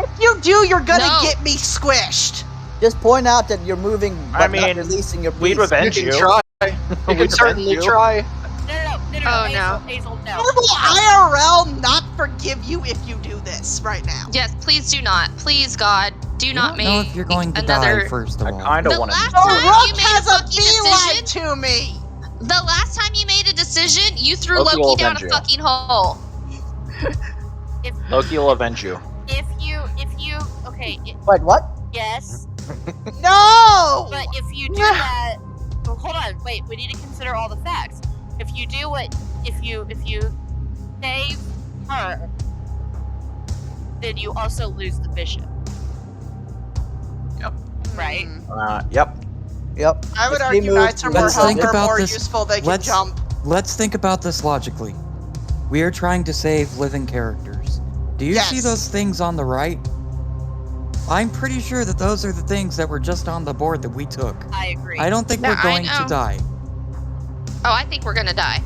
If you do, you're gonna No. get me squished. Just point out that you're moving, but I not mean, releasing your we'd piece. revenge You you. can try. You can We'd certainly revenge you. try. no, Oh, no. Hazel, no. I will IRL not forgive you if you do this right now. Yes, please do not. Please, God, do You not don't know make if you're going to another. die, first of I all. kind of The want last to. The time you Rook made has a a fucking beeline decision. to me. The last time you made a decision, you threw Loki will Loki down a avenge you. fucking hole. Loki will avenge you. If you, okay, Wait, what? yes, No. but if you do that, well, hold on, wait, we need to consider all the facts. If you do what, if you save her, then you also lose the bishop. Yep. Right? Yep. Yep. I would If he argue moves, knights are then more Let's think help or about more this. useful. They can Let's- jump. Let's think about this logically. We are trying to save living characters. Do you see Yes. those things on the right? I'm pretty sure that those are the things that were just on the board that we took. I agree. I don't think Yeah, we're I going to know. die. Oh, I think we're gonna die.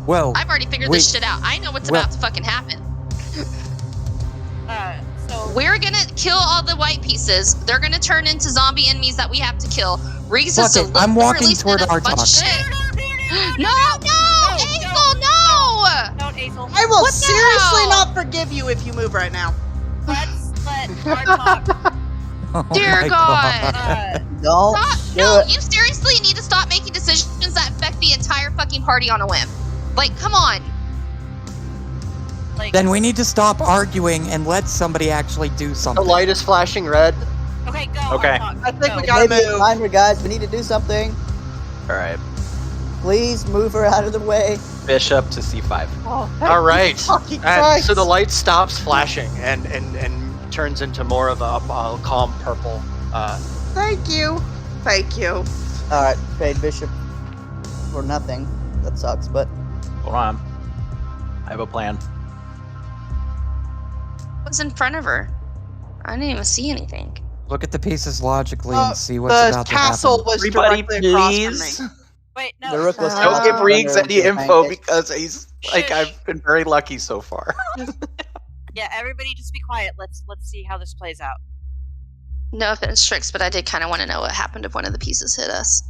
Well, I've already figured Wait. this shit out. I know what's Well- about to fucking happen. So We're gonna kill all the white pieces. They're gonna turn into zombie enemies that we have to kill. Reese Fuck is it, I'm walking toward a bunch of Artok. shit. no, No, no, Hazel, no! don't, Hazel. I will What the seriously hell? not forgive you if you move right now. Let's let our talk. Oh Dear my God. Don't Stop. do No, it. you seriously need to stop making decisions that affect the entire fucking party on a whim. Like, come on. Like, Then we need to stop arguing and let somebody actually do The something. light is flashing red. okay, go. Okay. Our talk. I think Go. we gotta Maybe a move. timer, guys. We need to do something. All right. Please move her out of the way. Bishop to C5. Oh, All right. fucking And Christ. so the light stops flashing and turns into more of a calm purple. Thank you. Thank you. All right, trade bishop for nothing. That sucks, but Hold on. I have a plan. What's in front of her? I didn't even see anything. Look at the pieces logically and see what's the about to castle happen. was Everybody, directly across please. from me. Wait, no. the rook was Don't Don't stuck give in Reegs front of any the info pancakes. because he's like, Shush. I've been very lucky so far. Yeah, everybody, just be quiet. Let's see how this plays out. No offense, Trix, but I did kind of want to know what happened if one of the pieces hit us.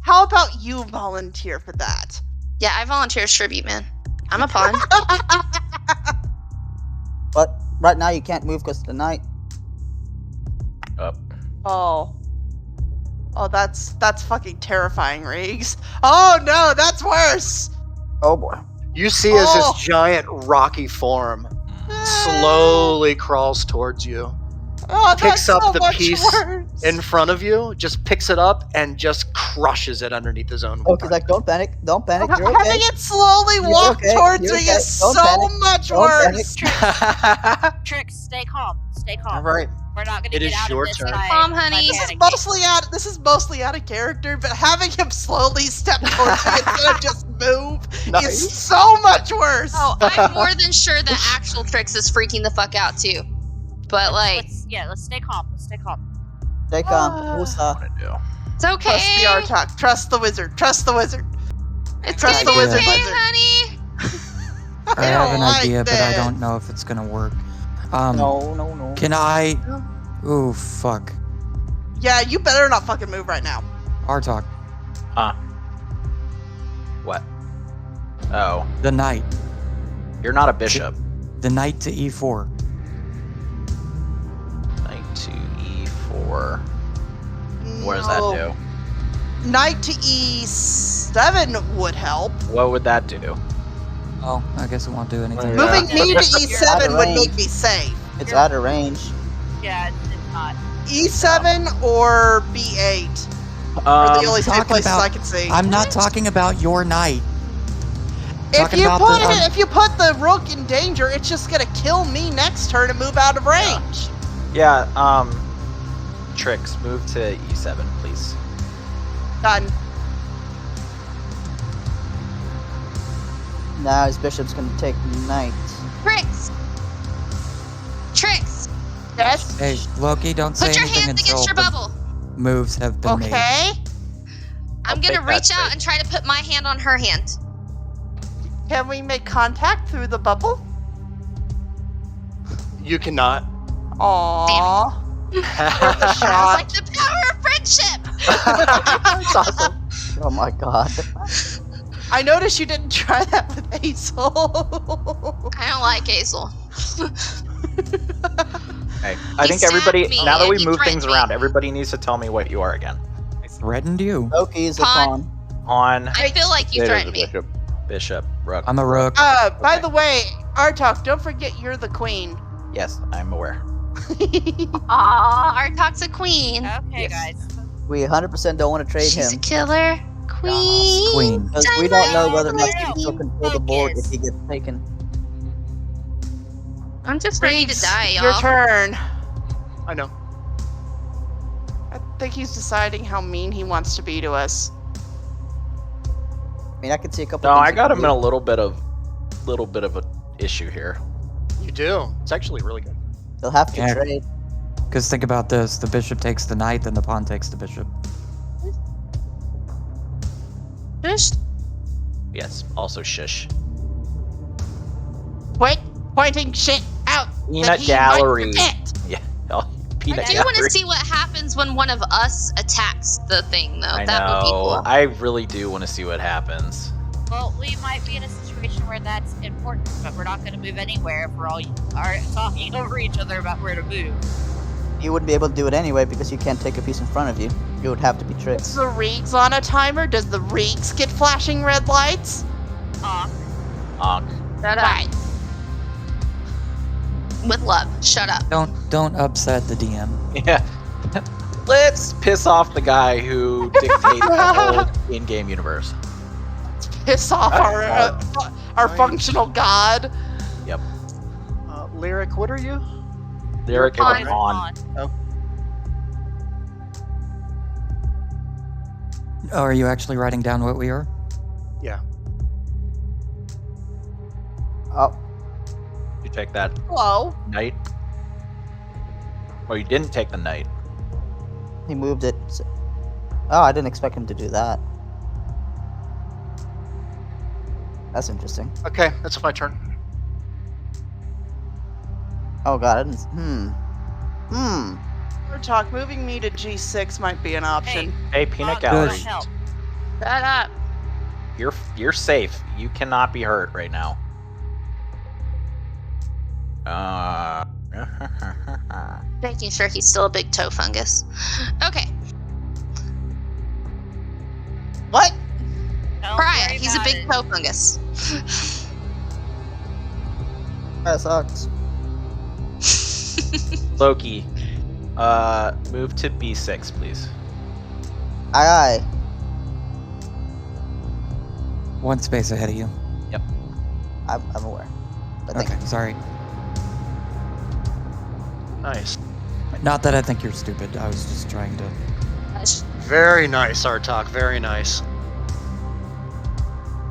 How about you volunteer for that? Yeah, I volunteer as tribute, man. I'm a pawn. But right now you can't move because of the night. Up. Oh. Oh, that's fucking terrifying, Riggs. Oh no, that's worse. Oh boy. You see as Oh. this giant rocky form slowly crawls towards you, Oh, that's picks up so the much piece worse. in front of you, just picks it up and just crushes it underneath his own. Oh, he's like, don't panic, you're okay. Having it slowly You're walk okay, towards you're me okay. is Don't so panic. much Don't worse. Trix, stay calm. Stay calm. All right. We're not gonna It get is out your of this turn. by, Calm, by honey. panicking. This is mostly out of character, but having him slowly step towards me instead of just move Nice. is so much worse. Oh, I'm more than sure that actual Trix is freaking the fuck out too. But like, Let's stay calm. Let's stay calm. Stay calm. Usa. What to do? it's okay. Trust the Artok. Trust the wizard. Trust the wizard. It's Trust gonna the be wizard. okay, Wizard. honey. I have an don't like idea, but I this. don't know if it's gonna work. No. Can I? Ooh, fuck. Yeah, you better not fucking move right now. Artok, Huh? What? Oh, the knight. you're not a bishop. The knight to e4. Knight to E4. What does that do? Knight to E7 would help. What would that do? Oh, I guess it won't do anything. Yeah. Moving me to You're out E7 of would range. make me safe. It's out of range. Yeah, it's not. E7 or B8 are the only two talking places about- I can see. I'm not talking about your knight. If talking you about put the- if you put the rook in danger, it's just gonna kill me next turn and move out of range. Yeah, Trix, move to E7, please. Done. Now his bishop's gonna take knight. Trix. Trix. Yes. Hey, Loki, don't say Put your anything hands until against your the bubble. moves have been made. Okay. I'm I'll gonna take that reach out trade. and try to put my hand on her hand. Can we make contact through the bubble? You cannot. Aww. Sounds Shot. like the power of friendship. It's awesome. Oh my god. I noticed you didn't try that with Hazel. I don't like Hazel. Hey, I He think stabbed everybody, me now that and we he move threatened things me. around, everybody needs to tell me what you are again. I threatened you. Loki is a Pawn. pawn. On I feel like you There's threatened a me. bishop. Bishop, Rook. I'm a rook. By Okay. the way, Artok, don't forget you're the queen. Yes, I'm aware. Aw, our toxic queen. Okay, Yes. guys. We 100% don't want to trade She's a him. killer. Queen. Queen. Because we don't know whether or not he Dynamite. can still control the board if Focus. he gets taken. I'm just ready to Riggs, die, y'all. Your turn. I know. I think he's deciding how mean he wants to be to us. I mean, I can see a couple. No, things I he got can him in do. a little bit of a issue here. You do. It's actually really good. They'll have to Yeah. trade. Because think about this: the bishop takes the knight, then the pawn takes the bishop. Just Yes, also shush. Quit pointing shit out. Peanut that he gallery. might forget. Yeah, oh, I peanut do want to gallery. see what happens when one of us attacks the thing, though. I That would be know. cool. I really do want to see what happens. Well, we might be in a situation situation where that's important, but we're not going to move anywhere if we're all are talking over each other about where to move. You wouldn't be able to do it anyway because you can't take a piece in front of you. You would have to be tricked. Is the Reeks on a timer? Does the Reeks get flashing red lights? Honk. Shut up. With love. Shut up. Don't upset the DM. Yeah. Let's piss off the guy who dictates the whole in-game universe. Piss off our functional god. Yep. Lyric, what are you? Lyric On. is on. Oh, are you actually writing down what we are? Yeah. Oh, You take that Hello. knight. Well, you didn't take the knight. he moved it. Oh, I didn't expect him to do that. That's interesting. Okay, that's my turn. Oh god, I didn't. Talk. Moving me to G6 might be an option. Hey, peanut Honk, gallery. don't help. Shut up. You're safe. You cannot be hurt right now. Making sure he's still a big toe fungus. Okay. What? Don't Pariah, worry he's a about big it. toe fungus. That sucks. Loki, move to B6, please. Aye, aye. One space ahead of you. I'm aware. But thank Okay, sorry. Nice. Not that I think you're stupid. I was just trying to. Very nice, Artok. Very nice. you.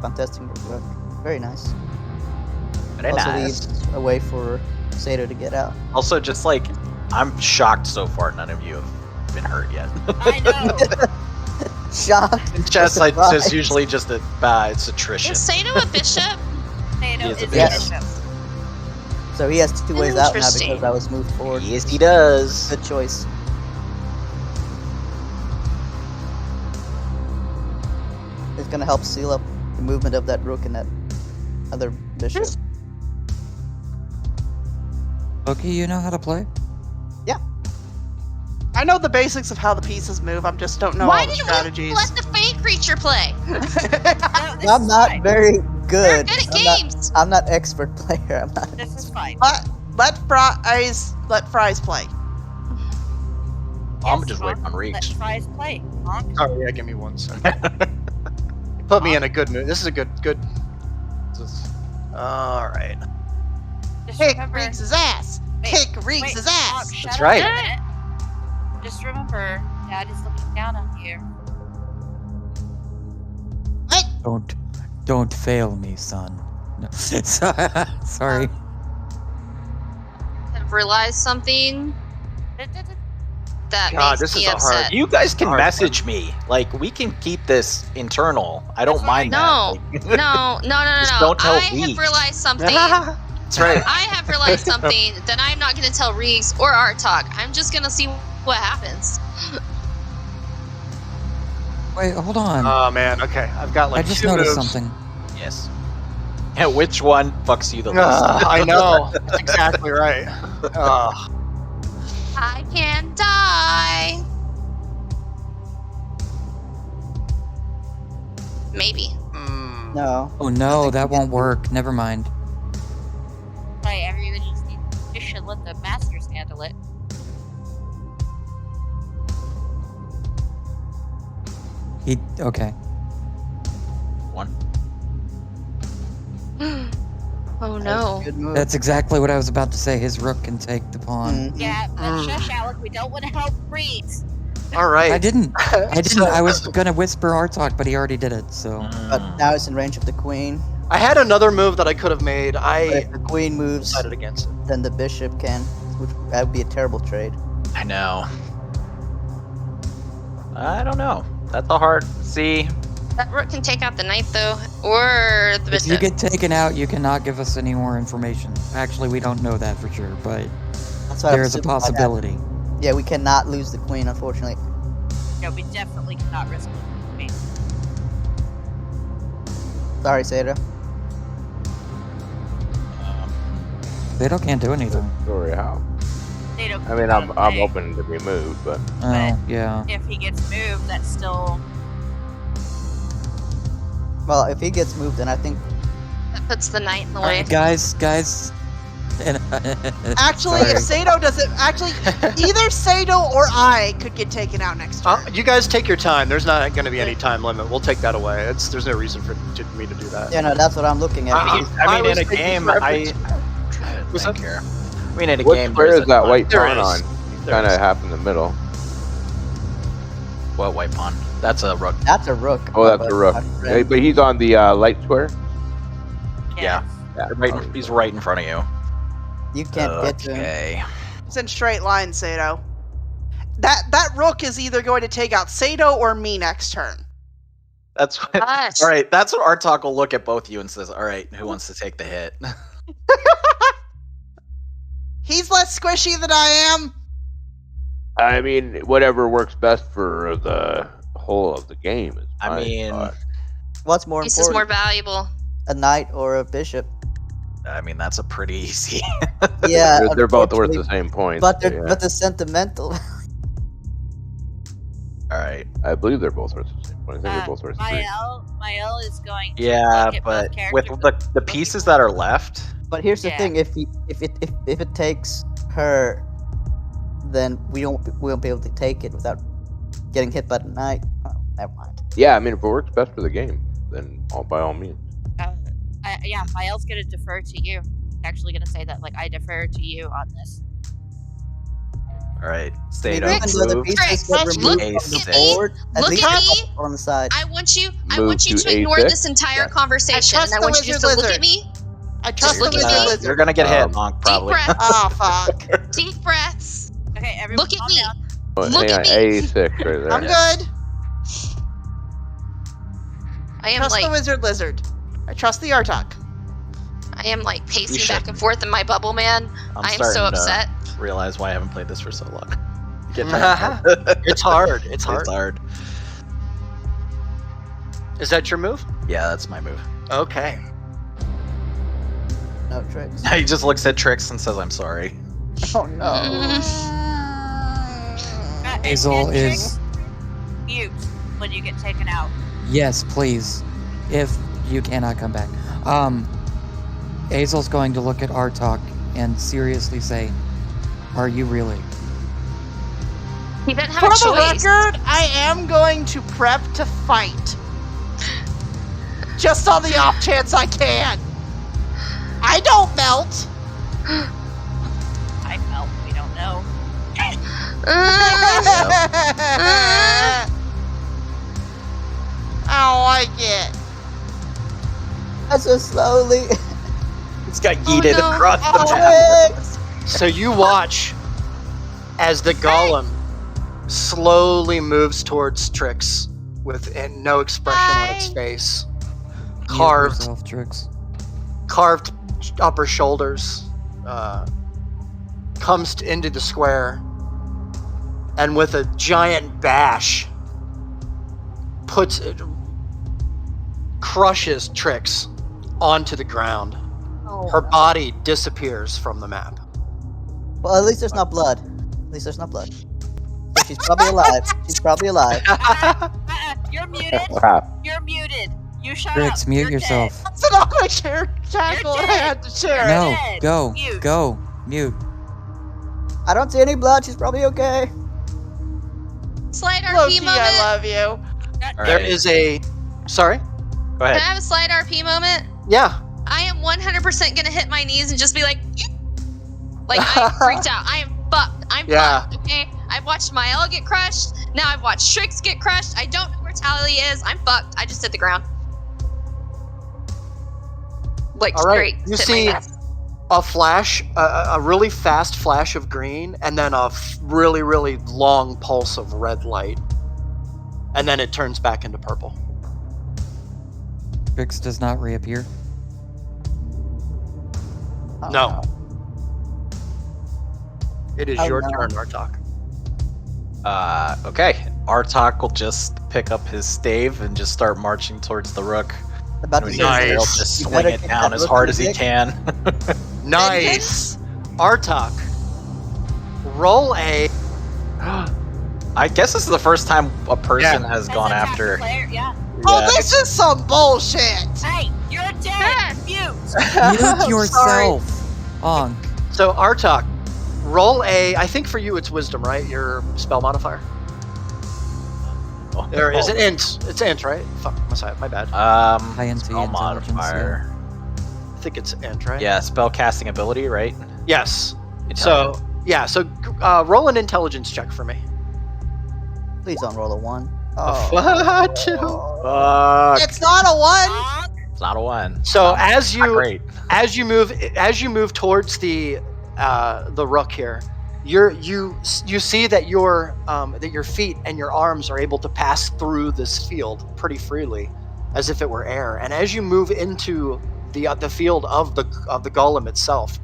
Fantastic work. Very nice. Very also nice. leaves a way for Sato to get out. Also, just like, I'm shocked so far none of you have been hurt yet. I know. Shocked. Just like, Surprise. it's usually just it's attrition. Is Sato a bishop? Sato He is a is a bishop. bishop. So he has 2 ways out now Interesting. because I was moved forward. Yes, he does. Good choice. It's gonna help seal up the movement of that rook and that other bishop. Loki, you know how to play? I know the basics of how the pieces move. I just don't know Why all the didn't strategies. we let the Fey creature play? No, this I'm is not fine. very We're good. good at I'm not- games. I'm not expert player. I'm not. This is fine. let Fries play. I'm Yes, just waiting Honk, on Reeks. Let Fries play. Honk. Oh yeah, give me 1 second. Put me in a good mood. This is a good. All right. Just Kick remember. Reeks' ass. Wait, Kick Reeks' wait, ass. Honk, shut That's up right. a minute. Just remember, Dad is looking down on you. Don't fail me, son. No. Sorry. I've realized something that God, makes this me is a hard- upset. You guys can Hard message me. Like, we can keep this internal. I don't That's mind No, that. no. Just don't tell I have Reeks. realized something. That's right. I have realized something that I'm not going to tell Reeks or Artok. I'm just going to see what happens. Wait, hold on. Oh man. Okay, I've got like I just 2 noticed moves. something. Yes. Yeah, which one fucks you the least? I know. That's exactly right. I can die. Maybe. No. Oh no, that won't work. Never mind. Right, everybody just should let the masters handle it. Okay. One. Oh That's no. a good move. That's exactly what I was about to say. His rook can take the pawn. Mhm. Yeah, but shush, Alec. We don't want to help Reeds. All right. I didn't. I was gonna whisper Artok, but he already did it. So But now it's in range of the queen. I had another move that I could have made. But I if the queen moves, decided against it. then the bishop can. Which, that would be a terrible trade. I know. I don't know. That's a hard. See, That rook can take out the knight though, or the if you bishop. get taken out, you cannot give us any more information. Actually, we don't know that for sure, but That's why I'm there is a assuming might happen. possibility. Yeah, we cannot lose the queen, unfortunately. No, we definitely cannot risk it. Sorry, Sato. Beto can't do anything. Sorry, how? They don't. I mean, I'm open to be moved, but Oh, yeah. If he gets moved, that's still. Well, if he gets moved, then I think That puts the knight in the way. Guys. And, Actually, if Sato doesn't, either Sato or I could get taken out next turn. You guys take your time. There's not going to be any time limit. We'll take that away. There's no reason for me to do that. yeah, no, that's what I'm looking at. I mean, was in a thinking game, reference- I What's don't that? care. I mean, in a what game, square there's is that a- white There pawn is. on? There Kind of is. half in the middle. What white pawn? That's a rook. That's a rook. Oh, that's a rook. my Hey, friend. but he's on the light square. Yeah. He's right in front of you. You can't get to him. Okay. It's in straight line, Sato. That rook is either going to take out Sato or me next turn. That's what, Gosh. all right. That's what Artok will look at both of you and says, "All right, who wants to take the hit?" He's less squishy than I am. I mean, whatever works best for the whole of the game is I my mean, thought. What's more This is more important, valuable. a knight or a bishop? That's a pretty easy. Yeah, they're both worth the unfortunately, same points. but so they're yeah. but the sentimental. All right. I believe they're both worth the same points. I think they're both worth 3. Mael is going to Yeah, look at but both with characters. the pieces that are left, But here's the Yeah. thing: if it takes her, then we won't be able to take it without getting hit by the knight. Oh, never mind. Yeah, I mean, if it works best for the game, then by all means. Mael's going to defer to you. Actually, going to say that I defer to you on this. all right. I mean, Stato, even though the move. pieces get Look removed at from the me. board, at Look least at a me. couple on the side. I want you Move to to ignore A6? this entire Yeah. conversation, trust and I the want you just to wizard look lizard. at me. I trust the look at wizard me. lizard. You're gonna get hit, Monk, probably. Deep breath. Oh fuck. Deep breaths. Okay, everyone Look at calm me. down. Oh, Look hang at on, me. A6 right there. I'm good. I am Trust the like wizard lizard. I trust the Artok. pacing You back should. and forth in my bubble, man. I'm I am starting so to upset. realize why I haven't played this for so long. Get back. It's hard. It's hard. It's hard. Is that your move? Yeah, that's my move. Okay. No tricks. He just looks at Trix and says, "I'm sorry." Oh no. Hazel and is- Trix, mute when you get taken out. Yes, please. If you cannot come back. Hazel's going to look at Artok and seriously say, "Are you really?" He didn't have For a the choice. record, I am going to prep to fight. Just on the off chance I can. I don't melt. I felt we don't know. I don't like it. That's so slowly. It's got Oh, yeeted no. across the Oh, map. Tricks. So you watch as the golem slowly moves towards Trix with no expression on its Hi. face. Mute Carved yourself, Trix. carved upper shoulders, comes into the square, and with a giant bash, crushes Trix onto the ground. Her body disappears from the map. Well, at least there's not blood. At least there's not blood. So she's probably alive. She's probably alive. You're muted. Wow. You're muted. You shut Trix, up. mute You're yourself. That's an auto share tackle. I dead. had to share it. No, dead. go, Mute. go, mute. I don't see any blood. She's probably okay. Slide RP Loki, moment. I love you. All There right. is a. Sorry? Go Can I ahead. have a slide RP moment? Yeah. I am 100% gonna hit my knees and just be like I'm freaked out. I am fucked. I'm Yeah. fucked. Okay. I've watched Mael get crushed. Now I've watched Trix get crushed. I don't know where Tally is. I'm fucked. I just hit the ground. Like All right. straight. You hit see my nuts. a flash, a really fast flash of green, and then a really, really long pulse of red light. And then it turns back into purple. Trix does not reappear. Oh, No. It is Oh, your no. turn, Artok. Okay. Artok will just pick up his stave and just start marching towards the rook. About to When say, he's there, he'll Nice. just You swing better it kick down that as rook hard in as the he dick. can. Nice. Artok. Roll a. I guess this is the first time a person has As gone a after. player, yeah. Oh, Yeah, this is some bullshit. Hey, you're dead. Mute. Mute yourself, Onk. So Artok, roll a. I think for you it's wisdom, right? Your spell modifier. Or is it int? It's int, right? Fuck, my bad. INT Spell intelligence, modifier. I think it's int, right? Yeah, spell casting ability, right? Yes. Intelligence. So yeah. So roll an intelligence check for me. Please don't roll a 1. What? Fuck. It's not a 1. It's not a 1. So Not great. as you move towards the rook here, you see that your feet and your arms are able to pass through this field pretty freely, as if it were air. And as you move into the field of the golem itself,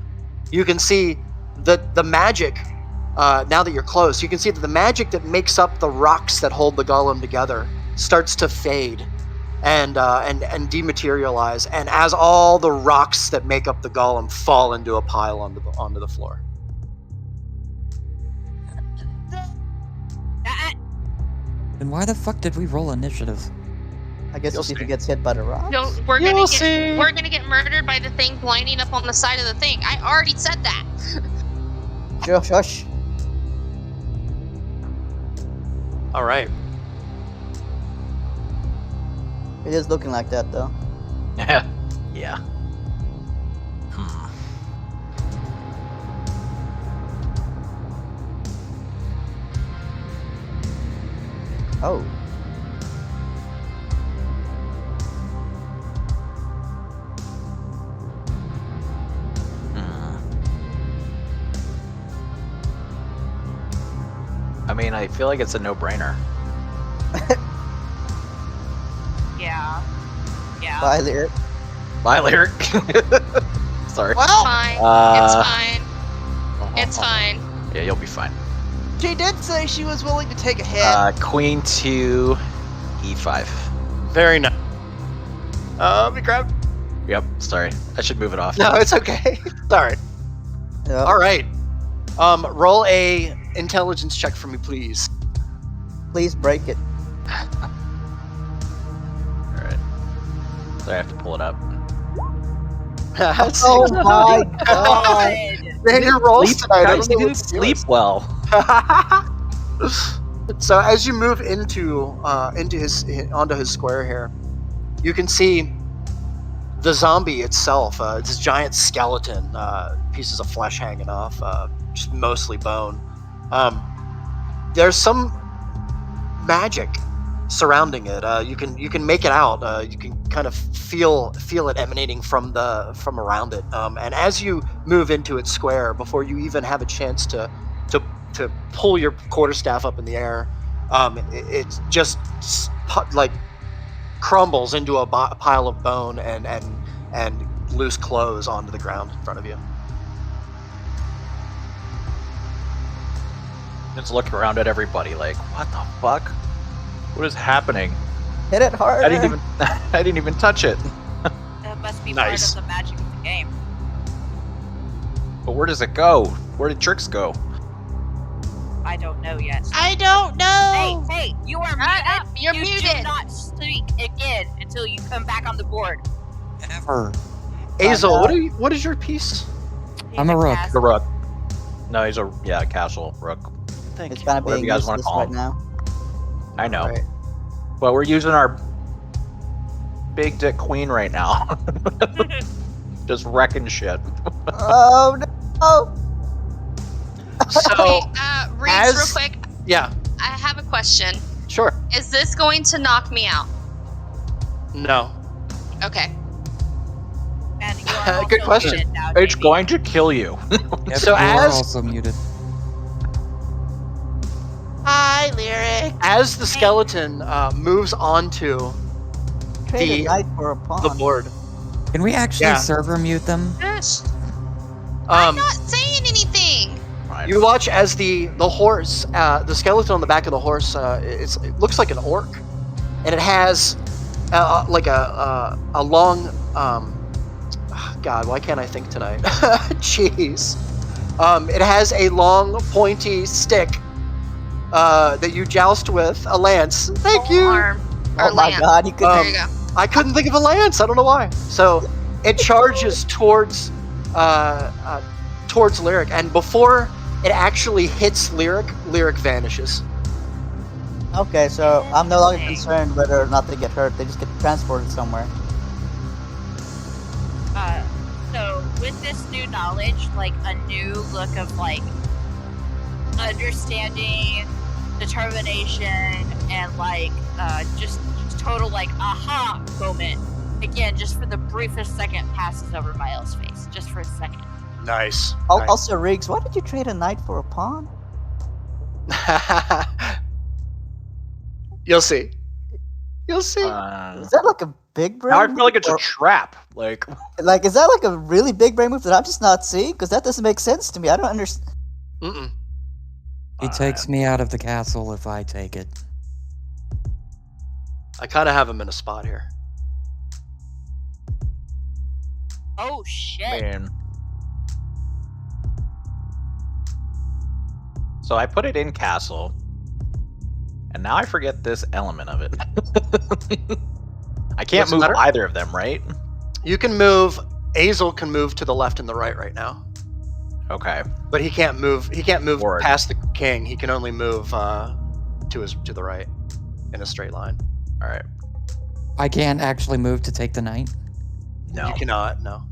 you can see the magic. Now that you're close, you can see that the magic that makes up the rocks that hold the golem together starts to fade and dematerialize, and as all the rocks that make up the golem fall into a pile onto the floor. Then why the fuck did we roll initiative? I guess You'll if he see. gets hit by the rock. No, we're gonna get murdered by the thing blinding up on the side of the thing. I already said that. Shush. All right. It is looking like that, though. Yeah. Oh. I mean, I feel like it's a no-brainer. Yeah. Yeah. Bye, Lyric. Bye, Lyric. Sorry. Well, Fine. It's fine. It's fine. Yeah, you'll be fine. she did say she was willing to take a hit. Queen to E5. Very nice. We grabbed. Yep, sorry. I should move it off. No, it's okay. Sorry. Yep. All right. Roll a intelligence check for me, please. Please break it. Alright. Sorry, I have to pull it up. Oh my god. Man, your rolls tonight. I Guys, don't know you what didn't to do. sleep well. So as you move onto his square here, you can see the zombie itself. It's this giant skeleton, pieces of flesh hanging off, just mostly bone. There's some magic surrounding it. You can make it out. You can kind of feel it emanating from around it. And as you move into its square, before you even have a chance to pull your quarterstaff up in the air, it just like crumbles into a pile of bone and loose clothes onto the ground in front of you. Just look around at everybody like, what the fuck? What is happening? Hit it harder. I didn't even touch it. That must be Nice. part of the magic of the game. But where does it go? Where did tricks go? I don't know yet. I don't know. Hey, you are Shut muted. up, you're you muted. do not speak again until you come back on the board. Ever. Azel, what is your piece? I'm a rook. Cast. The rook. No, he's a castle rook. Thank It's you. kind of Whatever being you guys wanna useless call right him. now. I know. Right. But we're using our big dick queen right now. Just wrecking shit. Oh no! So Wait, Reese, as- real quick, yeah, I have a question. sure. Is this going to knock me out? No. Okay. And you are also Good question. muted now, It's Jamie. going to kill you. Yep, So you're as- also muted. Hi, Lyric. As the skeleton moves onto Trade The- a knight for a pawn. the board, Can we actually Yeah. server mute them? Gosh, I'm um, not saying anything. Fine. you watch as the horse, the skeleton on the back of the horse, it looks like an orc, and it has like a long, God, why can't I think tonight? Jeez. It has a long, pointy stick that you joust with, a lance. Thank you. Arm. Oh Or my lance. god, you could. There you go. I couldn't think of a lance. I don't know why. So it charges towards Lyric, and before it actually hits Lyric vanishes. Okay, so I'm no longer concerned whether or not they get hurt. They just get transported somewhere. So with this new knowledge, like a new look of like understanding, determination, and like just total like aha moment. Again, just for the briefest second passes over Miles' face, just for a second. Nice. Also, Riggs, why did you trade a knight for a pawn? You'll see. You'll see. Is that like a big brain? Now I feel like it's a move, trap. Like, like, is that like a really big brain move that I'm just not seeing? Because that doesn't make sense to me. I don't understand. Mm-mm. He takes me out of the castle if I take it. I kind of have him in a spot here. Oh shit! Man. So I put it in castle, and now I forget this element of it. I can't What's the move matter? either of them, right? You can move. Azel can move to the left and the right now, Okay. but he can't move. He can't move Forward. past the king. He can only move to the right in a straight line. All right. I can't actually move to take the knight. No. You cannot. No.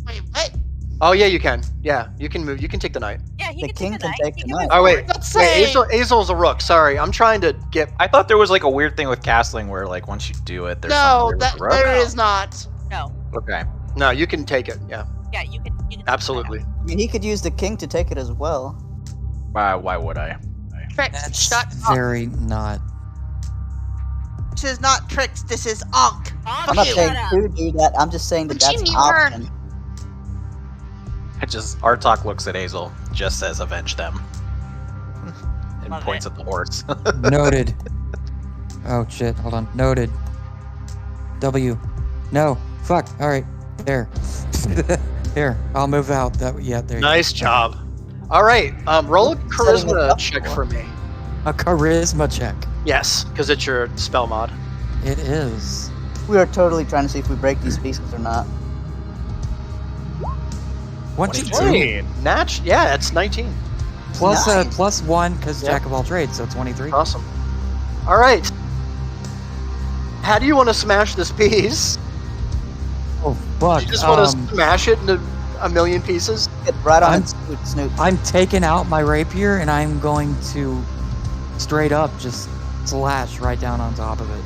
Wait, what? Oh yeah, you can. Yeah, you can move. You can take the knight. Yeah, he The can king take can the take knight. the He can knight. move Oh wait, forward. Let's wait. say Azel's a rook. Sorry, I'm trying to get. I thought there was like a weird thing with castling where like once you do it, there's no, something that with the rope. there is not. No. Okay. No, you can take it. Yeah, Yeah, you can. You can absolutely. I mean, he could use the king to take it as well. Why would I? Tricks. That's Shut up. very not. This is not tricks. This is Ankh. I'm not Shut saying up. to do that. I'm just saying that Would you that's an mute her? option. I just Artok looks at Azel, just says avenge them. And Love points it. at the horse. Noted. Oh shit, hold on. Noted. W. No. Fuck. Alright. There. Here. I'll move out. There you Nice go. job. All right, roll a Setting it charisma up check for. for me. A charisma check. Yes, because it's your spell mod. It is. We are totally trying to see if we break these pieces or not. What'd you do? 22. Yeah, it's 19. Plus, Nice. plus 1 because Yep. jack of all trades, so 23. Awesome. All right. How do you want to smash this piece? Oh fuck. You just want to smash it into a million pieces? Get right on I'm- its snoot. I'm taking out my rapier and I'm going to straight up just slash right down on top of it.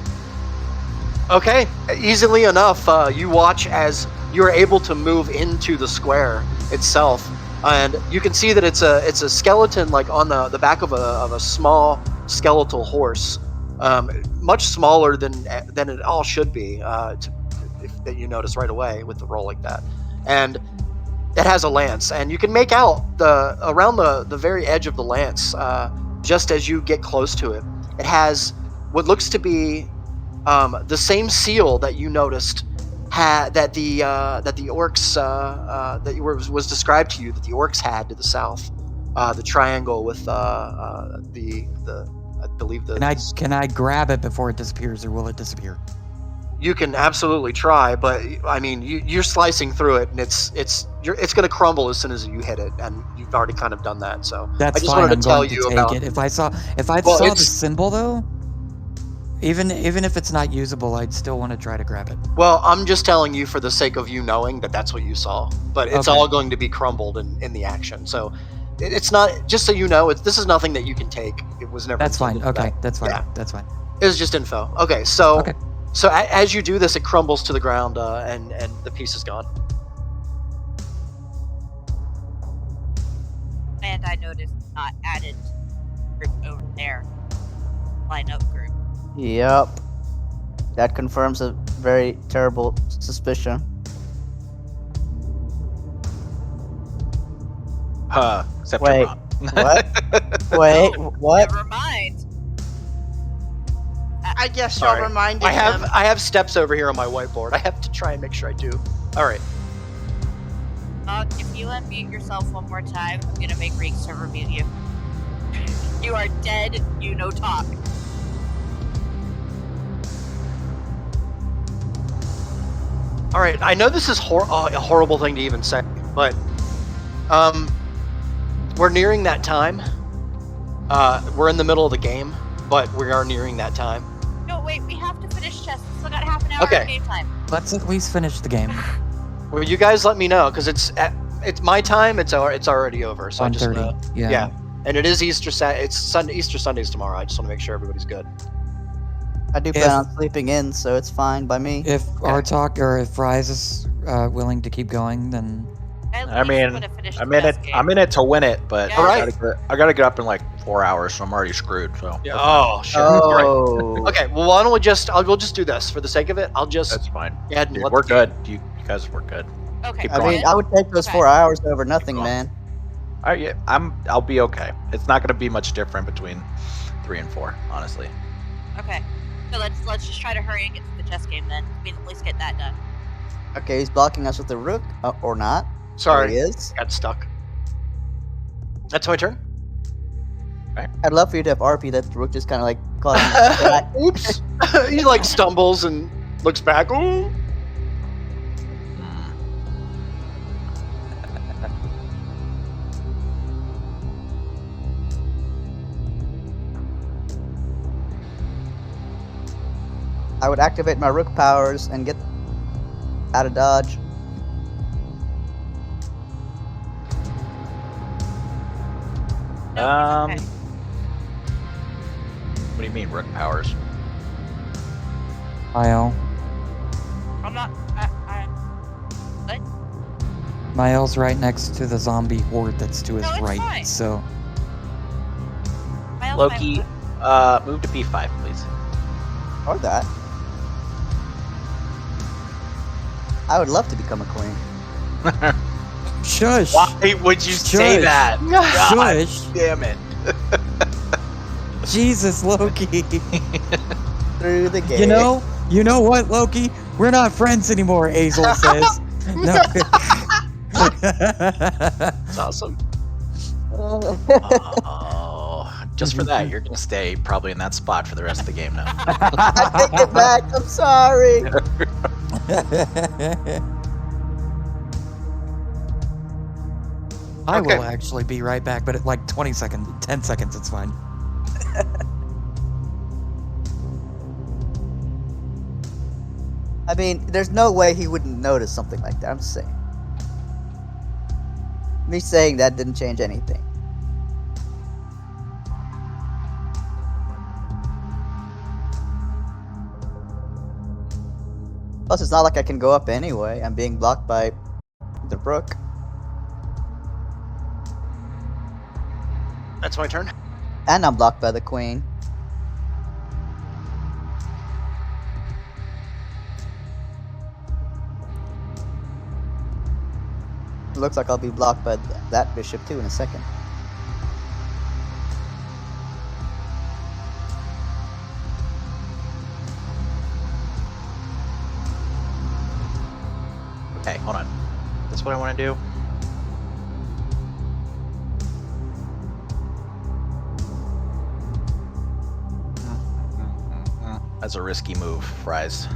Okay, easily enough. You watch as you are able to move into the square itself, and you can see that it's a skeleton like on the back of a small skeletal horse, much smaller than it all should be. That you notice right away with the roll like that, and it has a lance, and you can make out around the very edge of the lance, just as you get close to it. It has what looks to be the same seal that you noticed that the orcs that was described to you that the orcs had to the south, the triangle with I believe the. Can I grab it before it disappears, or will it disappear? You can absolutely try, but I mean you're slicing through it, and it's going to crumble as soon as you hit it, and you've already kind of done that. So That's I just fine. wanted I'm to tell going you to take about it. If I saw the it's- symbol though, even if it's not usable, I'd still want to try to grab it. Well, I'm just telling you for the sake of you knowing that that's what you saw, but it's Okay. all going to be crumbled in the action. So it's not, just so you know, this is nothing that you can take. It was never. That's fine. intended for Okay, that. that's fine. Yeah. That's fine. It was just info. Okay, so Okay. as you do this, it crumbles to the ground, and the piece is gone. And I noticed not added group over there. Line up group. Yep. That confirms a very terrible suspicion. Except Wait, you're not. What? Wait, what? Never mind. I guess Sorry. y'all reminded I them. have steps over here on my whiteboard. I have to try and make sure I do. All right. If you unmute yourself one more time, I'm gonna make Reek server mute you. You are dead. You no talk. All right, I know this is a horrible thing to even say, but we're nearing that time. We're in the middle of the game, but we are nearing that time. No, wait. We have to finish chess. We still got half an hour Okay. of game time. Let's at least finish the game. Well, you guys let me know because it's my time. It's already over. So I just 1:30. wanna, Yeah. and it is Easter Easter Sunday's tomorrow. I just want to make sure everybody's good. I do plan on sleeping in, so it's fine by me. If Artok or if Rise is willing to keep going, then I mean, I'm in it to win it, but Yeah. All right. I gotta get up in like 4 hours, so I'm already screwed. So Yeah. Oh, shit. All right. Oh. Okay. Well, why don't we'll just do this for the sake of it. I'll just that's fine. go ahead and Dude, let we're the- good. You guys were good. Okay. Keep I going. mean, I would take those Okay. 4 hours over nothing, going. man. I'll be okay. It's not gonna be much different between 3 and 4, honestly. Okay. So let's just try to hurry and get to the chess game then. We can at least get that done. Okay, he's blocking us with the rook, or not. There he Sorry, is. got stuck. That's my turn. I'd love for you to have RP that the rook just kind of like caught him in the back. Oops. He like stumbles and looks back. Ooh. I would activate my rook powers and get out of dodge. No, he's okay. What do you mean, rook powers? Mael. I'm not. Mael's right next to the zombie horde that's to his No, it's right. fine. So Miles, Loki, move to P5, please. Or that. I would love to become a queen. shush. Why would you say Shush. that? God Shush. damn it. Jesus, Loki. Through the gate. You know what, Loki? We're not friends anymore, Azel says. No. That's awesome. Oh, just for that, you're gonna stay probably in that spot for the rest of the game now. I take it back. I'm sorry. I Okay. will actually be right back, but at like 10 seconds, it's fine. I mean, there's no way he wouldn't notice something like that. I'm just saying. Me saying that didn't change anything. Plus, it's not like I can go up anyway. I'm being blocked by the rook. That's my turn. And I'm blocked by the queen. It looks like I'll be blocked by that bishop too in a second. Okay, hold on. That's what I want to do. That's a risky move, Rise.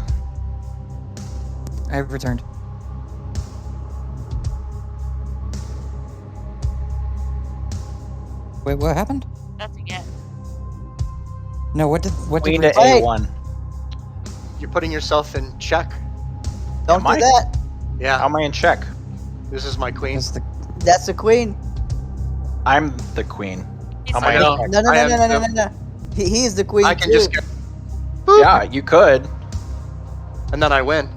I've returned. Wait, what happened? Nothing yet. No, what did Queen we to Hey! A1. You're putting yourself in check. Don't Am I? do that. Yeah, How am I in check? this is my queen. Just the, That's the queen. I'm the queen. He's How am I I know. in check? No, no, I no, am no, no, no, the- no, no. He's the queen I can too. just get, Yeah, you could. and then I win.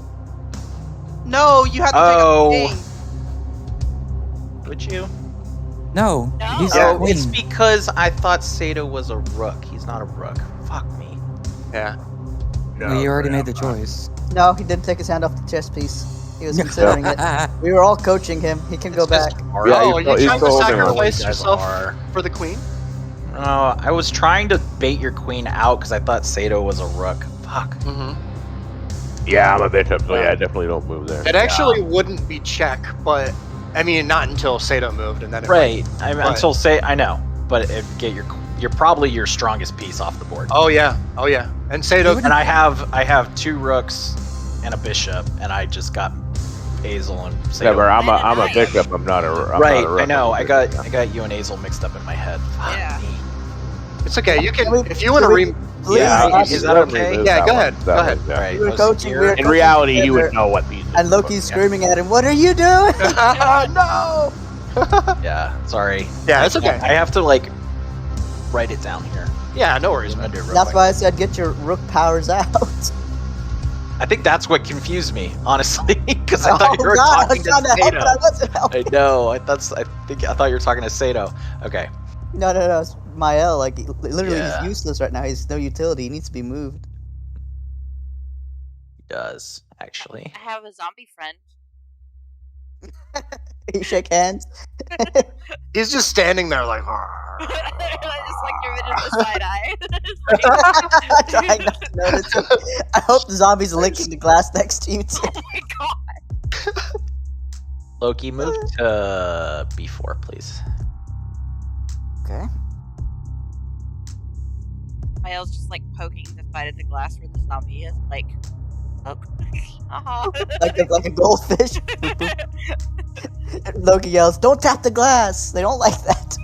No, you have to Oh. take a king. Would you? no, No. he's Oh, the queen. it's because I thought Sato was a rook. He's not a rook. Fuck me. Yeah. Well, you already made the choice. No, he didn't take his hand off the chess piece. He was considering it. We were all coaching him. He can go back. Yeah, Oh, he's are you still trying to holding on. sacrifice You guys yourself are. for the queen? No, I was trying to bait your queen out because I thought Sato was a rook. Fuck. Mm-hmm. Yeah, I'm a bishop, so yeah, definitely don't move there. It actually wouldn't be check, but I mean, not until Sato moved, and then it Right. might- but- Until I know, but get you're probably your strongest piece off the board. Oh yeah, and Sato. And I have 2 rooks and a bishop, and I just got Azel and Sato. Never. I'm a bishop. I'm not a. I'm right. Not a rook, I know. I'm a I bishop. got you and Azel mixed up in my head. Fuck Yeah. me. It's okay. You can Can we- if you want to can we- re. Please, Yeah, Josh, is that Let him okay? remove Yeah, that go one. ahead, That go one, ahead. yeah. All right. We were let's coaching- hear- we were In reality, he would know what pieces. and Loki's screaming at him, "What are you doing?" No. Yeah. Sorry. Yeah, it's okay. I have to write it down here. Yeah, no worries, I'm man. gonna do it real That's quick. why I said get your rook powers out. I think that's what confused me, honestly, because I Oh thought you were God, I talking was trying to to help, Sato. but I wasn't helping. I know. I thought you were talking to Sato. Okay. No, it's Mael. Like literally, Yeah. he's useless right now. He's no utility. He needs to be moved. He does actually. I have a zombie friend. You shake hands. He's just standing there like. I just give it in the side eye. It's Trying not to notice it. I hope the zombie's licking the glass next to you too. oh my god. Loki, move to B4, please. Okay. Miles just poking the side of the glass where the zombie is. Oh. Like a goldfish. Loki yells, "Don't tap the glass! They don't like that."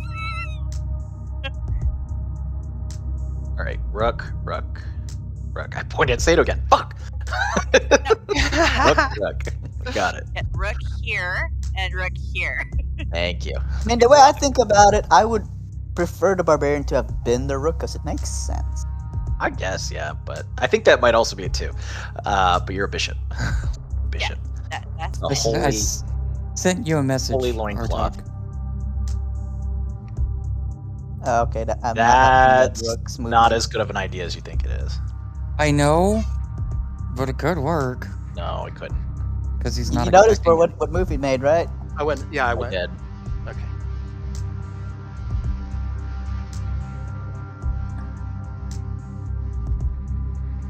All right, Rook. I pointed at Sato again. Fuck. Rook. Got it. Yeah, Rook here and Rook here. Thank you. I mean, the way I think about it, I would prefer the barbarian to have been the rook because it makes sense. I guess, yeah, but I think that might also be it too. But you're a bishop. Bishop. That's A I holy, sent you a message. holy loincloth. Artok. Oh, okay, I'm That's not rook's not movement. as good of an idea as you think it is. I know, but it could work No, it couldn't. because he's You not. noticed expecting it. what move he made, right? I went. Yeah, I went. Dead. Okay.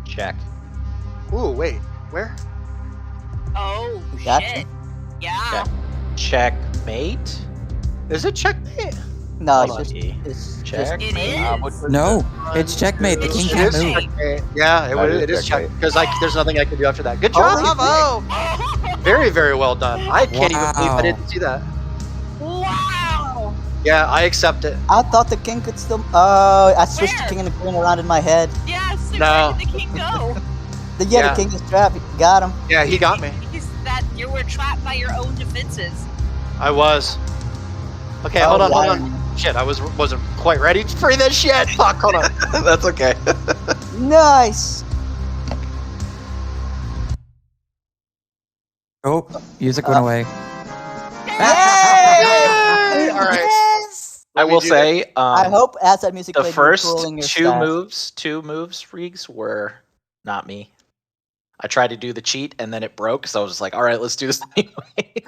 Check. Ooh, wait. Where? oh Gotcha. shit. Yeah. Checkmate. Is it checkmate? No, Hold it's on, just, E. it's Check. It is. No, it's checkmate. The It's king It can't is move. checkmate. Yeah, That it is is check checkmate. because there's nothing I can do after that. Good job. Holy Bravo. Very, very well done. I can't even believe I Wow. didn't see that. Wow. Yeah, I accept it. I thought the king could still. Oh, I switched Where? the king and the queen around in my head. Yes. No. Where did the king go? Yeah. The king is trapped. Got him. Yeah, he got me. You were trapped by your own defenses. I was. Okay, Oh, hold on. yeah. Shit, I wasn't quite ready for this shit. Fuck, hold on. That's okay. Nice. Oh, music went away. Yay! All right. Yes. I will say, I hope as that music the played, you were first twirling your two staff. moves, Reeks, were not me. I tried to do the cheat and then it broke, so I was just like, all right, let's do this anyway.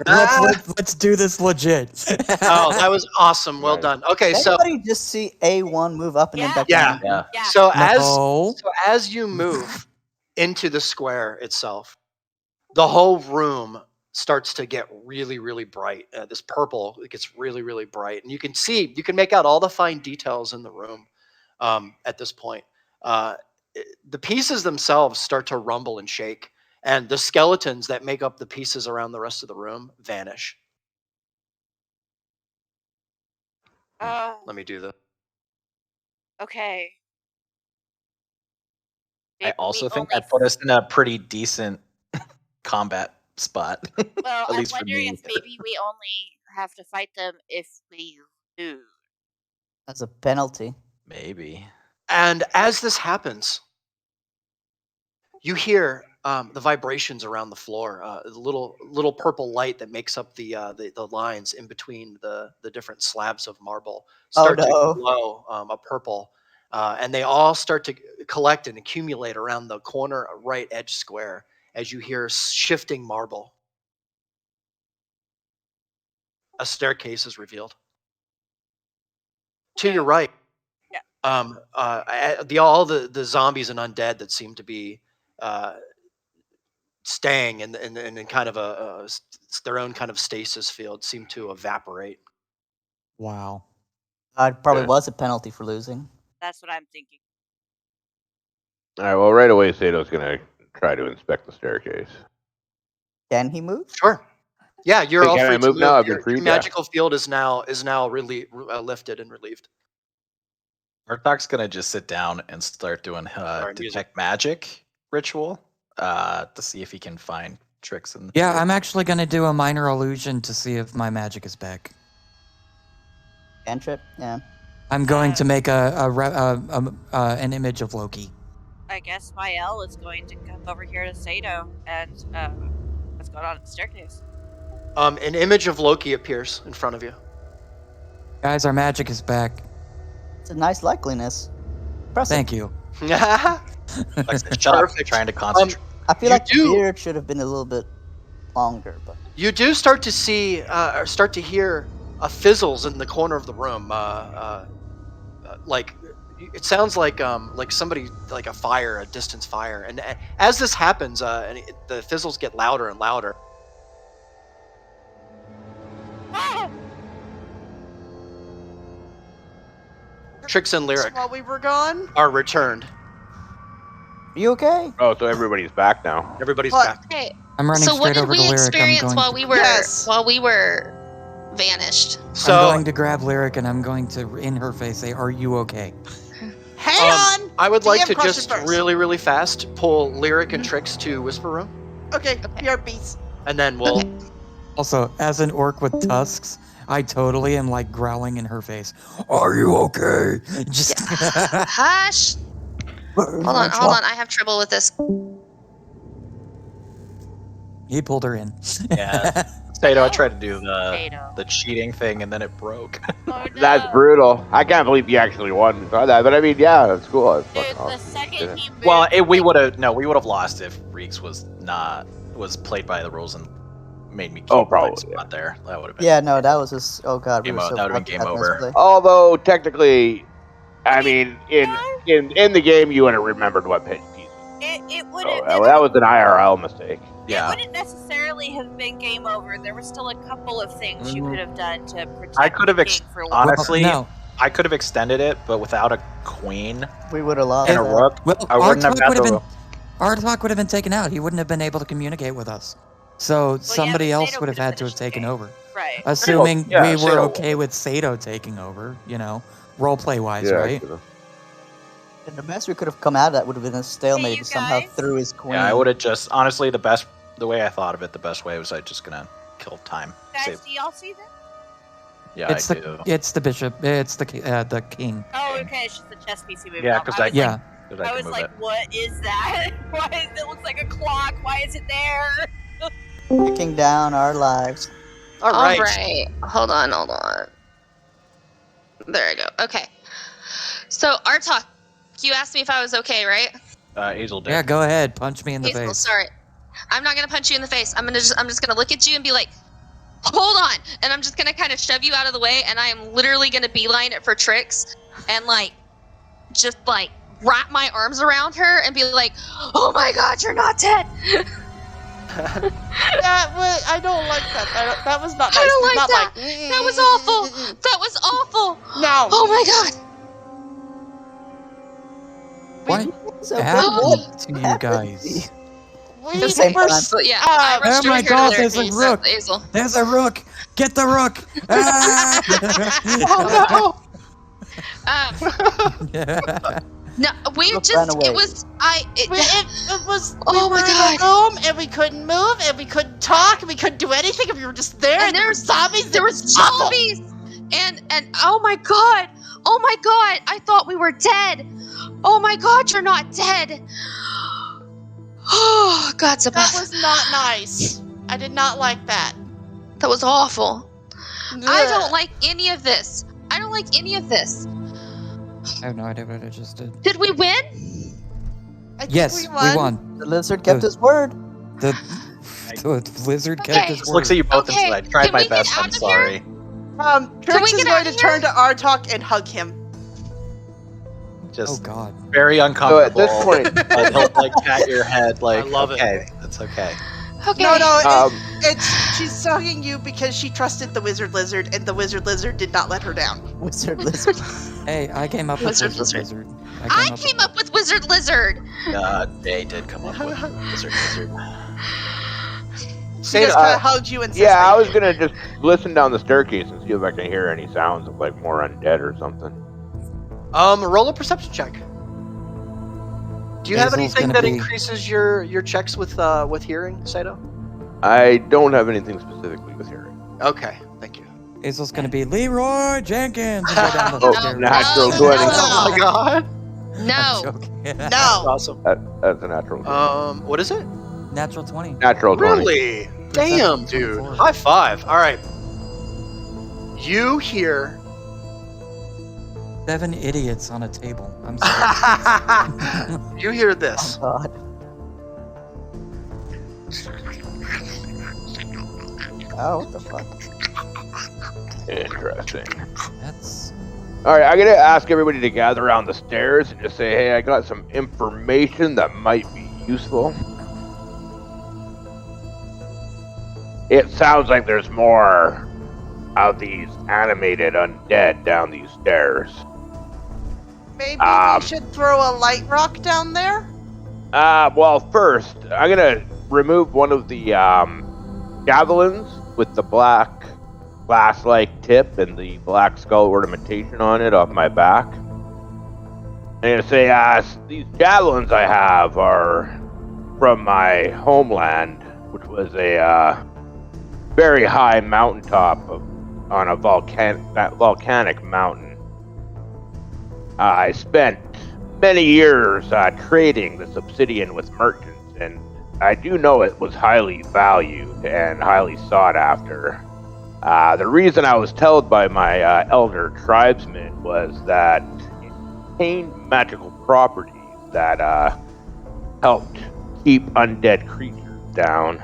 Let's do this legit. Oh, that was awesome. Well Right. done. Okay, Did so anybody just see A1 move up and then Yeah. back Yeah. down? Yeah. Yeah. so No. as you move into the square itself, the whole room starts to get really, really bright. This purple, it gets really, really bright, and you can make out all the fine details in the room at this point. The pieces themselves start to rumble and shake, and the skeletons that make up the pieces around the rest of the room vanish. Let me do this. Okay. I Maybe also we think only that put us in a pretty decent combat spot. Well, At I'm least for wondering me. if maybe we only have to fight them if we lose. That's a penalty. Maybe. And as this happens, you hear the vibrations around the floor, the little purple light that makes up the lines in between the different slabs of marble start no. to glow a purple, and they all start to collect and accumulate around the corner right edge square as you hear shifting marble. A staircase is revealed. To your right, all the zombies and undead that seem to be staying in kind of their own kind of stasis field seem to evaporate. Wow. It probably Yeah. was a penalty for losing. That's what I'm thinking. All right. Well, right away, Sato's gonna try to inspect the staircase. Can he move? Sure. Yeah, you're Hey, all can free I to move move. now? I've been Your freed. Yeah. magical field is now really lifted and relieved. Arthok's gonna just sit down and start doing Sorry, music. detect magic ritual to see if he can find tricks in the Yeah, field. I'm actually gonna do a minor illusion to see if my magic is back. Cantrip? Yeah. I'm going to make an image of Loki. I guess Mael is going to come over here to Sato and what's going on at the staircase. An image of Loki appears in front of you. Guys, our magic is back. It's a nice likeliness. Impressive. Thank you. Alexa, shut up! Perfect. Trying to concentrate. I feel You like do- the beard should have been a little bit longer, but You do start to see, or start to hear fizzles in the corner of the room. Like it sounds like somebody, like a fire, a distance fire. And as this happens, the fizzles get louder and louder. Trix and Lyric While we were gone. are returned. are you okay? Oh, so everybody's back now. Everybody's What? back. Okay. I'm running So what straight did over we to Lyric. experience I'm while going we were vanished? So I'm going to grab Lyric and I'm going to, in her face, say, "Are you okay?" Hang on. I would like DM to question just first. really fast pull Lyric and Trix to Whisper Room, Okay, PRPs. and then we'll. Okay. Also, as an orc with tusks, I totally am like growling in her face. "Are you okay?" Just Hush. Hold on. I have trouble with this. He pulled her in. Yeah. Sato, I tried to do Sato. the cheating thing and then it broke. Oh, no. That's brutal. I can't believe you actually won and saw that. But I mean, yeah, that's cool. That's Dude, fucking the awesome. second he moved, Well, we would have lost if Reeks was played by the rules and made me keep Oh, my probably, spot there. That would have been Yeah, no, that was just. Oh god, we Game were o- so that would've been fucked game at over. misplay. Although technically, I mean, in the game, you would have remembered what piece. it would So have. that was an IRL mistake. Yeah. It wouldn't necessarily have been game over. There were still a couple of things you Mhm. could have done to protect I could have the king for honestly, no. I could have extended it, but without a queen We would have lost. and a that. rook, Well, I wouldn't have Artok had would have to. been Artok would have been taken out. He wouldn't have been able to communicate with us. So somebody but else Sato would have could have had to have finished the taken game. over. Right. Assuming Yeah, we were Sato okay with Sato taking over, roleplay wise, right? And the best we could have come out of that would have been a stalemate you somehow guys. through his queen. Yeah, I would have just honestly the way I thought of it, the best way was I just gonna kill time. Guys, Save. do y'all see that? Yeah, It's I the do. it's the bishop. It's the king. Oh, okay. It's just the chess piece he moved. Yeah, off. 'cause I I- was Yeah. Because I can was move like, it. what is that? Why is it looks like a clock? Why is it there? Taking down our lives. All right. Hold on. There I go. Okay. So Artok, you asked me if I was okay, right? Azel did. Yeah, go ahead. Punch me in the Hazel, face. sorry. I'm not gonna punch you in the face. I'm just gonna look at you and be like, hold on, and I'm just gonna kind of shove you out of the way, and I am literally gonna beeline it for Trix, and just wrap my arms around her and be like, oh my god, you're not dead. I don't like that. That was not nice. I don't like Not that. That was awful. That was awful. No. Oh my god. What So happened to you happened? guys? We The same were time. But yeah, I Oh rushed my over here to God, Lyric there's a and he said, rook. Hazel. There's a rook. Get the rook. Ah! Oh No, we Rook just ran away. it was It was. Oh We were my in God. a room and we couldn't move and we couldn't talk and we couldn't do anything and we were just there and there were zombies. There was zombies, and oh my god, I thought we were dead. Oh my god, you're not dead. Oh God, That was not nice. I did not like that. that was awful. I Ugh. don't like any of this. I don't like any of this. I have no idea what I just did. Did we win? I think Yes, we won. The lizard kept his word. The lizard Okay. kept his Just looks word. at you both Okay, and said, I tried can my we get best, out I'm of sorry. Trix we is get going out to of turn to Artok and hug him. Oh Just God. very So uncomfortable. at this point, But he'll pat your head I love it. okay, It's okay. Okay. No, she's talking you because she trusted the wizard lizard, and the wizard lizard did not let her down. Wizard lizard. Hey, I came up Wizard with lizard. Wizard. I came up with Wizard Lizard. They did come up with Wizard Lizard. She just kind of hugged you and said, Yeah, I was gonna just listen down the staircase and see if I can hear any sounds of like more undead or something. Roll a perception check. Do you have Hazel's anything gonna that be- increases your checks with hearing, Sato? I don't have anything specifically with hearing. Okay, thank you. Hazel's gonna be Leroy Jenkins and go down the Oh, stairs. natural No, 20. no. Oh my god. I'm No. joking. no. Awesome. That's a natural 20. What is it? Natural 20. Natural 20. Really? Damn, dude. 24. High five. All right. You hear 7 idiots on a table. I'm sorry. you hear this. God. Oh, what the fuck? Interesting. That's Alright, I'm gonna ask everybody to gather around the stairs and just say, hey, I got some information that might be useful. It sounds like there's more of these animated undead down these stairs. Maybe we should throw a light rock down there? Well, first, I'm gonna remove one of the javelins with the black glass-like tip and the black skull ornamentation on it off my back. I'm gonna say, these javelins I have are from my homeland, which was a very high mountaintop on a volcanic mountain. I spent many years trading this obsidian with merchants, and I do know it was highly valued and highly sought after. The reason I was told by my elder tribesmen was that it contained magical properties that helped keep undead creatures down.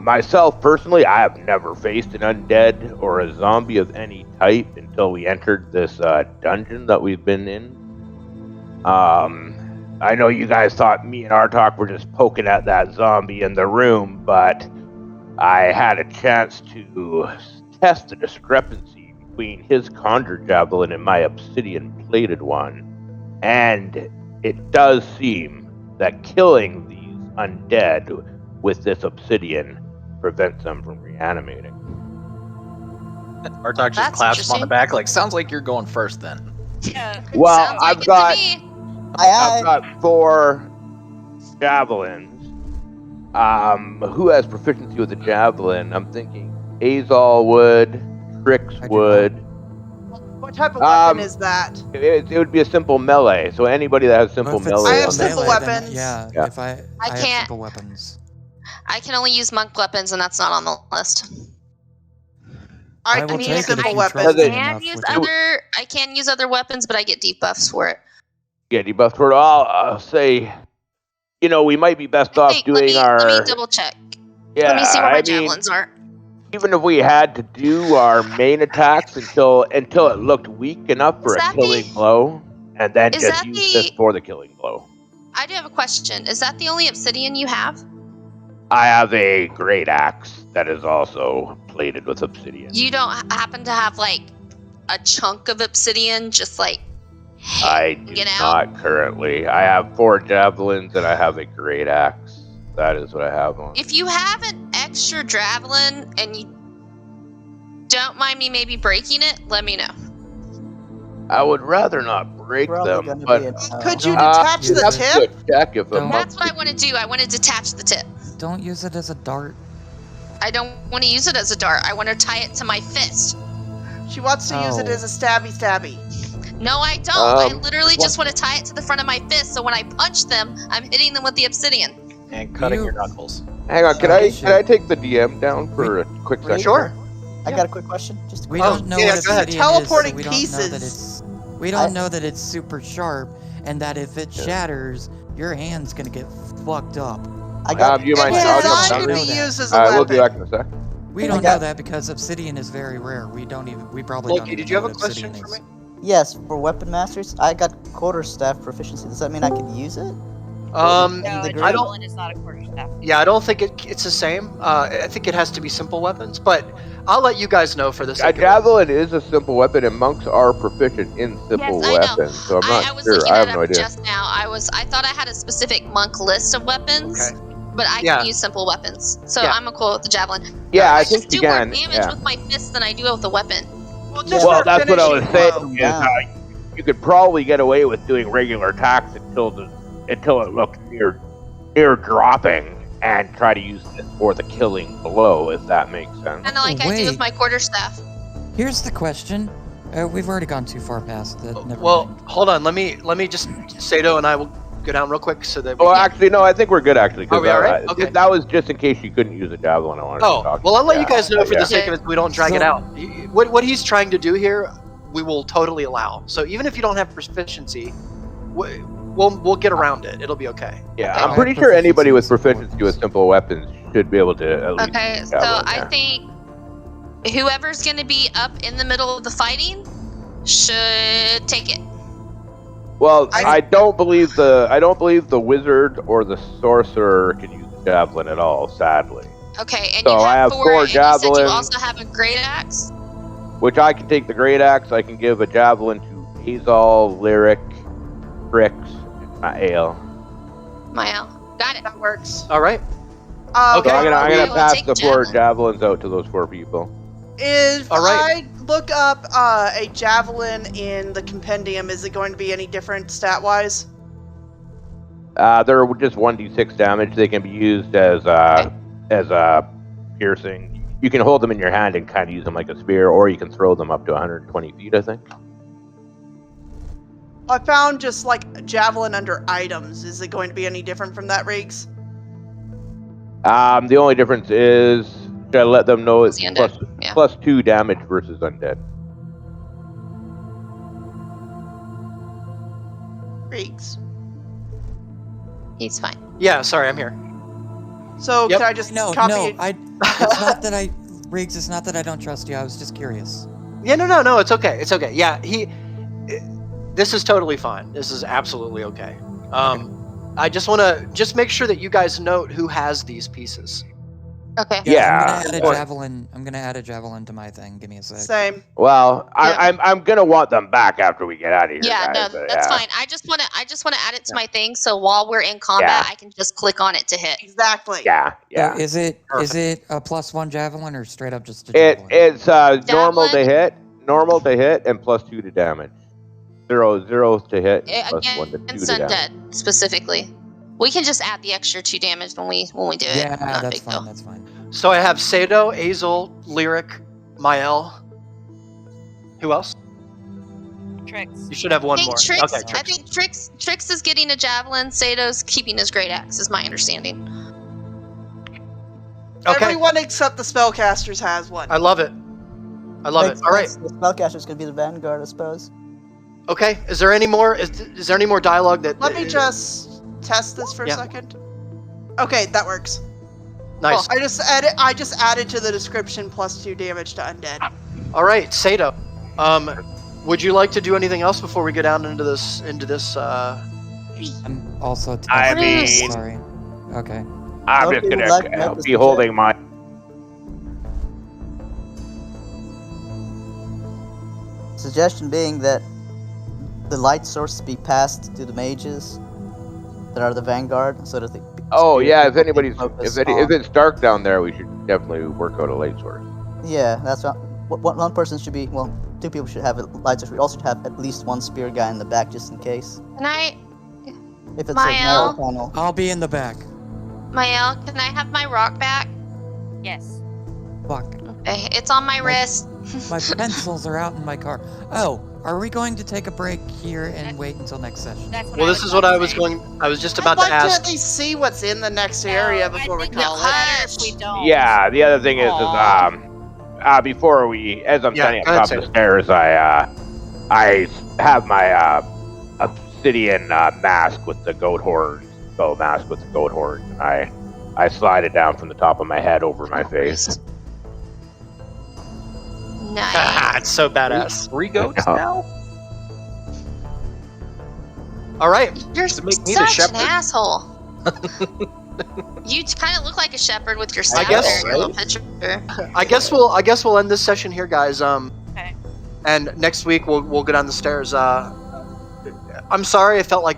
Myself, personally, I have never faced an undead or a zombie of any type until we entered this dungeon that we've been in. I know you guys thought me and Artok were just poking at that zombie in the room, but I had a chance to test the discrepancy between his conjure javelin and my obsidian-plated one, and it does seem that killing these undead with this obsidian prevents them from reanimating. Artok just That's claps him on the interesting. back, like, sounds like you're going first then. Yeah. Well, Sounds like I've it got to me. I've got 4 javelins. Who has proficiency with the javelin? I'm thinking Azal would, Trix I do would. What type of weapon Um, is that? It would be a simple melee. So anybody that has simple Well, if it's melee. I have on simple that- then weapons. yeah, Yeah. if I I have can't- simple weapons. I can only use monk weapons, and that's not on the list. I will can take use it if simple you weapons. trust it. I can use other weapons, but I get debuffs for it. Yeah, debuff toward. I'll say, we might be best I off think, doing let me our. double check. Yeah, Let me see where my I mean, javelins are. even if we had to do our main attacks until it looked weak enough for Is a that killing the- blow, and then is just that use this the- for the killing blow. I do have a question. Is that the only obsidian you have? I have a great axe that is also plated with obsidian. You don't happen to have like a chunk of obsidian, just like I do hanging out? not currently. I have 4 javelins and I have a great axe. That is what I have on. If you have an extra javelin and you don't mind me maybe breaking it, let me know. I would rather not break Probably them, gonna but be Could you Don't detach use the it. that's tip? a check if a Don't. monk That's what I want to do. I want to detach the tip. Don't use it as a dart. I don't want to use it as a dart. I want to tie it to my fist. She wants to use it Oh. as a stabby. No, I don't. I Um, literally just want to tie it to the front of my fist, so when I punch them, I'm hitting them with the obsidian. And cutting You- your knuckles. Hang on, can Oh, I shit. take the DM down for a quick second? Sure. I got a quick question. Just a We quick Oh, don't know yeah, what go ahead. obsidian Teleporting is, so we don't know that pieces. we don't know that it's super sharp, and that if it Yeah. shatters, your hand's gonna get fucked up. I got you mind? It's I'll come designed down. to be Know that. used as a Alright, we'll be back weapon. in a sec. We I don't got- know that because obsidian is very rare. We probably don't Loki, even did you know have a what question obsidian for is. me? Yes, for weapon masters, I got quarterstaff proficiency. Does that mean I could use it? No, the a group? javelin is not a quarterstaff. Yeah, I don't think it's the same. I think it has to be simple weapons, but I'll let you guys know for the A sake of it. javelin is a simple weapon, and monks are proficient in simple Yes, I know. weapons. So I'm not I was sure. looking I at have no it idea. just now. I thought I had a specific monk list of weapons, Okay. but I Yeah. can use simple weapons. So Yeah. I'm cool with the javelin. Yeah, I I just think do you more can. damage Yeah. with my fist than I do with a weapon. Well, just Well, for that's what I was finishing saying. blow. Is Yeah. you could probably get away with doing regular attacks until it looked near dropping, and try to use it for the killing blow, if that makes sense. Kind of like I do with Wait. my quarterstaff. Here's the question. We've already gone too far past that. Never Well, mind. hold on. Let me just Sato and I will go down real quick so that we Well, can- actually, no. I think we're good. Actually, Are we all right? Okay. that was just in case you couldn't use a javelin. I wanted to Oh, talk. well, I'll let you Yeah, guys know for yeah. the sake of it, we don't drag it So- out. What he's trying to do here, we will totally allow. So even if you don't have proficiency, we'll get around it. It'll be okay. Yeah, Okay. I'm I pretty have sure anybody with proficiency proficiency with simple weapons should be able to at least. Okay, use so javelin, I yeah. think whoever's going to be up in the middle of the fighting should take it. Well, I don't believe the wizard or the sorcerer can use a javelin at all. Sadly, Okay, and So you I have have four, four and you said you javelins. also have a great axe? which I can take the great axe. I can give a javelin to Azal, Lyric, Trix, and Mael. Mael. Got it. That works. All right. So Okay. I'm Okay, gonna we'll pass take the four javelin. javelins out to those four people. If All right. I look up a javelin in the compendium, is it going to be any different stat-wise? They're just 1d6 damage. They can be used as piercing. You can hold them in your hand and kind of use them like a spear, or you can throw them up to 120 feet, I think. I found just like a javelin under items. Is it going to be any different from that, Riggs? The only difference is, should I let them know it's The undead, yeah. plus 2 damage versus undead? Riggs. He's fine. Yeah. Sorry, I'm here. So Yep. can I just No, copy no. it? It's not that I, Riggs. It's not that I don't trust you. I was just curious. Yeah. No. It's okay. It's okay. Yeah. This is totally fine. This is absolutely okay. I just want to make sure that you guys note who has these pieces. Okay. Yeah. I'm gonna add a javelin to my thing. Give me a sec. Same. Well, Yeah. I'm gonna want them back after we get out of here. Yeah, guys, no, but that's yeah. fine. I just want to add it to my thing, so while we're in combat, Yeah. I can just click on it to hit. Exactly. Yeah, So yeah. is it Perfect. a +1 javelin or straight up just a javelin? It's normal to Javelin. hit, and plus 2 to damage. 0 to hit, and plus 1 to 2 Against to damage. undead specifically. We can just add the extra 2 damage when we do it. Yeah, Not a that's big fine. deal. That's fine. So I have Sato, Azul, Lyric, Mael. Who else? Tricks. You should have one more. Okay, I Trix. think Trix is getting a javelin. Sato's keeping his great axe, is my understanding. Okay. Everyone except the spellcasters has one. I love it. I love it. Makes All right. sense. The spellcaster's gonna be the vanguard, I suppose. Okay. Is there any more? Is there any more dialogue that? Let me just test this for a Yeah. second. Okay, that works. Nice. Cool. I just added to the description plus 2 damage to undead. All right, Sato. Would you like to do anything else before we go down into this? I'm also. I mean- sorry. Okay. I'm Hope just you gonna like that, be Mr. holding my. Suggestion being that the light source be passed to the mages that are the vanguard, so that the Oh yeah, if people can anybody's focus if on- it's dark down there, we should definitely work out a light source. Yeah, that's what one person should be. Well, 2 people should have a light source. We also should have at least 1 spear guy in the back just in case. Can I, If it's a Mael? narrow tunnel. I'll be in the back. Mael, can I have my rock back? Yes. Fuck. Okay, it's on my wrist. My pencils are out in my car. Oh, are we going to take a break here and wait until next session? That's what Well, I this was is what about I to was say. going. I was just I'd about like to ask. at least see what's in the next No, area I before we think call it's it. better if we don't. Yeah, the other thing is Aw. before we, as I'm Yeah, standing go up ahead, top of the Sam. stairs, I have my obsidian mask with the goat horns, skull mask with the goat horns, and I slide it down from the top of my head over my face. Nice. It's so badass. 3 goats Yeah. now? All right. You're Does it make me the such an shepherd? asshole. You kind of look like a shepherd with your I staff guess- there in your little right? picture. I guess we'll end this session here, guys. Okay. And next week we'll get on the stairs. I'm sorry. I felt like